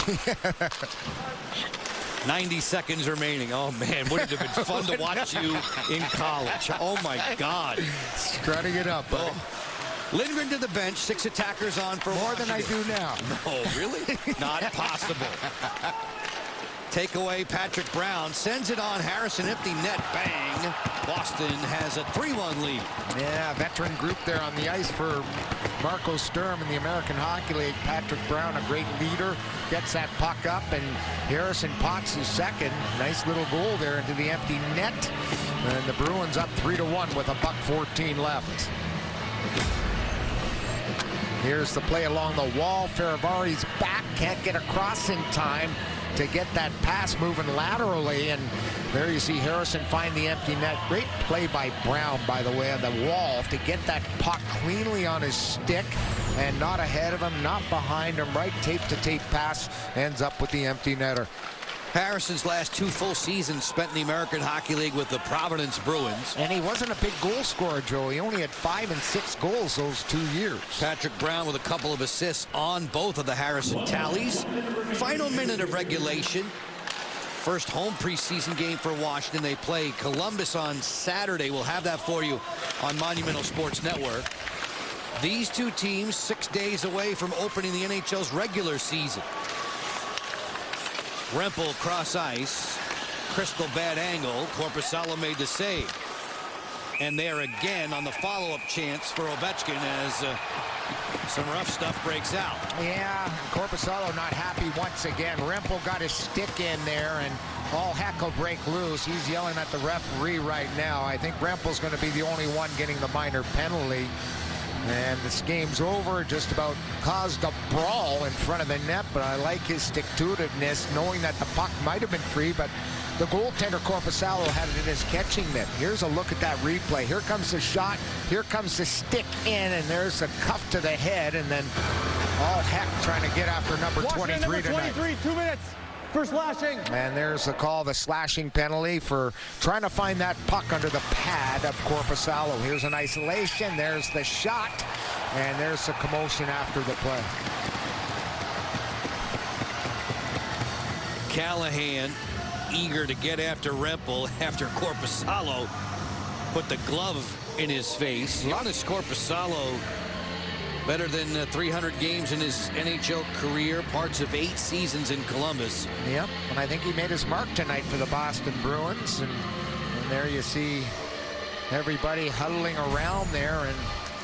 90 seconds remaining. Oh man, would it have been fun to watch you in college? Oh my God. Strutting it up, buddy. Lindgren to the bench. 6 attackers on for more Washington. than I do now. No, really? Not possible. Takeaway, Patrick Brown sends it on Harrison, empty net, bang. Boston has a 3-1 lead. Yeah, veteran group there on the ice for Marco Sturm in the American Hockey League. Patrick Brown, a great leader, gets that puck up, and Harrison Potts is second. Nice little goal there into the empty net. And the Bruins up 3-1 with $1:14 left. Here's the play along the wall. Ferravari's back, can't get across in time to get that pass moving laterally, and there you see Harrison find the empty net. Great play by Brown, by the way, on the wall to get that puck cleanly on his stick and not ahead of him, not behind him. Right tape-to-tape pass ends up with the empty netter. Harrison's last 2 full seasons spent in the American Hockey League with the Providence Bruins. And he wasn't a big goal scorer, Joe. He only had 5 and 6 goals those 2 years. Patrick Brown with a couple of assists on both of the Harrison tallies. Final minute of regulation. First home preseason game for Washington. They play Columbus on Saturday. We'll have that for you on Monumental Sports Network. These two teams 6 days away from opening the NHL's regular season. Rempel cross ice. Crystal bad angle. Korpisalo made the save. And there again on the follow-up chance for Ovechkin as some rough stuff breaks out. Yeah, Korpisalo not happy once again. Rempel got his stick in there, and all heck will break loose. He's yelling at the referee right now. I think Rempel's going to be the only one getting the minor penalty. And this game's over. Just about caused a brawl in front of the net, but I like his stick-to-itiveness, knowing that the puck might have been free, but the goaltender Korpisalo had it in his catching mitt. Here's a look at that replay. Here comes the shot. Here comes the stick in, and there's a cuff to the head, and then all heck trying to get after number 23 tonight. 2 minutes for slashing. And there's the call, the slashing penalty for trying to find that puck under the pad of Korpisalo. Here's an isolation. There's the shot, and there's the commotion after the play. Callahan eager to get after Rempel after Korpisalo put the glove in his face. Joonas Korpisalo, better than 300 games in his NHL career, parts of 8 seasons in Columbus. Yep, and I think he made his mark tonight for the Boston Bruins. And there you see everybody huddling around there, and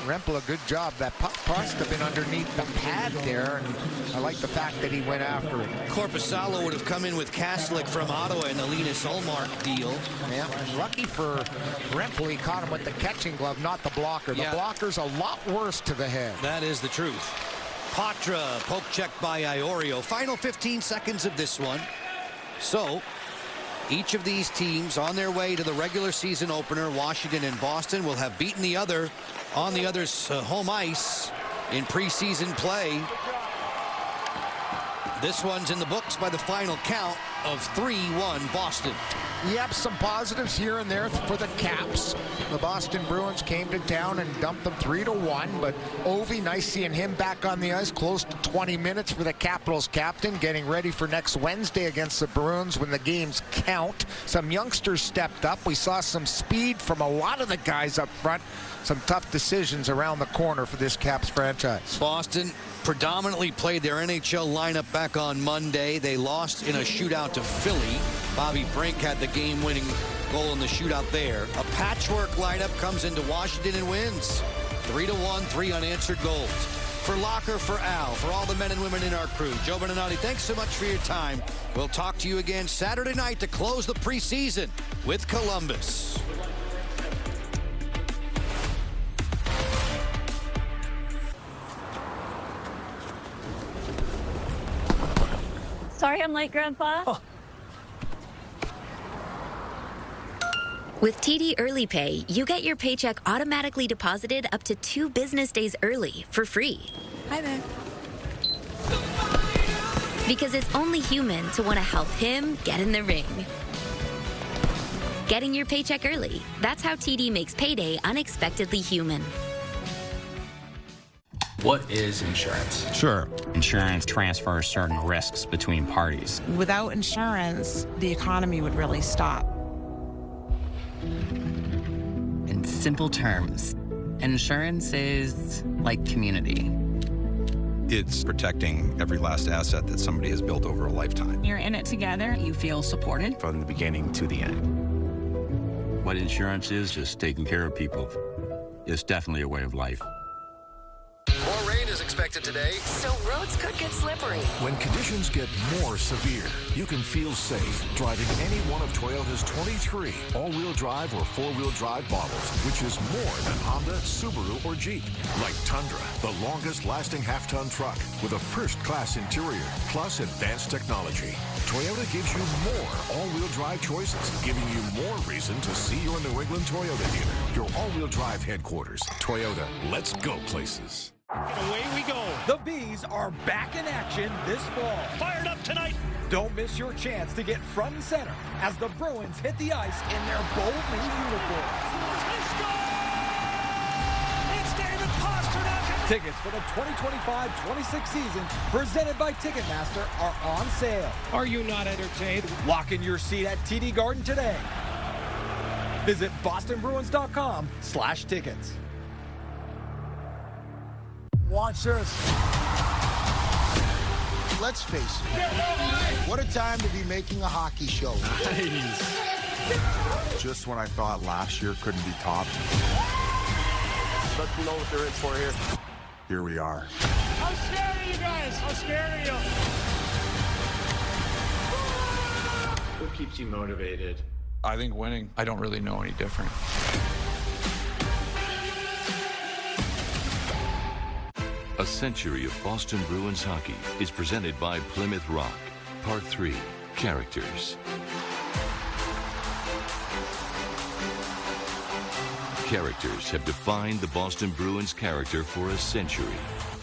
Rempel, a good job. That puck must have been underneath the pad there, and I like the fact that he went after it. Korpisalo would have come in with Kastelic from Ottawa in the Linus Ullmark deal. Yeah, and lucky for Rempel, he caught him with the catching glove, not the blocker. The blocker's a lot worse to the head. That is the truth. Patra, poke check by Iorio. Final 15 seconds of this one. So, each of these teams on their way to the regular season opener, Washington and Boston, will have beaten the other on the other's home ice in preseason play. This one's in the books by the final count of 3-1 Boston. Yep, some positives here and there for the Caps. The Boston Bruins came to town and dumped them 3-1, but Ovi, nice seeing him back on the ice, close to 20 minutes for the Capitals captain, getting ready for next Wednesday against the Bruins when the games count. Some youngsters stepped up. We saw some speed from a lot of the guys up front. Some tough decisions around the corner for this Caps franchise. Boston predominantly played their NHL lineup back on Monday. They lost in a shootout to Philly. Bobby Brink had the game-winning goal in the shootout there. A patchwork lineup comes into Washington and wins. 3-1, 3 unanswered goals. For Locker, for Al, for all the men and women in our crew, Joe Beninati, thanks so much for your time. We'll talk to you again Saturday night to close the preseason with Columbus. Sorry I'm late, Grandpa. Oh. With TD Early Pay, you get your paycheck automatically deposited up to 2 business days early for free. Hi there. Because it's only human to want to help him get in the ring. Getting your paycheck early. That's how TD makes payday unexpectedly human. What is insurance? Sure. Insurance transfers certain risks between parties. Without insurance, the economy would really stop. In simple terms, insurance is like community. It's protecting every last asset that somebody has built over a lifetime. You're in it together. You feel supported. From the beginning to the end. What insurance is just taking care of people. It's definitely a way of life. More rain is expected today. So roads could get slippery. When conditions get more severe, you can feel safe driving any one of Toyota's 23 all-wheel drive or four-wheel drive models, which is more than Honda, Subaru, or Jeep. Like Tundra, the longest-lasting half-ton truck with a first-class interior plus advanced technology. Toyota gives you more all-wheel drive choices, giving you more reason to see your New England Toyota dealer, your all-wheel drive headquarters. Toyota, let's go places. And away we go. The Bees are back in action this fall. Fired up tonight Don't miss your chance to get front and center as the Bruins hit the ice in their bold new uniforms. It's David Pastrnak. Tickets for the 2025-26 season, presented by Ticketmaster, are on sale. Are you not entertained? Lock in your seat at TD Garden today. Visit bostonbruins.com/tickets. Watch this. Let's face it. What a time to be making a hockey show. Nice. Just when I thought last year couldn't be topped. Let them know what they're in for here. Here we are. How scared are you guys? How scared are you? What keeps you motivated? I think winning. I don't really know any different. A century of Boston Bruins hockey is presented by Plymouth Rock. Part 3, Characters. Characters have defined the Boston Bruins character for a century.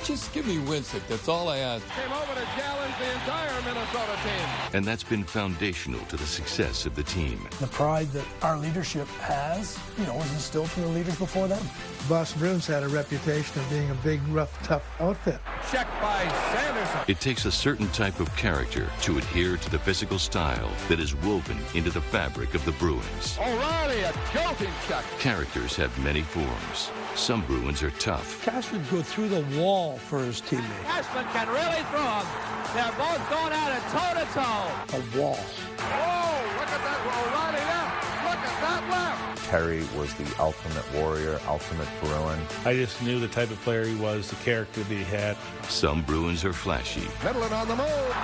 Just give me Winston, that's all I ask. Came over to challenge the entire Minnesota team. And that's been foundational to the success of the team. The pride that our leadership has, was instilled from the leaders before them. Boston Bruins had a reputation of being a big, rough, tough outfit. Checked by Sanderson. It takes a certain type of character to adhere to the physical style that is woven into the fabric of the Bruins. O'Reilly, a joking check. Characters have many forms. Some Bruins are tough. Cash would go through the wall for his teammate. Cashman can really throw him. They're both going at it toe-to-toe. A wall. Oh, look at that. O'Reilly left. Look at that left. Terry was the ultimate warrior, ultimate Bruin. I just knew the type of player he was, the character that he had. Some Bruins are flashy. Middleton on the move. Scores!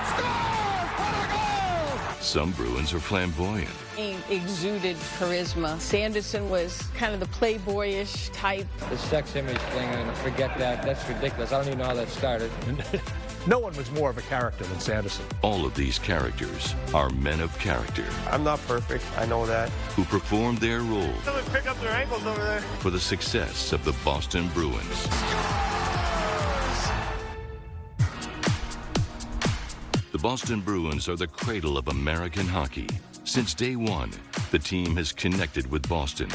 What a goal! Some Bruins are flamboyant. He exuded charisma. Sanderson was kind of the playboyish type. The sex image thing, forget that. That's ridiculous. I don't even know how that started. No one was more of a character than Sanderson. All of these characters are men of character. I'm not perfect. I know that. Who performed their role Someone pick up their ankles over there. for the success of the Boston Bruins. The Boston Bruins are the cradle of American hockey. Since day one, the team has connected with Boston,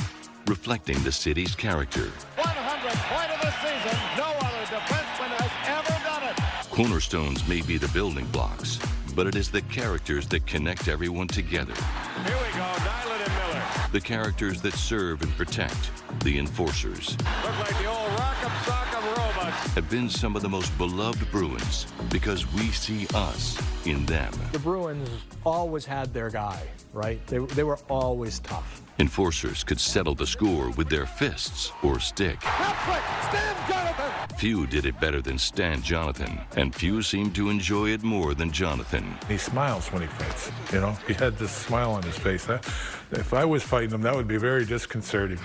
reflecting the city's character. 100th point of the season. No other defenseman has ever done it. Cornerstones may be the building blocks, but it is the characters that connect everyone together. Here we go, Nyland and Miller. The characters that serve and protect, the enforcers, Look like the old rock'em sock'em robots. have been some of the most beloved Bruins because we see us in them. The Bruins always had their guy, right? They were always tough. Enforcers could settle the score with their fists or stick. Patrick, Stan Jonathan. Few did it better than Stan Jonathan, and few seemed to enjoy it more than Jonathan. He smiles when he fights, He had this smile on his face. If I was fighting him, that would be very disconcerting.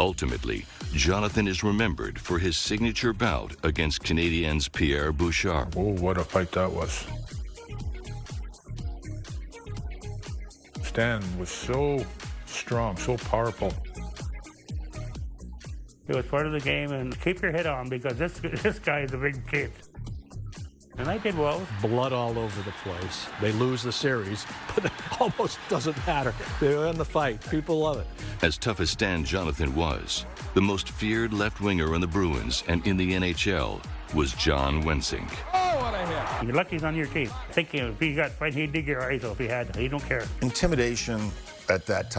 Ultimately, Jonathan is remembered for his signature bout against Canadiens' Pierre Bouchard. Oh, what a fight that was. Stan was so strong, so powerful. It was part of the game, and keep your head on because this guy is a big kid. And I did well. Blood all over the place. They lose the series, but it almost doesn't matter. They're in the fight. People love it. As tough as Stan Jonathan was, the most feared left winger on the Bruins and in the NHL was John Wensink. Oh, what a hit. You're lucky he's on your team. Thinking if he got fight, he'd dig your eyes off if he had. He don't care. Intimidation at that time.